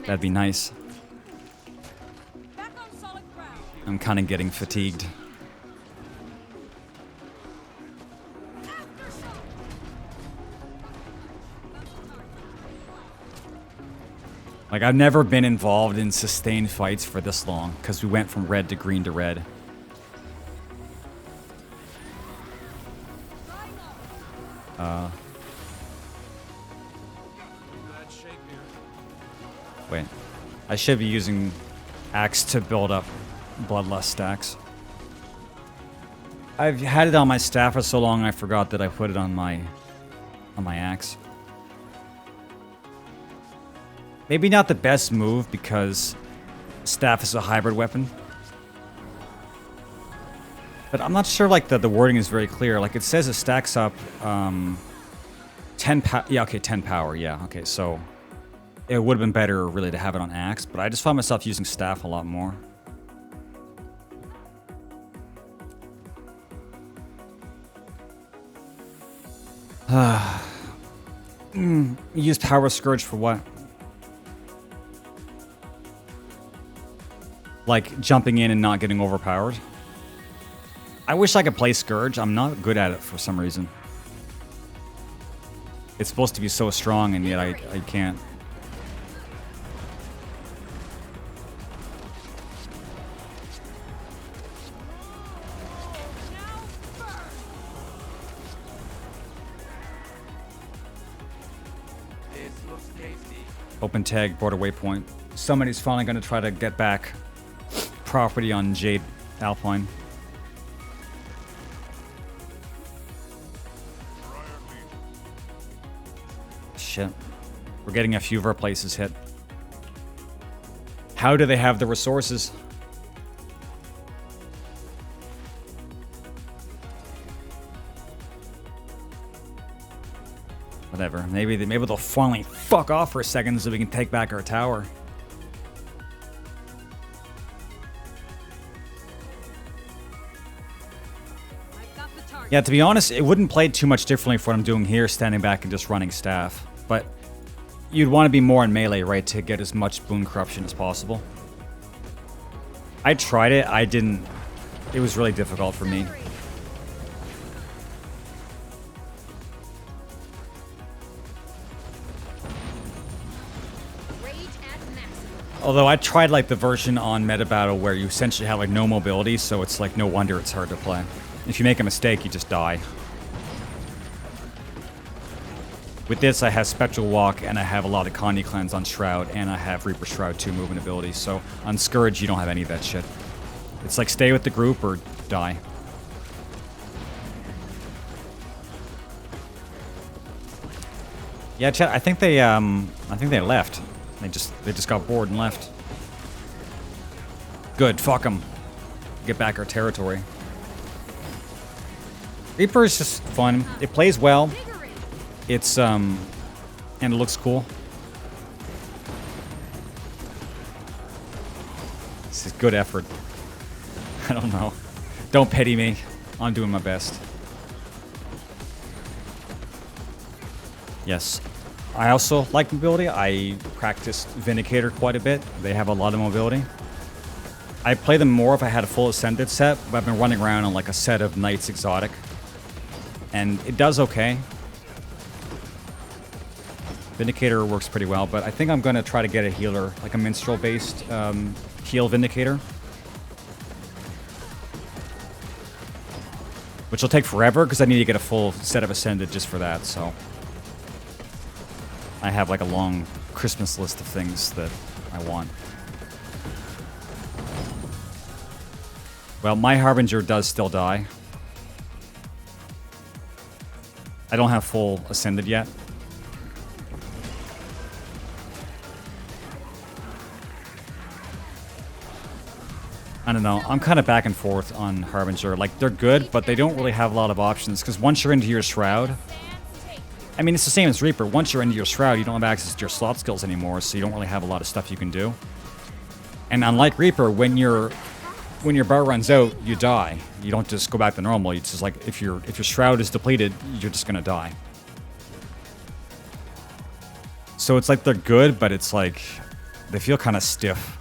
that'd be nice. I'm kind of getting fatigued. Like, I've never been involved in sustained fights for this long, because we went from red to green to red. Wait. I should be using axe to build up bloodlust stacks. I've had it on my staff for so long I forgot that I put it on my axe. Maybe not the best move because staff is a hybrid weapon. But I'm not sure like the wording is very clear. Like it says it stacks up 10 power. Yeah, okay, 10 power. Yeah, okay, so it would have been better really to have it on axe, but I just found myself using staff a lot more. Use Power Scourge for what? Like jumping in and not getting overpowered? I wish I could play Scourge. I'm not good at it for some reason. It's supposed to be so strong and yet I can't. Open tag, border waypoint. Somebody's finally going to try to get back property on Jade Alpine. Shit. We're getting a few of our places hit. How do they have the resources? Whatever. Maybe they'll finally fuck off for a second so we can take back our tower. Yeah, to be honest, it wouldn't play too much differently for what I'm doing here, standing back and just running staff. But you'd want to be more in melee, right, to get as much boon corruption as possible. I tried it. I didn't. It was really difficult for me. Although I tried like the version on Meta Battle where you essentially have like no mobility, so it's like no wonder it's hard to play. If you make a mistake, you just die. With this, I have Spectral Walk, and I have a lot of Condy Cleanse on Shroud, and I have Reaper Shroud 2 movement ability, so on Scourge, you don't have any of that shit. It's like stay with the group or die. Yeah, chat, I think they left. They just got bored and left. Good, fuck them. Get back our territory. Reaper is just fun. It plays well. It's and it looks cool. This is good effort. I don't know. Don't pity me. I'm doing my best. Yes. I also like mobility. I practice Vindicator quite a bit. They have a lot of mobility. I play them more if I had a full Ascended set, but I've been running around on like a set of Knights Exotic. And it does okay. Vindicator works pretty well, but I think I'm going to try to get a healer, like a Minstrel-based heal Vindicator. Which will take forever, because I need to get a full set of Ascended just for that, so... I have like a long Christmas list of things that I want. Well, my Harbinger does still die. I don't have full Ascended yet. I don't know. I'm kind of back and forth on Harbinger. Like, they're good, but they don't really have a lot of options. Because once you're into your Shroud... I mean, it's the same as Reaper. Once you're into your Shroud, you don't have access to your slot skills anymore, so you don't really have a lot of stuff you can do. And unlike Reaper, when your bar runs out, you die. You don't just go back to normal. It's just like, if your Shroud is depleted, you're just gonna die. So it's like they're good, but it's like... they feel kind of stiff.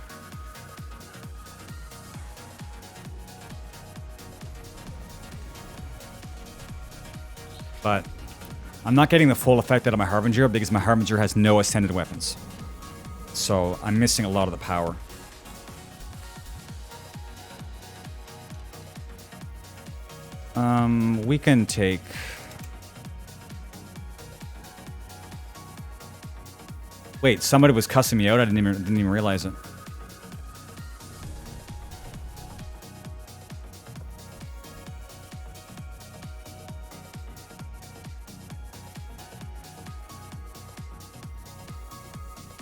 But I'm not getting the full effect out of my Harbinger because my Harbinger has no ascended weapons. So I'm missing a lot of the power. We can take... Wait, somebody was cussing me out? I didn't even realize it.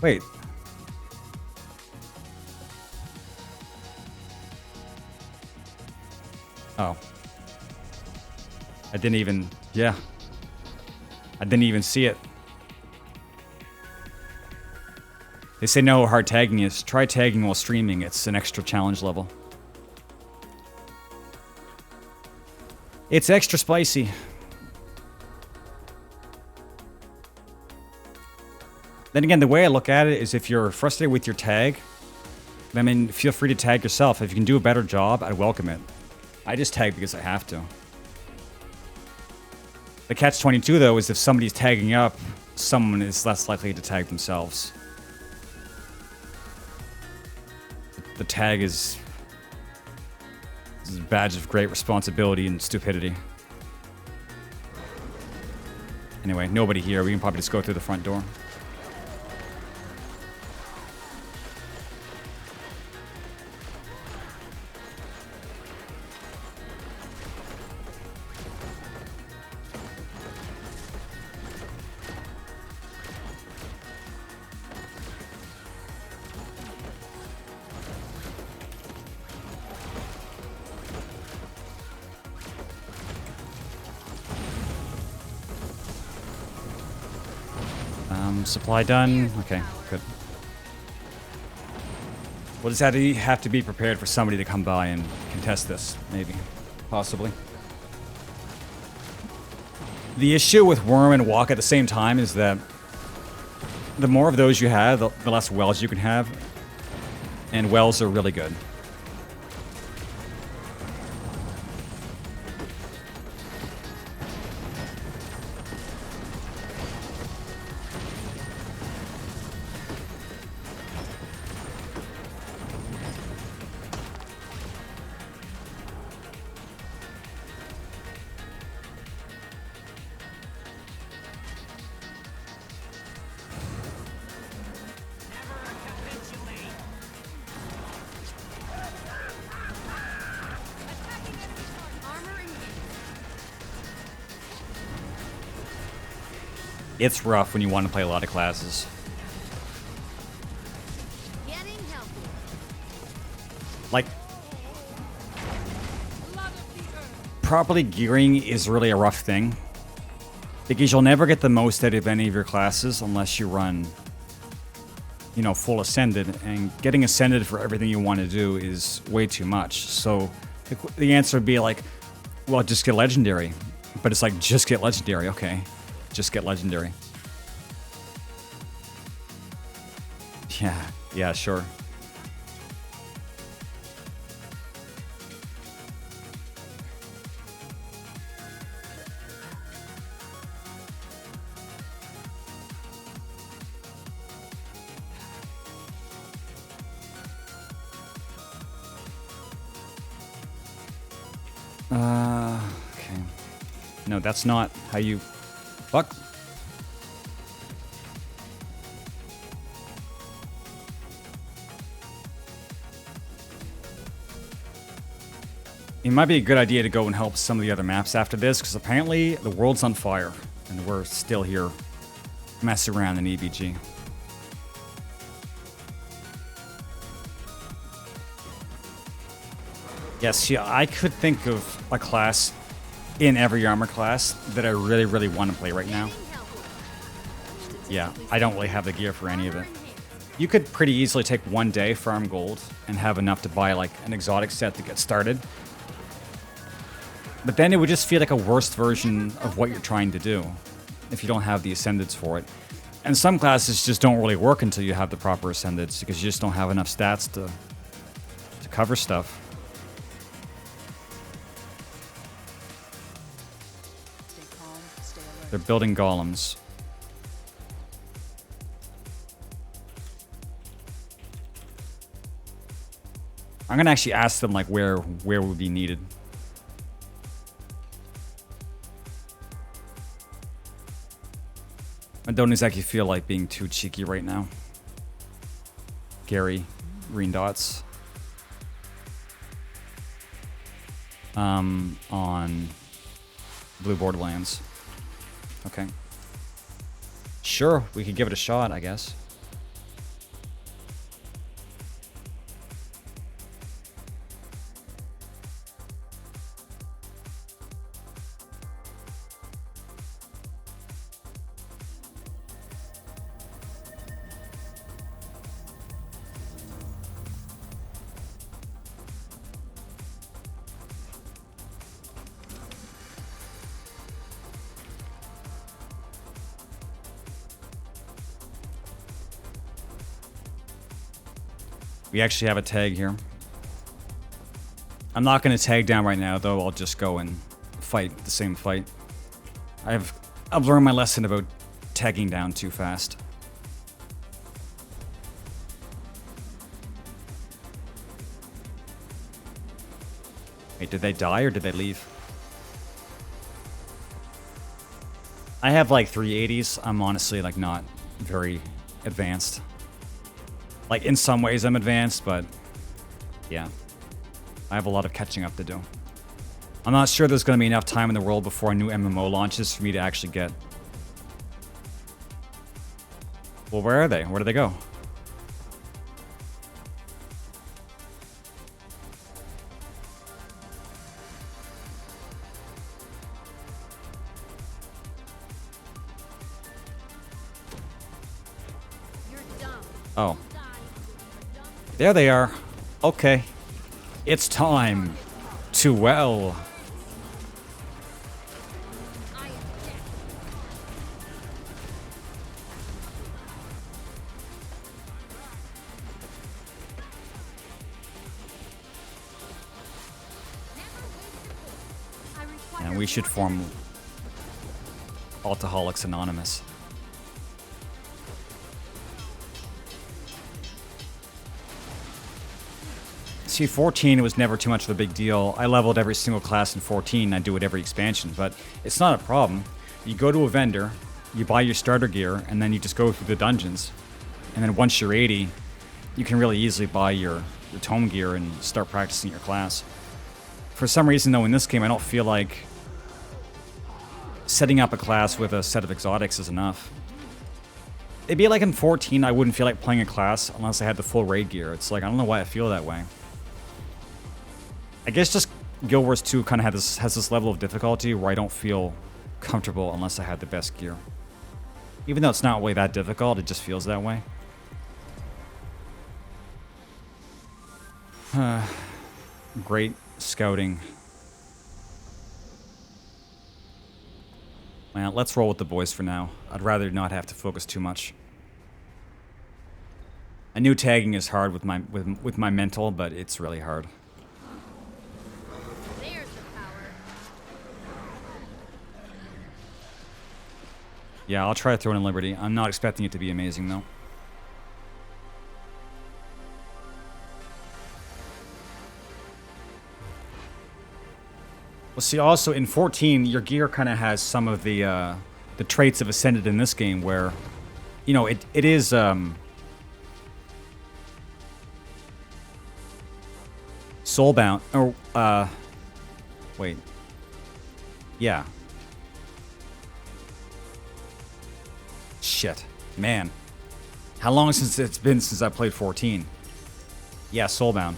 Wait. Oh. I didn't even... yeah. I didn't even see it. They say no hard tagging is. Try tagging while streaming. It's an extra challenge level. It's extra spicy. Then again, the way I look at it is if you're frustrated with your tag, I mean, feel free to tag yourself. If you can do a better job, I'd welcome it. I just tag because I have to. The catch-22, though, is if somebody's tagging up, someone is less likely to tag themselves. The tag is a badge of great responsibility and stupidity. Anyway, nobody here. We can probably just go through the front door. Supply done. Okay, good. We'll just have to be prepared for somebody to come by and contest this, maybe. Possibly. The issue with Worm and Walk at the same time is that the more of those you have, the less wells you can have. And wells are really good. It's rough when you want to play a lot of classes. Getting healthy. Like, properly gearing is really a rough thing. Because you'll never get the most out of any of your classes unless you run, you know, full Ascended. And getting Ascended for everything you want to do is way too much. So the answer would be like, well, just get Legendary. But it's like, just get Legendary, okay. Just get Legendary. Yeah, sure. Okay. No, that's not how you... Fuck. It might be a good idea to go and help some of the other maps after this, because apparently the world's on fire, and we're still here messing around in EBG. Yes, yeah, I could think of a class in every armor class that I really, really want to play right now. Yeah, I don't really have the gear for any of it. You could pretty easily take one day, farm gold, and have enough to buy like an exotic set to get started. But then it would just feel like a worse version of what you're trying to do if you don't have the ascendants for it. And some classes just don't really work until you have the proper ascendants because you just don't have enough stats to cover stuff. Stay calm, stay alert. They're building golems. I'm gonna actually ask them like where would be needed. I don't exactly feel like being too cheeky right now. Gary, green dots. On Blue Borderlands. Okay. Sure, we could give it a shot, I guess. We actually have a tag here. I'm not going to tag down right now, though. I'll just go and fight the same fight. I've learned my lesson about tagging down too fast. Wait, did they die or did they leave? I have like 380s. I'm honestly like not very advanced. Like, in some ways I'm advanced, but yeah. I have a lot of catching up to do. I'm not sure there's going to be enough time in the world before a new MMO launches for me to actually get... Well, where are they? Where do they go? Oh. There they are. Okay. It's time to, well... And we should form Alcoholics Anonymous. See, 14 was never too much of a big deal. I leveled every single class in 14. I do it every expansion, but it's not a problem. You go to a vendor, you buy your starter gear, and then you just go through the dungeons. And then once you're 80, you can really easily buy your tome gear and start practicing your class. For some reason, though, in this game, I don't feel like setting up a class with a set of exotics is enough. It'd be like in 14, I wouldn't feel like playing a class unless I had the full raid gear. It's like, I don't know why I feel that way. I guess just Guild Wars 2 kind of has this level of difficulty where I don't feel comfortable unless I had the best gear. Even though it's not really that difficult, it just feels that way. Great scouting. Well, let's roll with the boys for now. I'd rather not have to focus too much. I knew tagging is hard with my mental, but it's really hard. There's the power. Yeah, I'll try throwing in Liberty. I'm not expecting it to be amazing, though. Well, see, also in 14, your gear kind of has some of the traits of Ascended in this game, where, you know, it is soulbound. Or wait, yeah. Shit, man, how long since it's been since I played 14? Yeah, soulbound.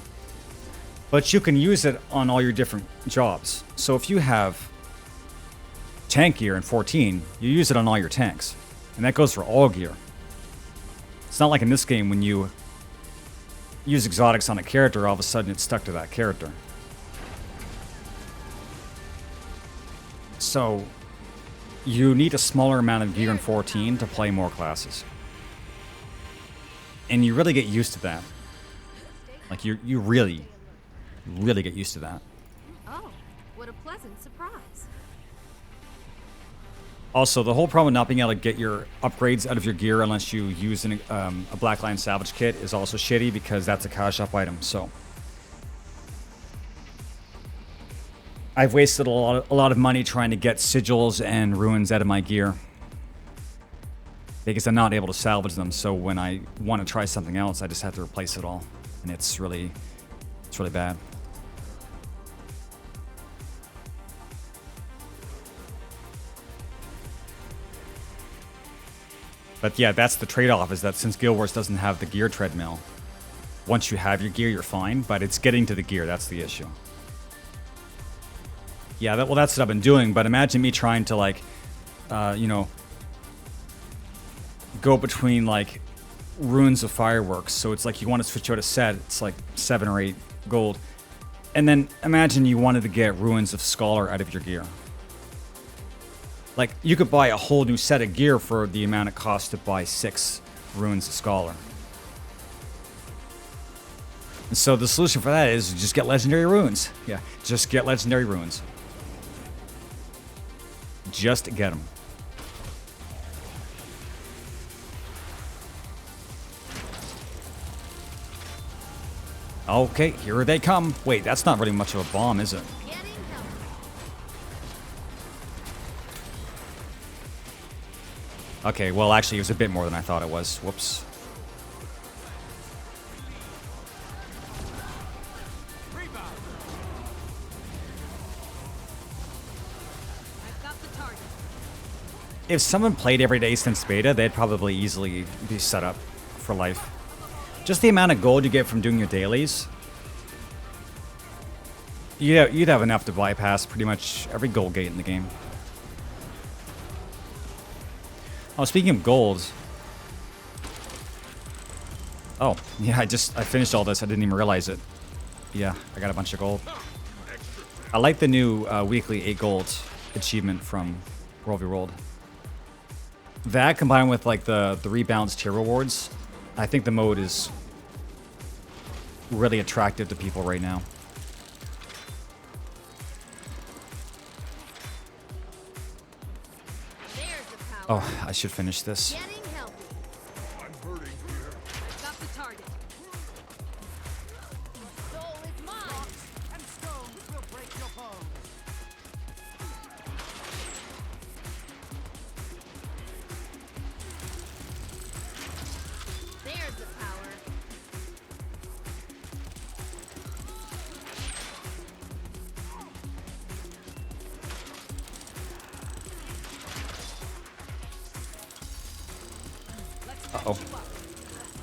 But you can use it on all your different jobs. So if you have tank gear in 14, you use it on all your tanks. And that goes for all gear. It's not like in this game when you use exotics on a character, all of a sudden it's stuck to that character. So you need a smaller amount of gear in 14 to play more classes. And you really get used to that. Like you really get used to that. Oh, what a pleasant surprise. Also, the whole problem with not being able to get your upgrades out of your gear unless you use a Blackline Salvage Kit is also shitty because that's a cash up item. So I've wasted a lot of money trying to get sigils and ruins out of my gear because I'm not able to salvage them. So when I want to try something else, I just have to replace it all, and it's really bad. But yeah, that's the trade-off, is that since Guild Wars doesn't have the gear treadmill, once you have your gear, you're fine, but it's getting to the gear, that's the issue. Yeah, well, that's what I've been doing, but imagine me trying to, like, you know, go between, like, runes of fireworks. So it's like you want to switch out a set, it's like 7 or 8 gold. And then imagine you wanted to get ruins of Scholar out of your gear. Like, you could buy a whole new set of gear for the amount it costs to buy 6 ruins of Scholar. And so the solution for that is just get legendary runes. Yeah, just get legendary runes. Just get them. Okay, here they come. Wait, that's not really much of a bomb, is it? Okay, well, actually, it was a bit more than I thought it was. Whoops. If someone played every day since beta, they'd probably easily be set up for life. Just the amount of gold you get from doing your dailies, you'd have enough to bypass pretty much every gold gate in the game. Oh, speaking of gold. Oh, yeah, I finished all this. I didn't even realize it. Yeah, I got a bunch of gold. I like the new weekly 8 gold achievement from World v World. That combined with like the rebalanced tier rewards, I think the mode is really attractive to people right now. Oh, I should finish this. I'm hurting here. Got the target. Soul is mine. And stones will break your bones. There's the power. Uh-oh.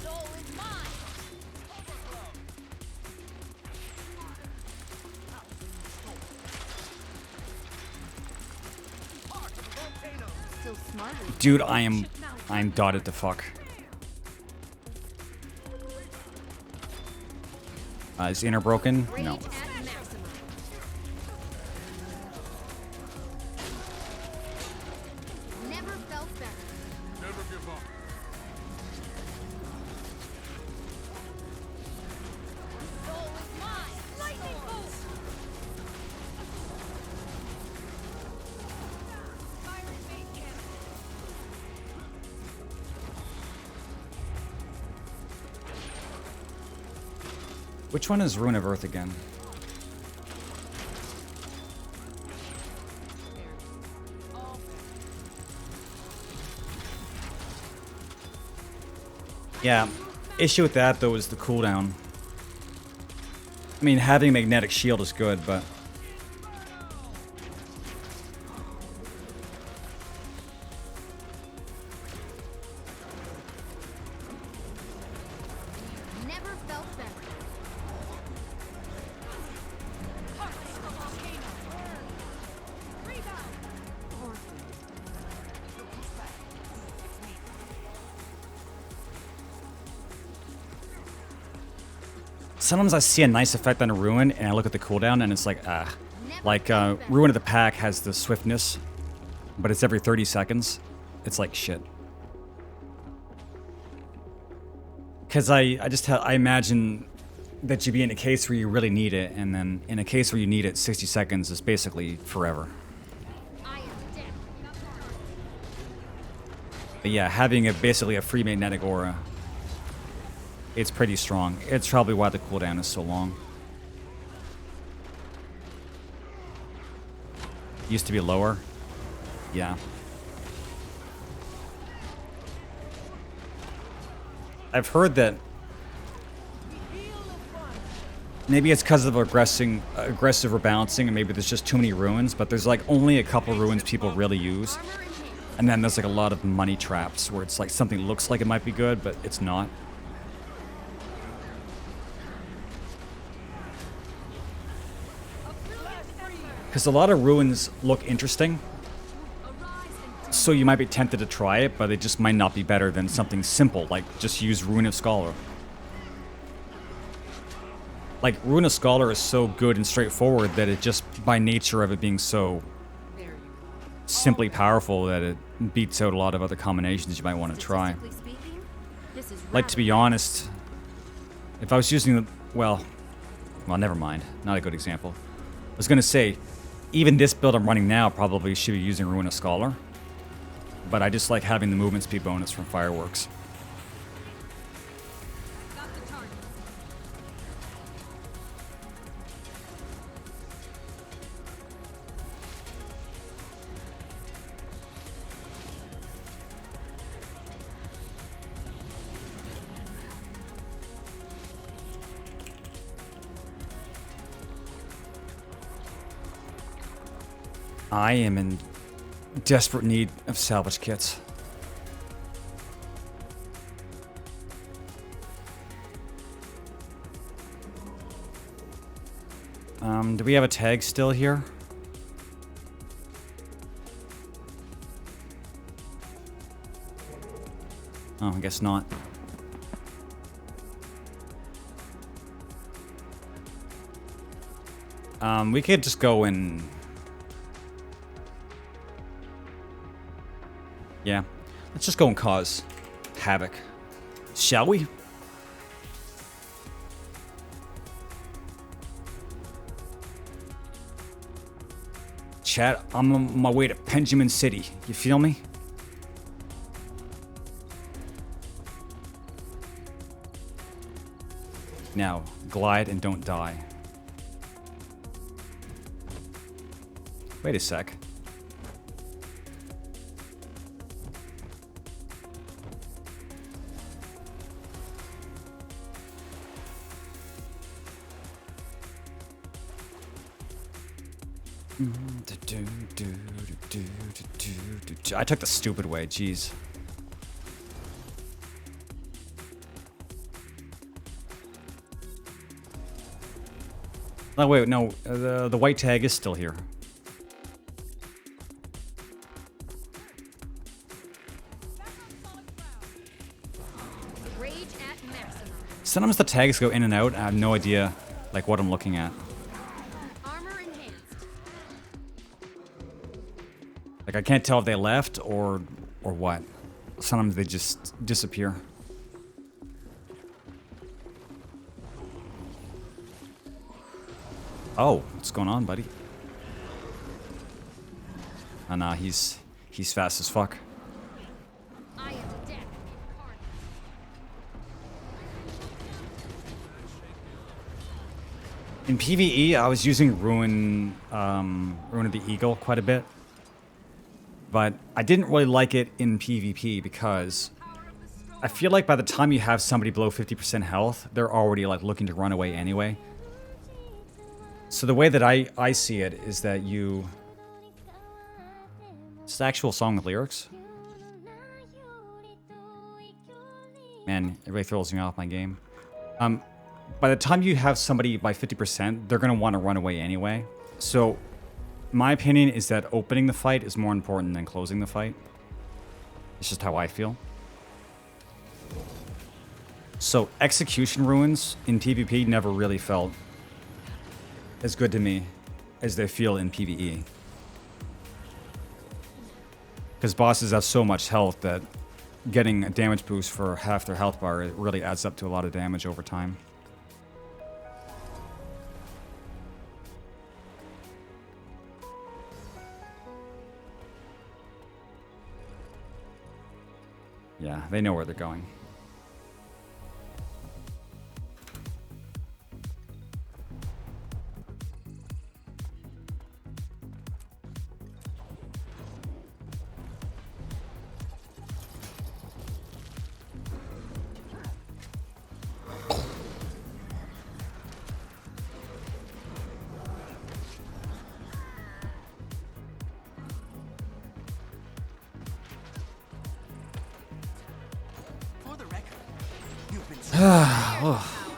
Soul is mine. Still smarter. Dude, I'm dotted to fuck. Is inner broken? No. Rage at maximum. Never felt better. Never give up. Soul is mine. Lightning bolt. Fire main cannon. Which one is Rune of Earth again? Yeah, issue with that though is the cooldown. I mean, having a magnetic shield is good, but Never felt better. Sometimes I see a nice effect on a Ruin, and I look at the cooldown, and it's like, ah. Like, Ruin of the Pack has the swiftness, but it's every 30 seconds. It's like shit. Because I imagine that you'd be in a case where you really need it, and then in a case where you need it, 60 seconds is basically forever. But yeah, having basically a free magnetic aura, it's pretty strong. It's probably why the cooldown is so long. Used to be lower. Yeah. I've heard that maybe it's because of aggressive rebalancing, and maybe there's just too many ruins, but there's like only a couple ruins people really use. And then there's like a lot of money traps where it's like something looks like it might be good, but it's not. Because a lot of ruins look interesting, so you might be tempted to try it, but it just might not be better than something simple, like just use Rune of Scholar. Like, Rune of Scholar is so good and straightforward that it just, by nature of it being so simply powerful, that it beats out a lot of other combinations you might want to try. Like, to be honest, if I was using the, well, never mind. Not a good example. I was going to say, even this build I'm running now probably should be using Ruin of Scholar, but I just like having the movement speed bonus from Fireworks. I am in desperate need of salvage kits. Do we have a tag still here? Oh, I guess not. We could just go and... yeah, let's just go and cause havoc. Shall we? Chat, I'm on my way to Benjamin City. You feel me? Now, glide and don't die. Wait a sec. I took the stupid way, jeez. Oh wait, no, the white tag is still here. Sometimes the tags go in and out, and I have no idea like what I'm looking at. Like, I can't tell if they left or what. Sometimes they just disappear. Oh, what's going on, buddy? Oh, nah, he's fast as fuck. In PvE, I was using Ruin of the Eagle quite a bit. But I didn't really like it in PvP because I feel like by the time you have somebody below 50% health, they're already like looking to run away anyway. So the way that I see it is that you... It's an actual song with lyrics. Man, it really throws me off my game. By the time you have somebody by 50%, they're going to want to run away anyway. So... my opinion is that opening the fight is more important than closing the fight. It's just how I feel. So execution ruins in PvP never really felt as good to me as they feel in PvE. Because bosses have so much health that getting a damage boost for half their health bar, it really adds up to a lot of damage over time. Yeah, they know where they're going.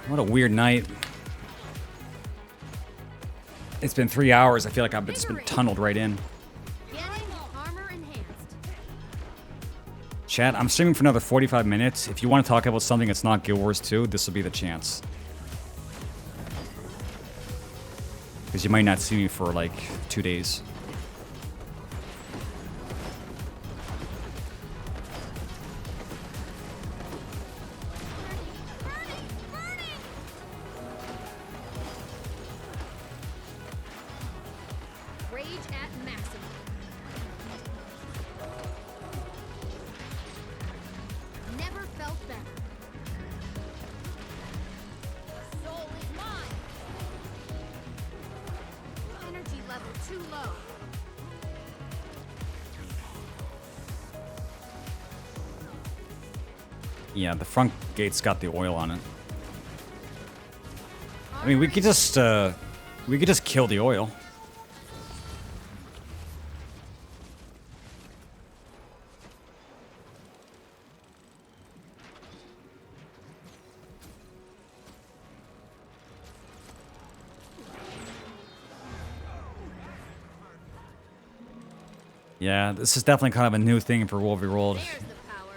What a weird night. It's been 3 hours. I feel like I've just been tunneled right in. Getting armor enhanced. Chat, I'm streaming for another 45 minutes. If you want to talk about something that's not Guild Wars 2, this will be the chance. Because you might not see me for like 2 days. Rage at maximum. Never felt better. Soul is mine. Energy level too low. Yeah, the front gate's got the oil on it. I mean, we could just kill the oil. Yeah, this is definitely kind of a new thing for World v. World. There's the power.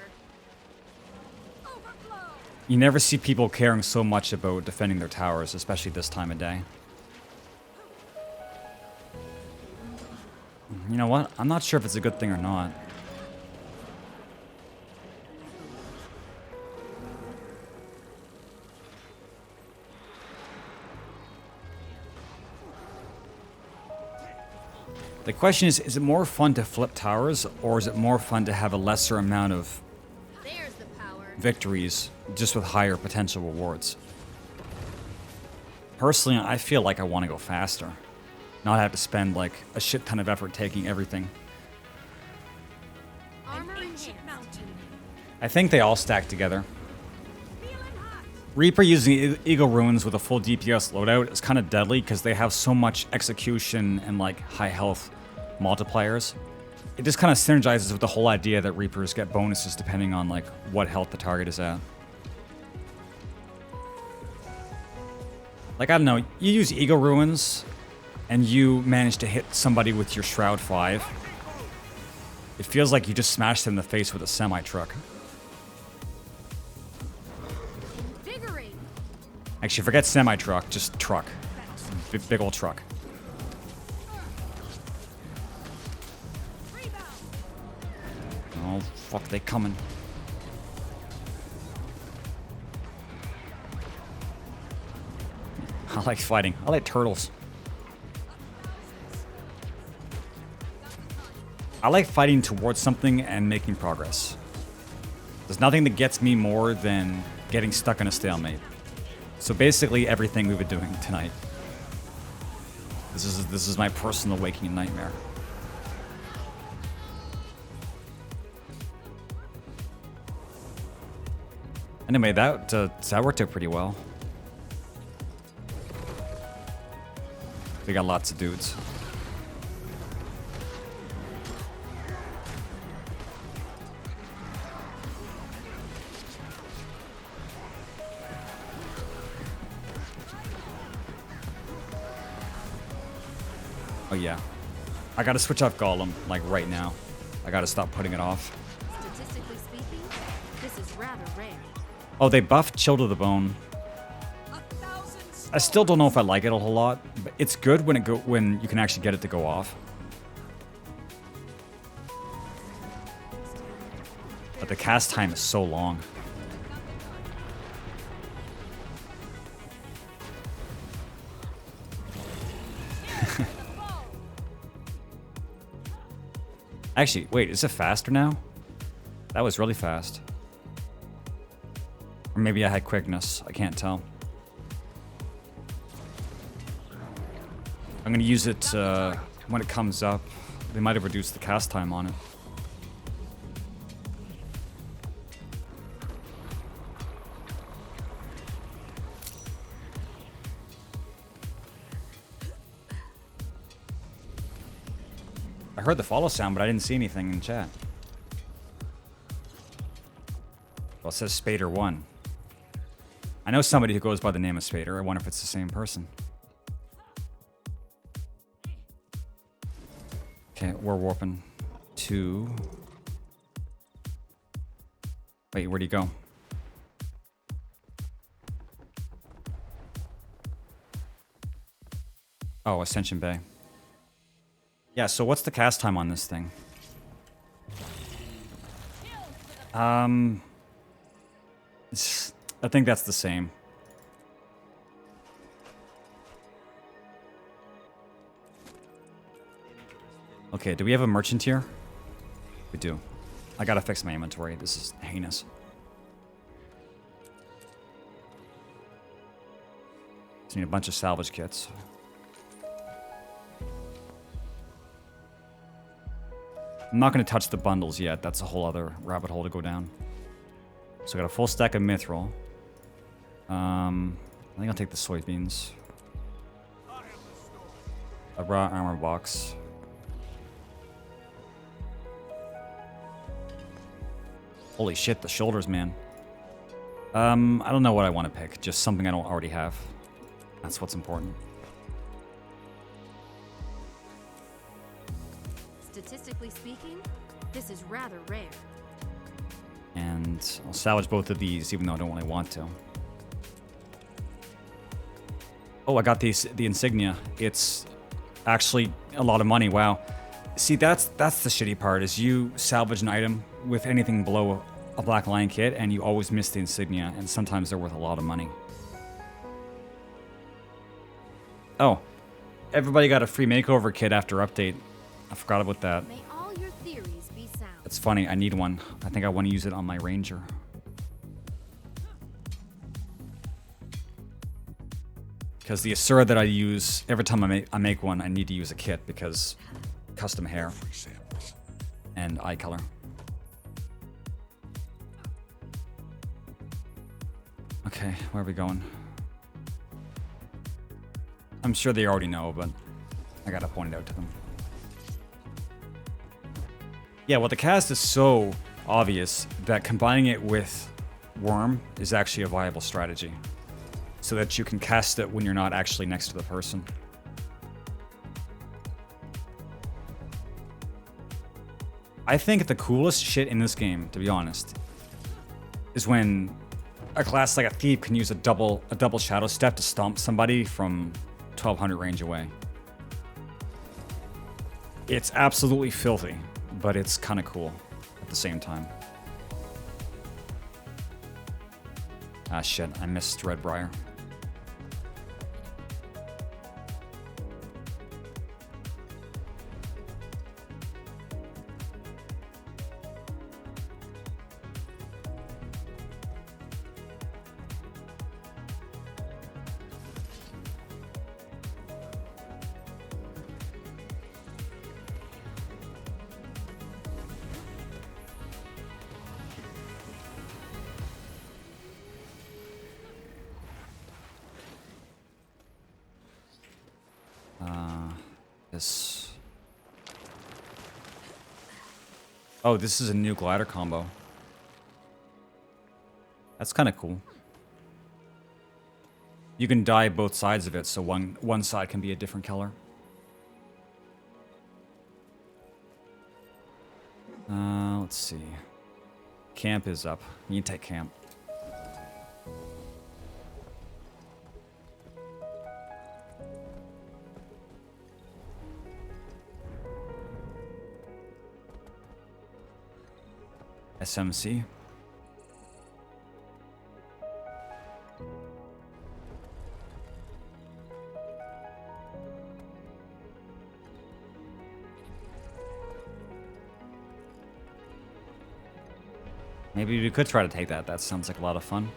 You never see people caring so much about defending their towers, especially this time of day. You know what? I'm not sure if it's a good thing or not. The question is it more fun to flip towers, or is it more fun to have a lesser amount of There's the power. victories, just with higher potential rewards? Personally, I feel like I want to go faster. Not have to spend like a shit ton of effort taking everything. Armor enhanced. I think they all stack together. Reaper using Eagle Ruins with a full DPS loadout is kind of deadly because they have so much execution and like high health multipliers. It just kind of synergizes with the whole idea that Reapers get bonuses depending on like what health the target is at. Like, I don't know, you use Eagle Ruins and you manage to hit somebody with your Shroud 5. It feels like you just smashed them in the face with a semi-truck. Invigorate. Actually, forget semi-truck, just truck. Big old truck. Oh, fuck, they coming. I like fighting. I like turtles. I like fighting towards something and making progress. There's nothing that gets me more than getting stuck in a stalemate. So basically everything we've been doing tonight. This is my personal waking nightmare. Anyway, that worked out pretty well. We got lots of dudes. Oh yeah. I gotta switch off Golem, like right now. I gotta stop putting it off. Statistically speaking, this is rather rare. Oh, they buffed Chill to the Bone. I still don't know if I like it a whole lot, but it's good when you can actually get it to go off. But the cast time is so long. Actually, wait, is it faster now? That was really fast. Or maybe I had quickness. I can't tell. I'm gonna use it when it comes up. They might have reduced the cast time on it. I heard the follow sound, but I didn't see anything in chat. Well, it says Spader1. I know somebody who goes by the name of Spader. I wonder if it's the same person. Okay, we're warping to... Wait, where'd he go? Oh, Ascension Bay. Yeah, so what's the cast time on this thing? I think that's the same. Okay, do we have a merchant here? We do. I gotta fix my inventory. This is heinous. Just need a bunch of salvage kits. I'm not going to touch the bundles yet. That's a whole other rabbit hole to go down. So I got a full stack of mithril. I think I'll take the soybeans. A raw armor box. Holy shit, the shoulders, man. I don't know what I want to pick. Just something I don't already have. That's what's important. Statistically speaking, this is rather rare. And I'll salvage both of these, even though I don't really want to. Oh, I got the insignia. It's actually a lot of money. Wow. See, that's the shitty part, is you salvage an item with anything below a Black Lion kit, and you always miss the insignia, and sometimes they're worth a lot of money. Oh, everybody got a free makeover kit after update. I forgot about that. May all your theories be sound. It's funny, I need one. I think I want to use it on my ranger. Because the Asura that I use, every time I make one, I need to use a kit because custom hair and eye color. Okay, where are we going? I'm sure they already know, but I gotta point it out to them. Yeah, well, the cast is so obvious that combining it with Worm is actually a viable strategy, so that you can cast it when you're not actually next to the person. I think the coolest shit in this game, to be honest, is when a class like a thief can use a double shadow step to stomp somebody from 1200 range away. It's absolutely filthy, but it's kind of cool at the same time. Ah shit, I missed Redbriar. Oh, this is a new glider combo. That's kind of cool. You can dye both sides of it, so one side can be a different color. Let's see. Camp is up. You can take camp. SMC. Maybe we could try to take that. That sounds like a lot of fun.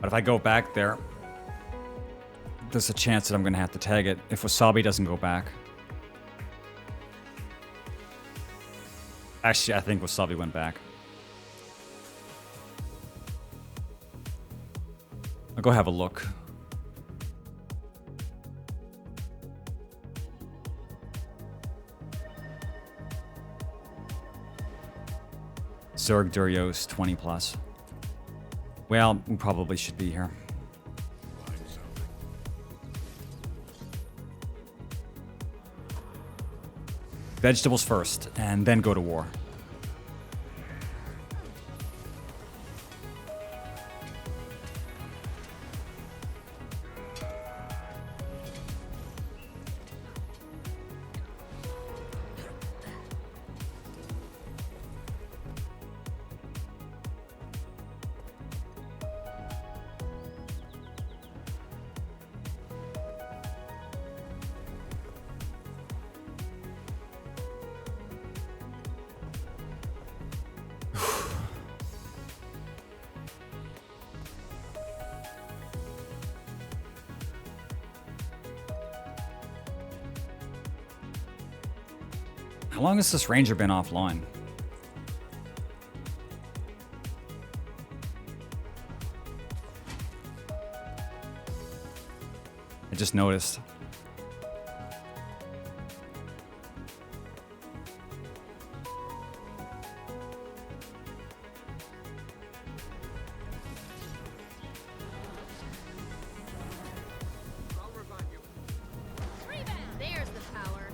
But if I go back there, there's a chance that I'm going to have to tag it if Wasabi doesn't go back. Actually, I think Wasabi went back. I'll go have a look. Zerg Durios 20 plus. Well, we probably should be here. Vegetables first, and then go to war. How long has this ranger been offline? I just noticed. There's the power.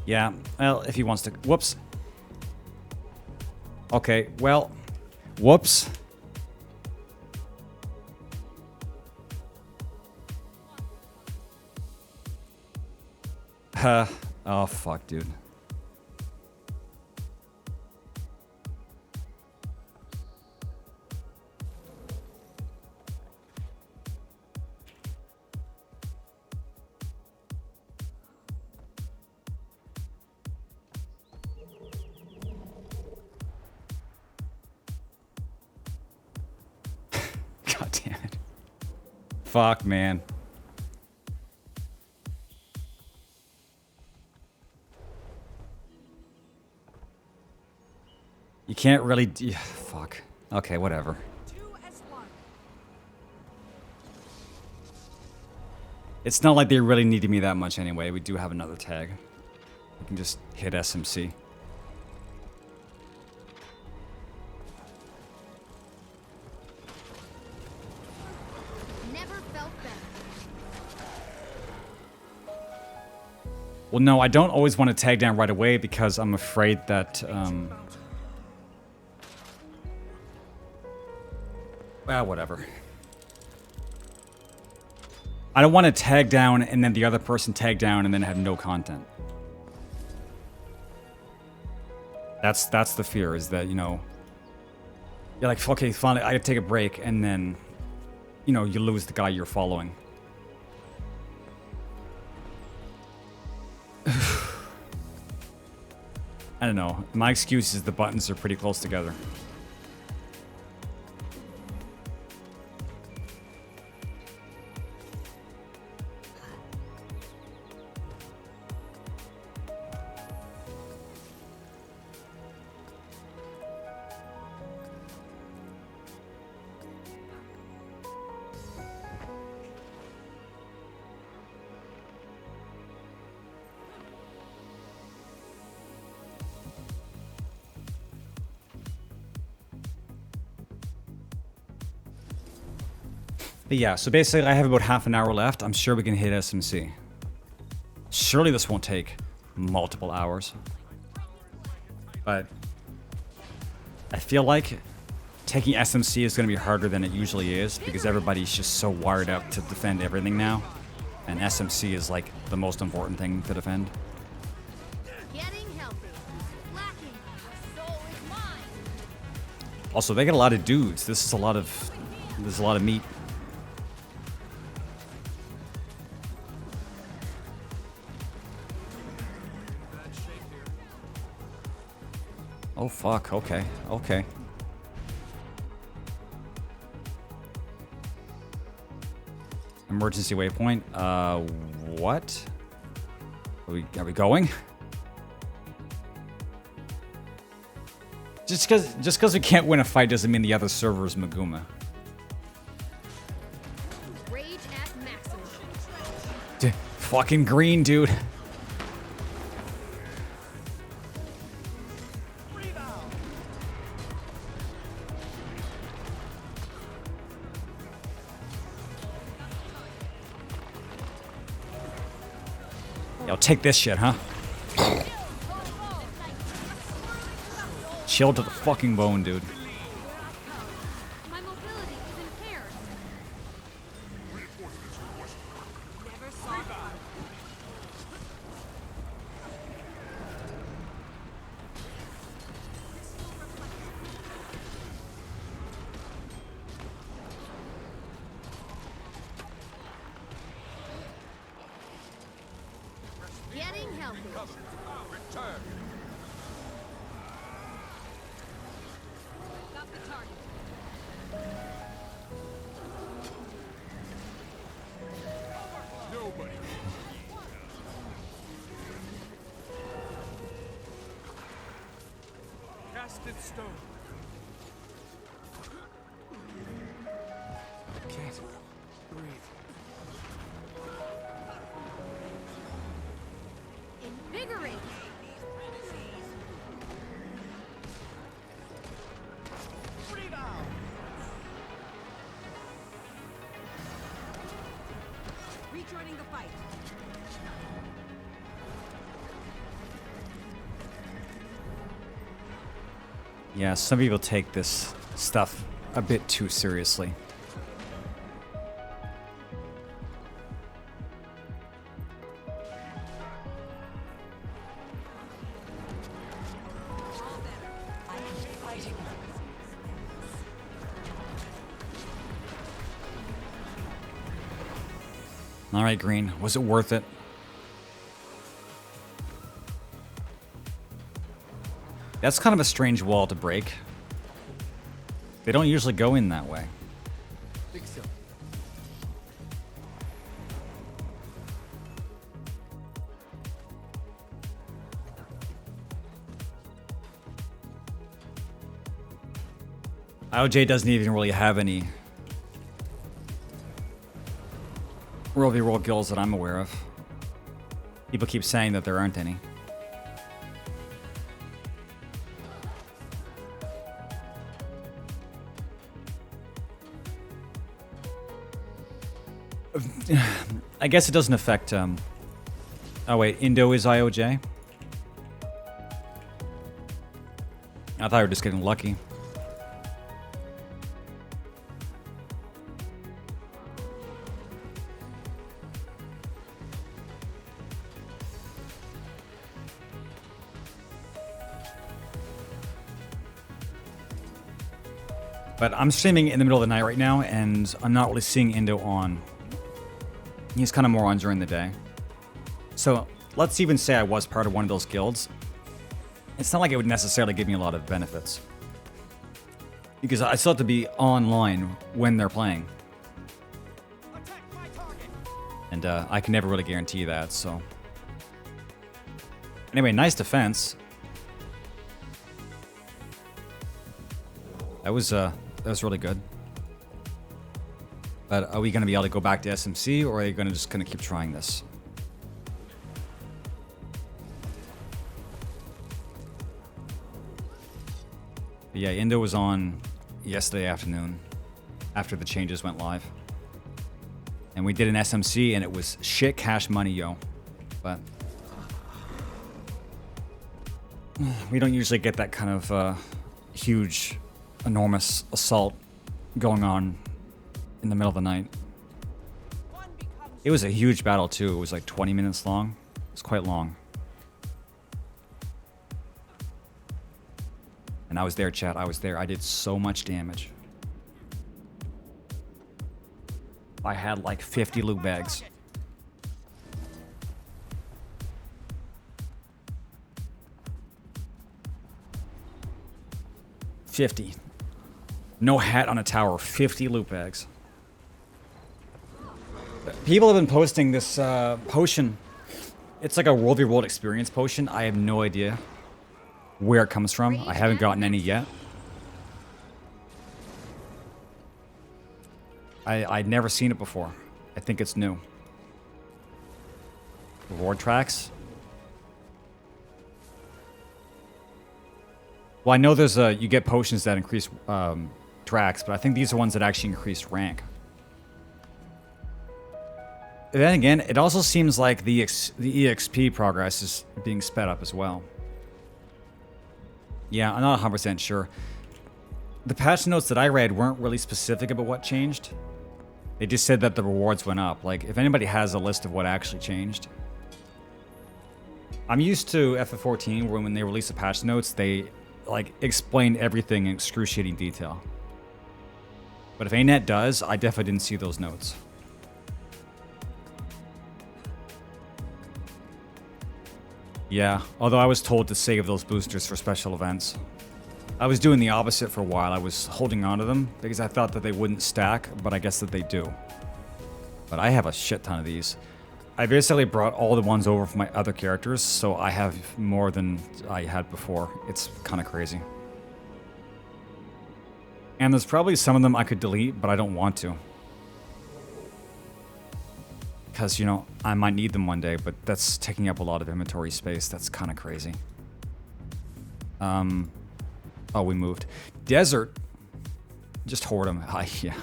Yeah, well, if he wants to... Whoops. Okay, well... Whoops. Oh, fuck, dude. God damn it. Fuck, man. You can't really... fuck. Okay, whatever. It's not like they really needed me that much anyway. We do have another tag. We can just hit SMC. Never felt better. Well, no, I don't always want to tag down right away because I'm afraid that... Well, whatever. I don't want to tag down and then the other person tag down and then have no content. That's the fear, is that, you know... You're like, okay, finally, I gotta take a break, and then, you know, you lose the guy you're following. I don't know. My excuse is the buttons are pretty close together. But yeah, so basically I have about half an hour left. I'm sure we can hit SMC. Surely this won't take multiple hours. But I feel like taking SMC is going to be harder than it usually is because everybody's just so wired up to defend everything now. And SMC is like the most important thing to defend. Getting healthy. Lacking. Soul is mine. Also, they get a lot of dudes. There's a lot of meat. Oh fuck, okay, okay. Emergency waypoint, what? Are we going? Just cause we can't win a fight doesn't mean the other server is Maguma. Rage at maximum. Fucking green, dude. Yo, take this shit, huh? Chill to the fucking bone, dude. My mobility is impaired. Never saw it. Getting healthy. Return. Got the target. Nobody. Cast in stone. I can't breathe. Invigorate. Rejoining the fight. Yeah, some people take this stuff a bit too seriously. All right, Green, was it worth it? That's kind of a strange wall to break. They don't usually go in that way. Think so. IOJ doesn't even really have any World v World guilds that I'm aware of. People keep saying that there aren't any. I guess it doesn't affect, oh wait, Indo is IOJ? I thought we were just getting lucky. But I'm streaming in the middle of the night right now, and I'm not really seeing Indo on. He's kind of more on during the day. So let's even say I was part of one of those guilds. It's not like it would necessarily give me a lot of benefits. Because I still have to be online when they're playing. And I can never really guarantee that, so. Anyway, nice defense. That was really good. But are we going to be able to go back to SMC, or are they just going to keep trying this? But yeah, Indo was on yesterday afternoon, after the changes went live. And we did an SMC, and it was shit cash money, yo. But we don't usually get that kind of huge, enormous assault going on in the middle of the night. It was a huge battle, too. It was like 20 minutes long. It was quite long. And I was there, chat. I was there. I did so much damage. I had like 50 loot bags. $50. No hat on a tower. 50 loot bags. People have been posting this potion. It's like a World v. World experience potion. I have no idea where it comes from. I haven't gotten any yet. I'd never seen it before. I think it's new. Reward tracks. Well, I know there's you get potions that increase tracks, but I think these are ones that actually increase rank. Then again, it also seems like the EXP progress is being sped up as well. Yeah, I'm not 100% sure. The patch notes that I read weren't really specific about what changed. They just said that the rewards went up. Like, if anybody has a list of what actually changed. I'm used to FF14 where when they release the patch notes, they like explain everything in excruciating detail. But if ANET does, I definitely didn't see those notes. Yeah, although I was told to save those boosters for special events. I was doing the opposite for a while. I was holding on to them because I thought that they wouldn't stack, but I guess that they do. But I have a shit ton of these. I basically brought all the ones over from my other characters, so I have more than I had before. It's kind of crazy. And there's probably some of them I could delete, but I don't want to. Because, you know, I might need them one day, but that's taking up a lot of inventory space. That's kind of crazy. Oh, we moved. Desert. Just hoard them. Yeah.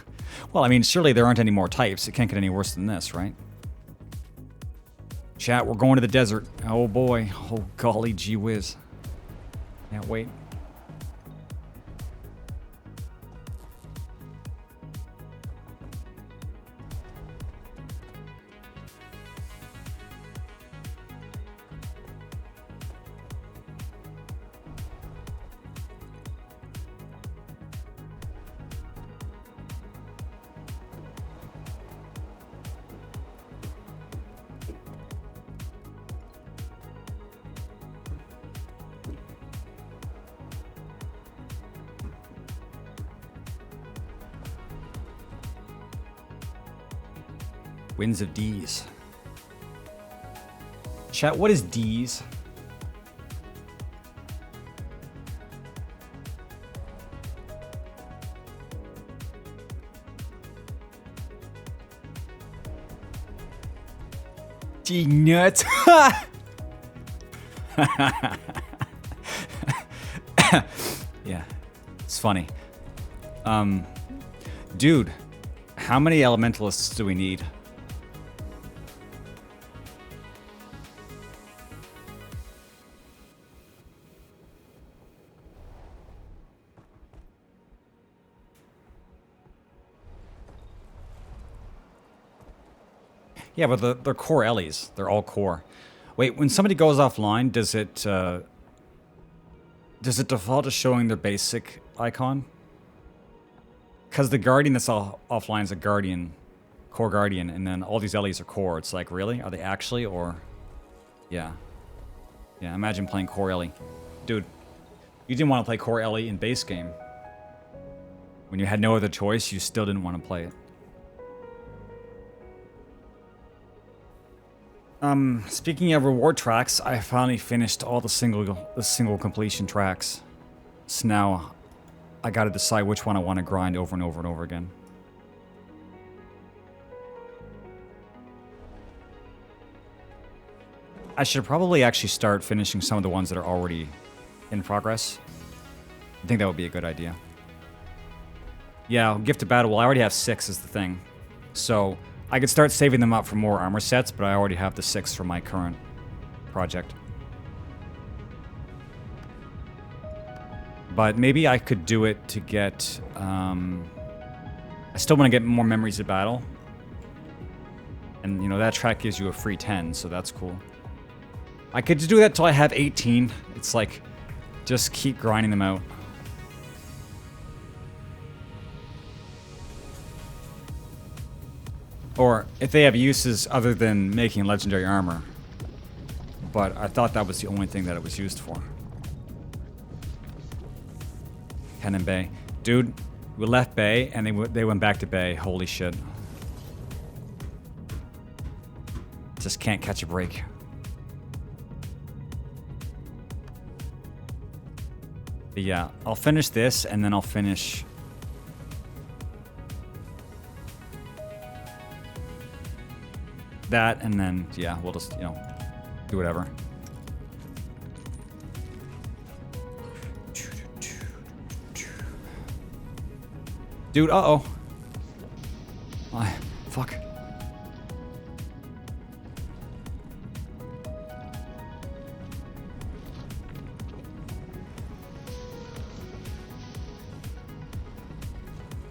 Well, I mean, surely there aren't any more types. It can't get any worse than this, right? Chat, we're going to the desert. Oh, boy. Oh, golly gee whiz. Can't wait. Winds of D's. Chat, what is D's? D nuts. Yeah, it's funny. Dude, how many elementalists do we need? Yeah, but they're core Ellies. They're all core. Wait, when somebody goes offline, does it default to showing their basic icon? Because the Guardian that's offline is a Guardian, core Guardian, and then all these Ellies are core. It's like, really? Are they actually, or? Yeah. Yeah, imagine playing core Ellie. Dude, you didn't want to play core Ellie in base game. When you had no other choice, you still didn't want to play it. Speaking of reward tracks, I finally finished all the single completion tracks. So now I gotta decide which one I want to grind over and over and over again. I should probably actually start finishing some of the ones that are already in progress. I think that would be a good idea. Yeah, Gift of Battle. Well, I already have 6 is the thing. So I could start saving them up for more armor sets, but I already have the 6 for my current project. But maybe I could do it to get... I still want to get more memories of battle. And, you know, that track gives you a free 10, so that's cool. I could do that till I have 18. It's like, just keep grinding them out. Or if they have uses other than making legendary armor. But I thought that was the only thing that it was used for. Cannon Bay. Dude, we left Bay and they went back to Bay. Holy shit. Just can't catch a break. But yeah, I'll finish this and then I'll finish... that, and then, yeah, we'll just, you know, do whatever. Dude, uh-oh. Fuck.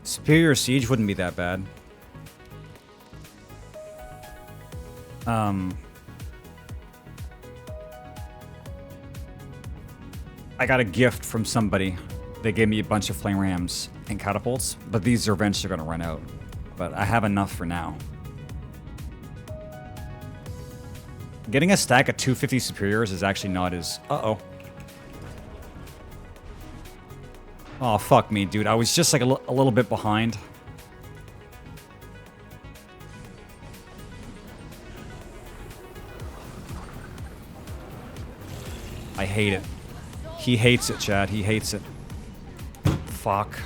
Superior Siege wouldn't be that bad. I got a gift from somebody. They gave me a bunch of flame rams and catapults, but these are eventually going to run out. But I have enough for now. Getting a stack of 250 superiors is actually not as... Uh-oh. Oh, fuck me, dude. I was just like a little bit behind. I hate it. He hates it, Chad. He hates it. Fuck.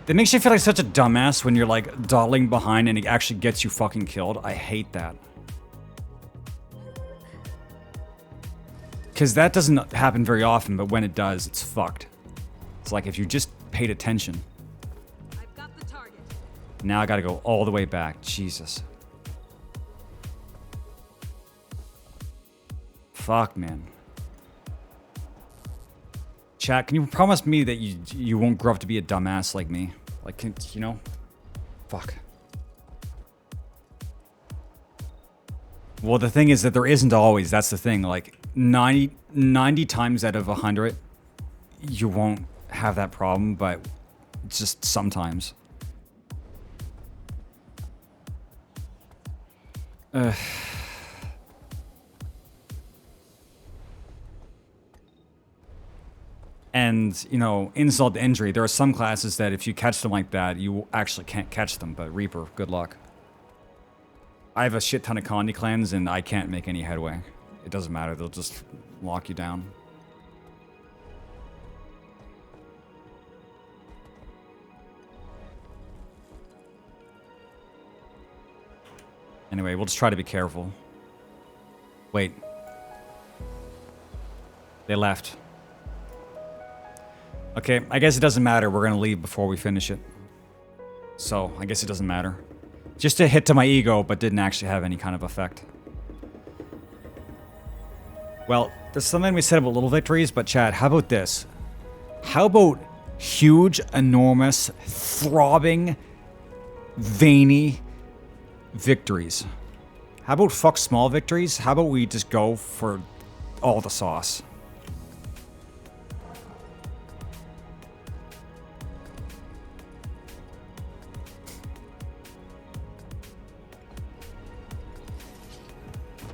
It makes you feel like such a dumbass when you're like dawdling behind and it actually gets you fucking killed. I hate that. Because that doesn't happen very often, but when it does, it's fucked. It's like if you just paid attention. I've got the target. Now I gotta go all the way back. Jesus. Fuck, man. Chat, can you promise me that you won't grow up to be a dumbass like me? Like, you know? Fuck. Well, the thing is that there isn't always. That's the thing. Like, 90 times out of 100, you won't have that problem, but just sometimes. And, you know, insult to injury, there are some classes that if you catch them like that, you actually can't catch them, but Reaper, good luck. I have a shit ton of Condi clans and I can't make any headway. It doesn't matter, they'll just lock you down. Anyway, we'll just try to be careful. Wait. They left. Okay, I guess it doesn't matter. We're gonna leave before we finish it. So, I guess it doesn't matter. Just a hit to my ego, but didn't actually have any kind of effect. Well, there's something we said about little victories, but Chad, how about this? How about huge, enormous, throbbing, veiny victories? How about fuck small victories? How about we just go for all the sauce?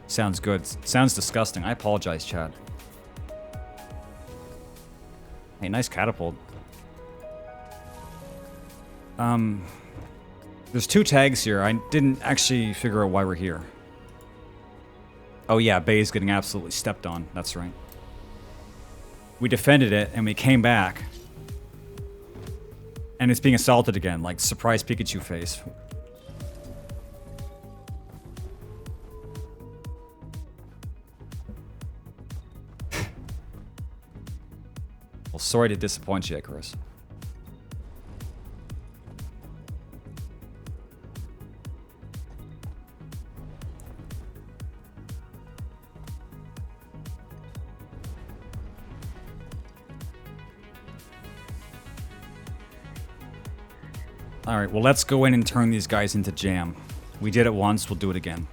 Sounds good. Sounds disgusting. I apologize, Chad. Hey, nice catapult. There's 2 tags here. I didn't actually figure out why we're here. Oh yeah, Bay's getting absolutely stepped on. That's right. We defended it, and we came back. And it's being assaulted again, like surprise Pikachu face. Well, sorry to disappoint you, Icarus. Alright, well let's go in and turn these guys into jam. We did it once, we'll do it again.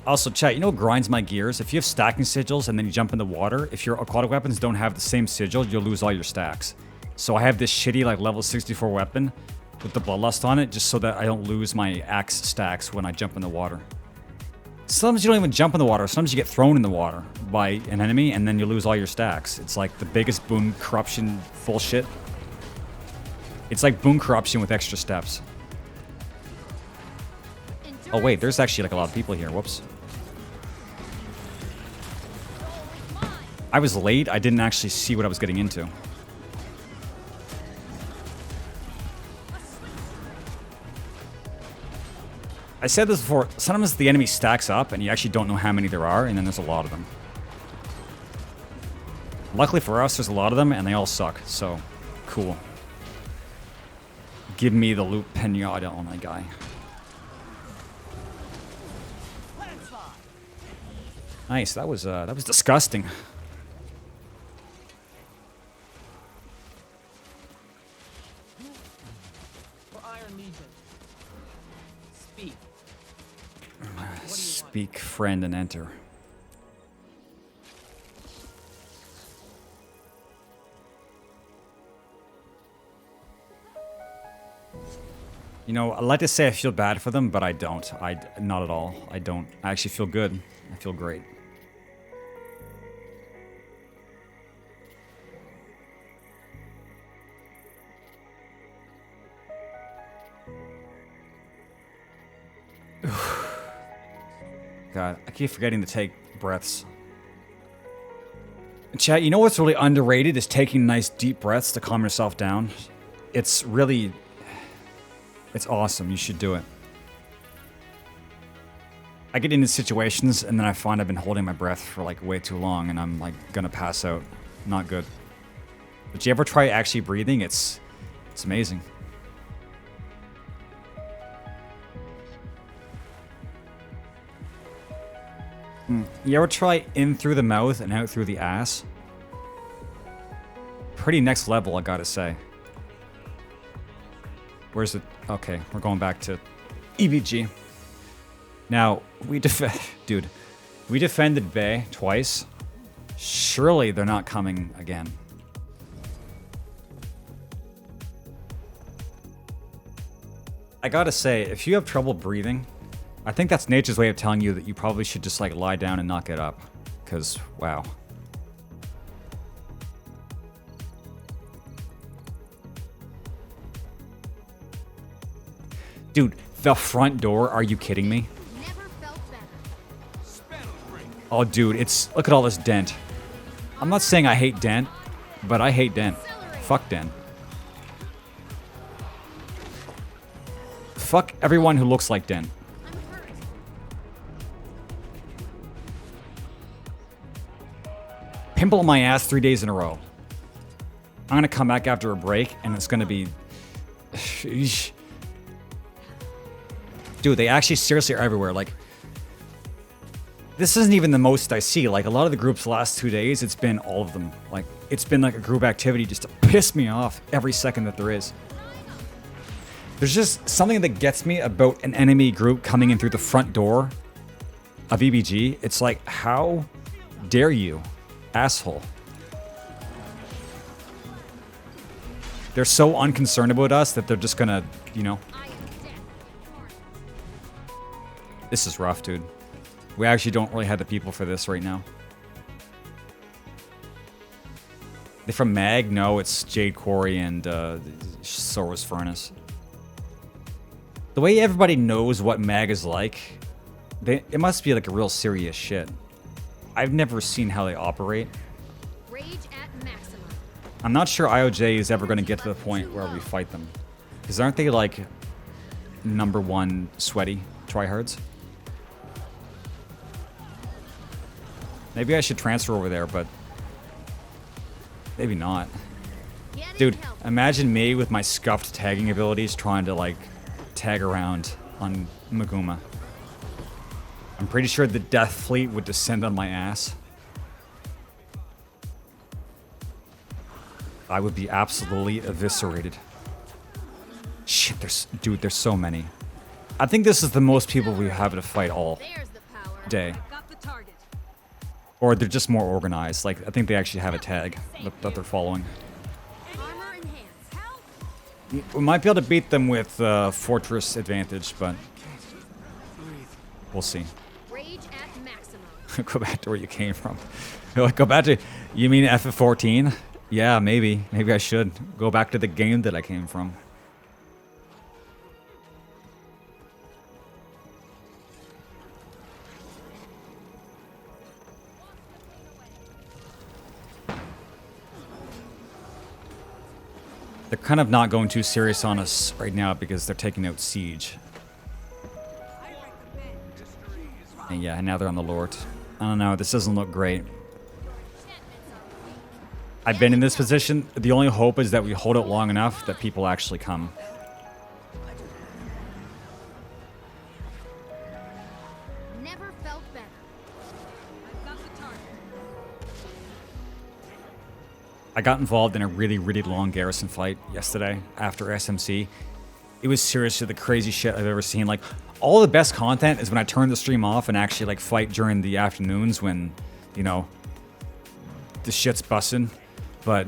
Also, chat, you know what grinds my gears? If you have stacking sigils and then you jump in the water, if your aquatic weapons don't have the same sigil, you'll lose all your stacks. So I have this shitty, like, level 64 weapon with the Bloodlust on it, just so that I don't lose my axe stacks when I jump in the water. Sometimes you don't even jump in the water. Sometimes you get thrown in the water by an enemy, and then you lose all your stacks. It's like the biggest boon corruption bullshit. It's like boon corruption with extra steps. Oh wait, there's actually like a lot of people here. Whoops. I was late. I didn't actually see what I was getting into. I said this before. Sometimes the enemy stacks up and you actually don't know how many there are, and then there's a lot of them. Luckily for us, there's a lot of them and they all suck. So, cool. Give me the loot pinata on that guy. Nice. That was disgusting. For Iron Legion. Speak. Speak, friend, and enter. You know, I like to say I feel bad for them, but I don't. Not at all. I don't. I actually feel good. I feel great. God, I keep forgetting to take breaths. Chat, you know what's really underrated is taking nice deep breaths to calm yourself down. It's really... It's awesome. You should do it. I get into situations and then I find I've been holding my breath for like way too long and I'm like gonna pass out. Not good. But you ever try actually breathing? It's amazing. You ever try in through the mouth and out through the ass? Pretty next level, I gotta say. Where's it? Okay, we're going back to EBG. Now, we defended Bay twice. Surely they're not coming again. I gotta say, if you have trouble breathing, I think that's nature's way of telling you that you probably should just like lie down and not get up. Because, wow. Dude, the front door, are you kidding me? Never felt better. Oh, dude, it's... Look at all this dent. I'm not saying I hate dent, but I hate dent. Fuck dent. Fuck everyone who looks like dent. Pimple on my ass 3 days in a row. I'm gonna come back after a break, and it's gonna be... Dude, they actually seriously are everywhere. Like, this isn't even the most I see. Like, a lot of the groups the last 2 days, it's been all of them. Like, it's been like a group activity just to piss me off every second that there is. There's just something that gets me about an enemy group coming in through the front door of EBG. It's like, how dare you, asshole? They're so unconcerned about us that they're just gonna, you know... This is rough, dude. We actually don't really have the people for this right now. They from Mag? No, it's Jade Quarry and Sora's Furnace. The way everybody knows what Mag is like, it must be like a real serious shit. I've never seen how they operate. Rage at maximum. I'm not sure IOJ is ever going to get to the point where we fight them. Because aren't they like #1 sweaty tryhards? Maybe I should transfer over there, but maybe not. Dude, imagine me with my scuffed tagging abilities trying to like tag around on Maguma. I'm pretty sure the Death Fleet would descend on my ass. I would be absolutely eviscerated. Dude, there's so many. I think this is the most people we have to fight all There's the power. day. Got the target. Or they're just more organized. Like, I think they actually have a tag that they're following. Armor in hands. Help! We might be able to beat them with Fortress Advantage, but we'll see. Rage at maximum. Go back to where you came from. Like, go back to... You mean FF14? Yeah, maybe. Maybe I should. Go back to the game that I came from. They're kind of not going too serious on us right now because they're taking out Siege. And yeah, now they're on the Lord. I don't know, this doesn't look great. I've been in this position. The only hope is that we hold it long enough that people actually come. Never felt better. I got involved in a really, really long garrison fight yesterday after SMC. It was seriously the crazy shit I've ever seen. Like, all the best content is when I turn the stream off and actually, like, fight during the afternoons when, you know, the shit's bussin'. But,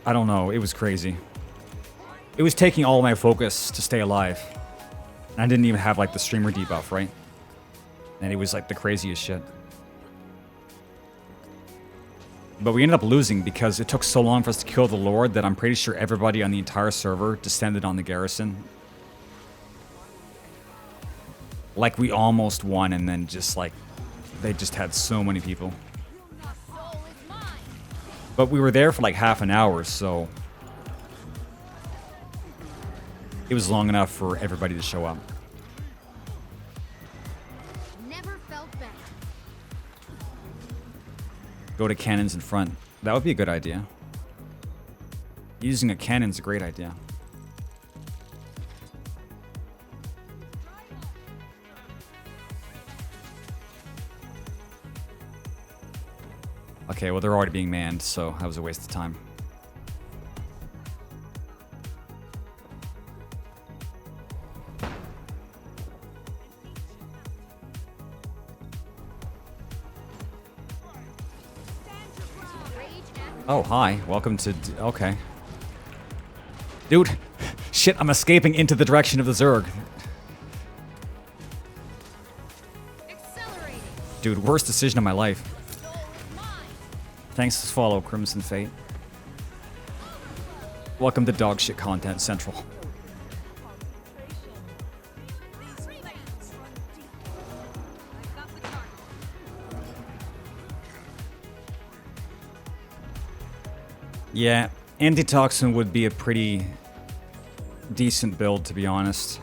I don't know, it was crazy. It was taking all my focus to stay alive. And I didn't even have, like, the streamer debuff, right? And it was, like, the craziest shit. But we ended up losing because it took so long for us to kill the Lord that I'm pretty sure everybody on the entire server descended on the garrison. Like, we almost won, and then just, like, they just had so many people. But we were there for, like, half an hour, so... It was long enough for everybody to show up. Never felt better. Go to cannons in front. That would be a good idea. Using a cannon's a great idea. Okay, well, they're already being manned, so that was a waste of time. Oh, hi. Welcome to... Okay. Dude. Shit, I'm escaping into the direction of the Zerg. Accelerating. Dude, worst decision of my life. Thanks to follow, Crimson Fate. Welcome to Dogshit Content Central. Yeah, antitoxin would be a pretty decent build, to be honest.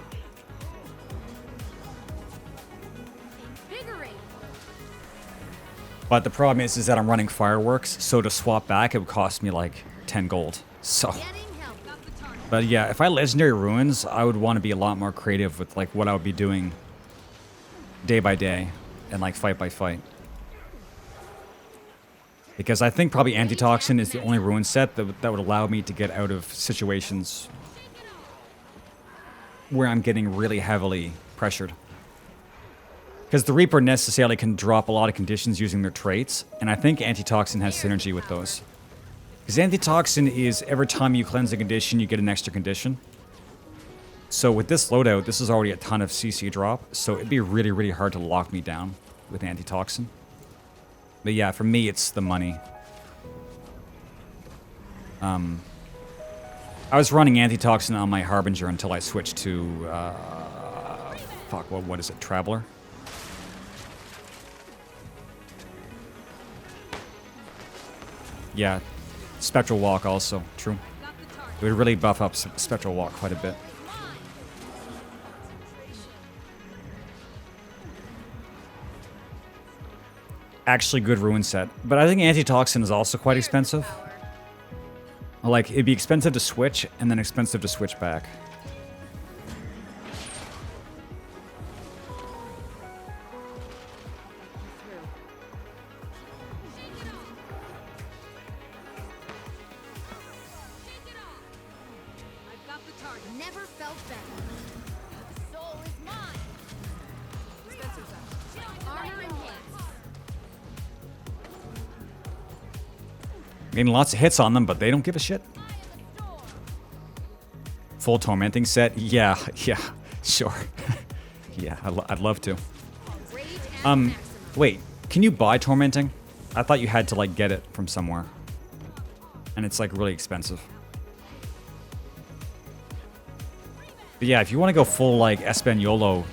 But the problem is that I'm running fireworks, so to swap back, it would cost me like 10 gold. So, but yeah, if I legendary ruins, I would want to be a lot more creative with like what I would be doing day by day and like fight by fight. Because I think probably antitoxin is the only ruin set that would allow me to get out of situations where I'm getting really heavily pressured. Because the Reaper necessarily can drop a lot of conditions using their traits, and I think antitoxin has synergy with those. Because antitoxin is every time you cleanse a condition, you get an extra condition. So with this loadout, this is already a ton of CC drop, so it'd be really, really hard to lock me down with antitoxin. But yeah, for me, it's the money. I was running antitoxin on my Harbinger until I switched to, fuck, what is it, Traveler? Yeah, Spectral Walk also, true. It would really buff up Spectral Walk quite a bit. Actually good ruin set. But I think antitoxin is also quite expensive. Like, it'd be expensive to switch, and then expensive to switch back. never felt better. The soul is mine. Armor and hands. Getting lots of hits on them, but they don't give a shit. Full tormenting set? Yeah, sure. Yeah, I'd love to. Wait, can you buy tormenting? I thought you had to like get it from somewhere. And it's like really expensive. But yeah, if you want to go full like Españolo,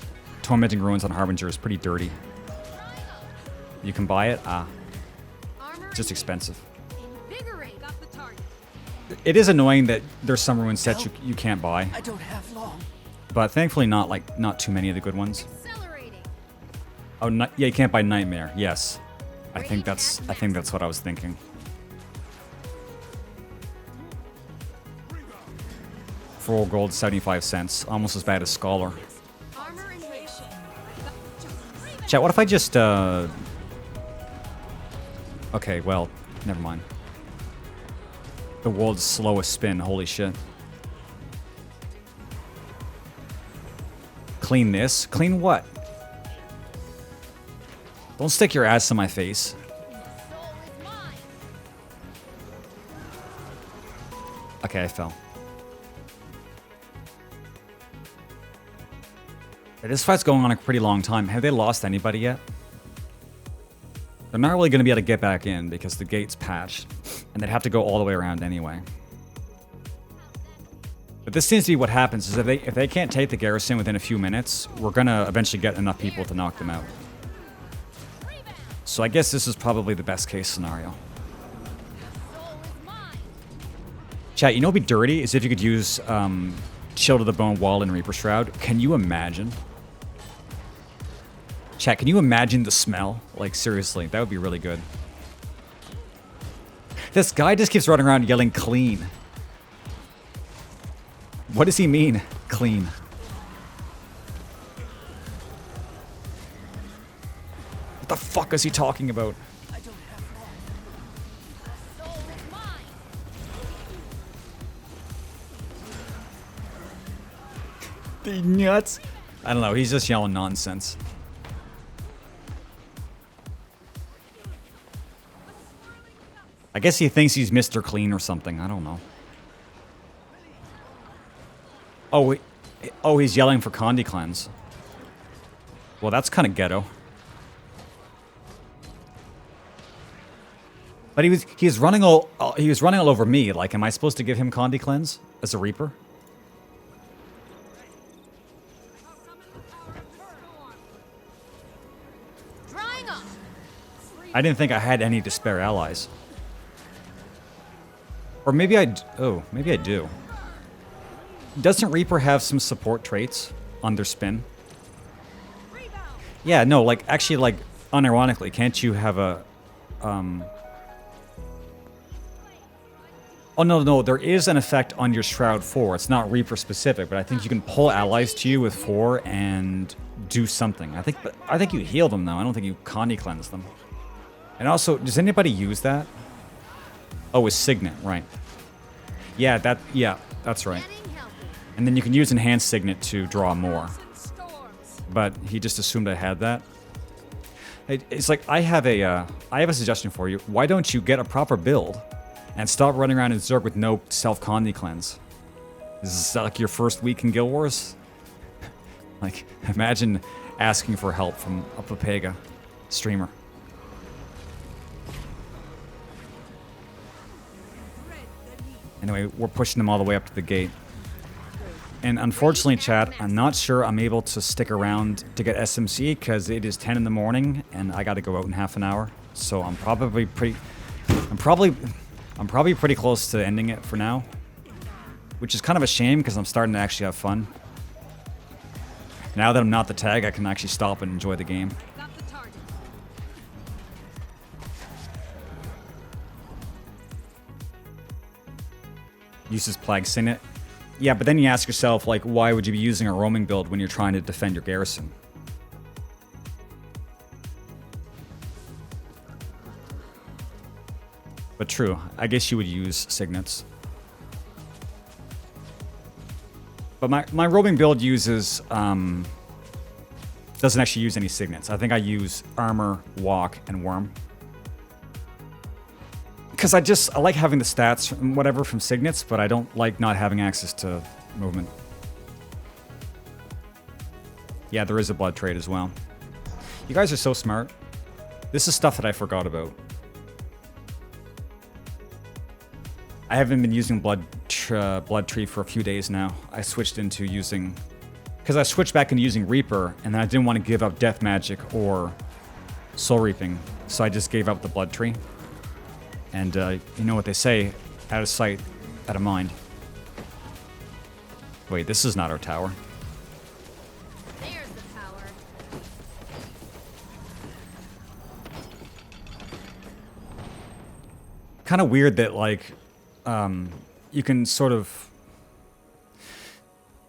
tormenting ruins on Harbinger is pretty dirty. You can buy it? It's just expensive. It is annoying that there's some ruin sets you can't buy. I don't have long. But thankfully not too many of the good ones. Oh, yeah, you can't buy Nightmare. Yes. I think that's what I was thinking. Full gold, 75 cents. Almost as bad as Scholar. Chat, what if I just okay, well, never mind. The world's slowest spin, holy shit. Clean this? Clean what? Don't stick your ass in my face. Okay, I fell. Yeah, this fight's going on a pretty long time. Have they lost anybody yet? They're not really going to be able to get back in because the gate's patched. And they'd have to go all the way around anyway. But this seems to be what happens, is if they can't take the garrison within a few minutes, we're going to eventually get enough people to knock them out. So I guess this is probably the best case scenario. Chat, you know what'd be dirty is if you could use Chill to the Bone Wall and Reaper Shroud. Can you imagine? Chat, can you imagine the smell? Like, seriously, that would be really good. This guy just keeps running around yelling clean. What does he mean, clean? What the fuck is he talking about? The nuts? I don't know, he's just yelling nonsense. I guess he thinks he's Mr. Clean or something. I don't know. Oh, he's yelling for Condi Cleanse. Well, that's kind of ghetto. But he was running all over me. Like, am I supposed to give him Condi Cleanse as a Reaper? I didn't think I had any Despair allies. Or maybe maybe I do. Doesn't Reaper have some support traits on their spin? Yeah, no, like, actually, like, unironically, can't you have a, Oh, no, there is an effect on your Shroud 4. It's not Reaper specific, but I think you can pull allies to you with 4 and do something. I think you heal them, though. I don't think you Condi Cleanse them. And also, does anybody use that? Oh, it's Signet, right. Yeah, that's right. And then you can use Enhanced Signet to draw more. But he just assumed I had that. It's like, I have a suggestion for you. Why don't you get a proper build and stop running around in Zerg with no self-Condi Cleanse? Is this like your first week in Guild Wars? Like, imagine asking for help from a Papega streamer. Anyway, we're pushing them all the way up to the gate. And unfortunately, chat, I'm not sure I'm able to stick around to get SMC because it is 10 in the morning and I got to go out in half an hour. So I'm probably pretty close to ending it for now, which is kind of a shame because I'm starting to actually have fun. Now that I'm not the tag, I can actually stop and enjoy the game. Uses Plague Signet. Yeah, but then you ask yourself, like, why would you be using a roaming build when you're trying to defend your garrison? But true, I guess you would use Signets. But my roving build uses doesn't actually use any signets. I think I use armor, walk, and worm. Because I like having the stats and whatever from signets, but I don't like not having access to movement. Yeah, there is a blood trade as well. You guys are so smart. This is stuff that I forgot about. I haven't been using blood tree for a few days now. I switched into using... Because I switched back into using Reaper, and then I didn't want to give up Death Magic or Soul Reaping, so I just gave up the blood tree. And you know what they say, out of sight, out of mind. Wait, this is not our tower. There's the power. Kind of weird that, like, you can sort of...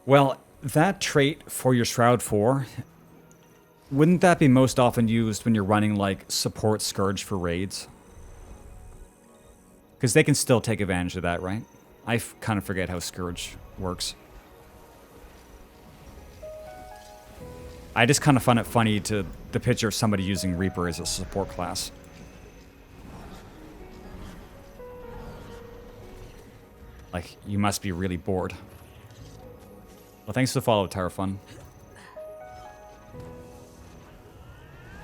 Well, that trait for your Shroud 4, wouldn't that be most often used when you're running, like, support Scourge for raids? Because they can still take advantage of that, right? I kind of forget how Scourge works. I just kind of find it funny to the picture of somebody using Reaper as a support class. Like, you must be really bored. Well, thanks for the follow, Tower Fun.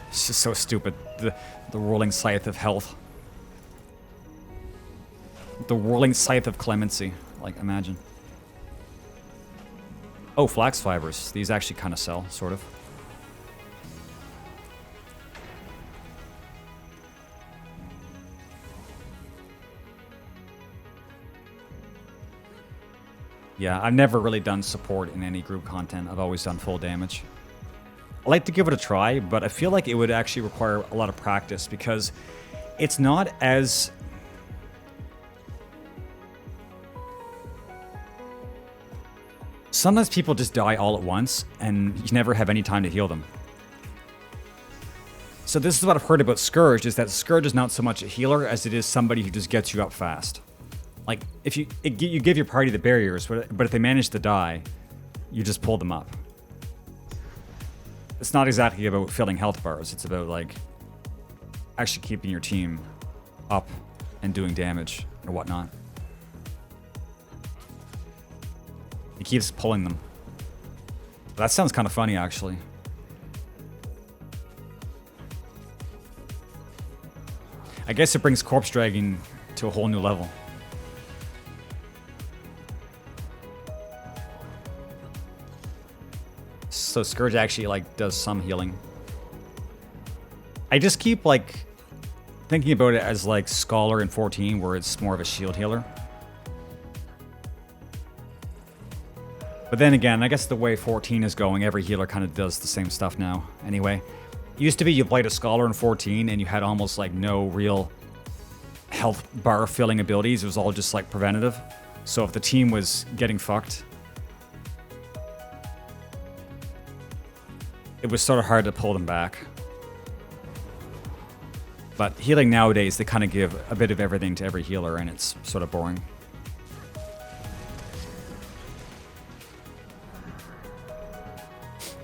It's just so stupid. The rolling scythe of health. The whirling scythe of clemency. Like, imagine. Oh, flax fibers. These actually kind of sell, sort of. Yeah, I've never really done support in any group content. I've always done full damage. I like to give it a try, but I feel like it would actually require a lot of practice because it's not as... Sometimes people just die all at once, and you never have any time to heal them. So this is what I've heard about Scourge, is that Scourge is not so much a healer as it is somebody who just gets you up fast. Like, if you give your party the barriers, but if they manage to die, you just pull them up. It's not exactly about filling health bars, it's about, like, actually keeping your team up and doing damage or whatnot. He keeps pulling them. That sounds kind of funny, actually. I guess it brings corpse dragging to a whole new level. So Scourge actually, like, does some healing. I just keep, like, thinking about it as, like, Scholar in 14, where it's more of a shield healer. But then again, I guess the way 14 is going, every healer kind of does the same stuff now. Anyway, it used to be you played a Scholar in 14 and you had almost, like, no real health bar filling abilities. It was all just, like, preventative. So if the team was getting fucked, it was sort of hard to pull them back. But healing nowadays, they kind of give a bit of everything to every healer, and it's sort of boring.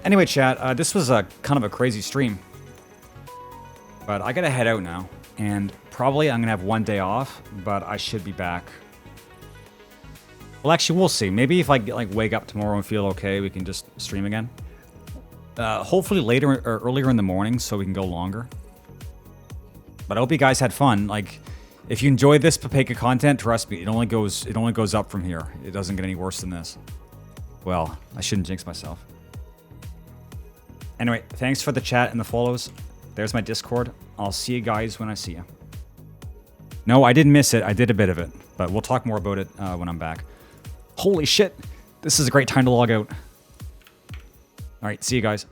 Anyway, chat, this was a kind of a crazy stream. But I gotta head out now, and probably I'm gonna have one day off, but I should be back. Well, actually, we'll see. Maybe if I like wake up tomorrow and feel okay, we can just stream again. Hopefully later or earlier in the morning, so we can go longer. But I hope you guys had fun. Like, if you enjoyed this Papeka content, trust me, it only goes up from here. It doesn't get any worse than this. Well, I shouldn't jinx myself. Anyway, thanks for the chat and the follows. There's my Discord. I'll see you guys when I see you. No, I didn't miss it. I did a bit of it, but we'll talk more about it when I'm back. Holy shit! This is a great time to log out. All right, see you guys.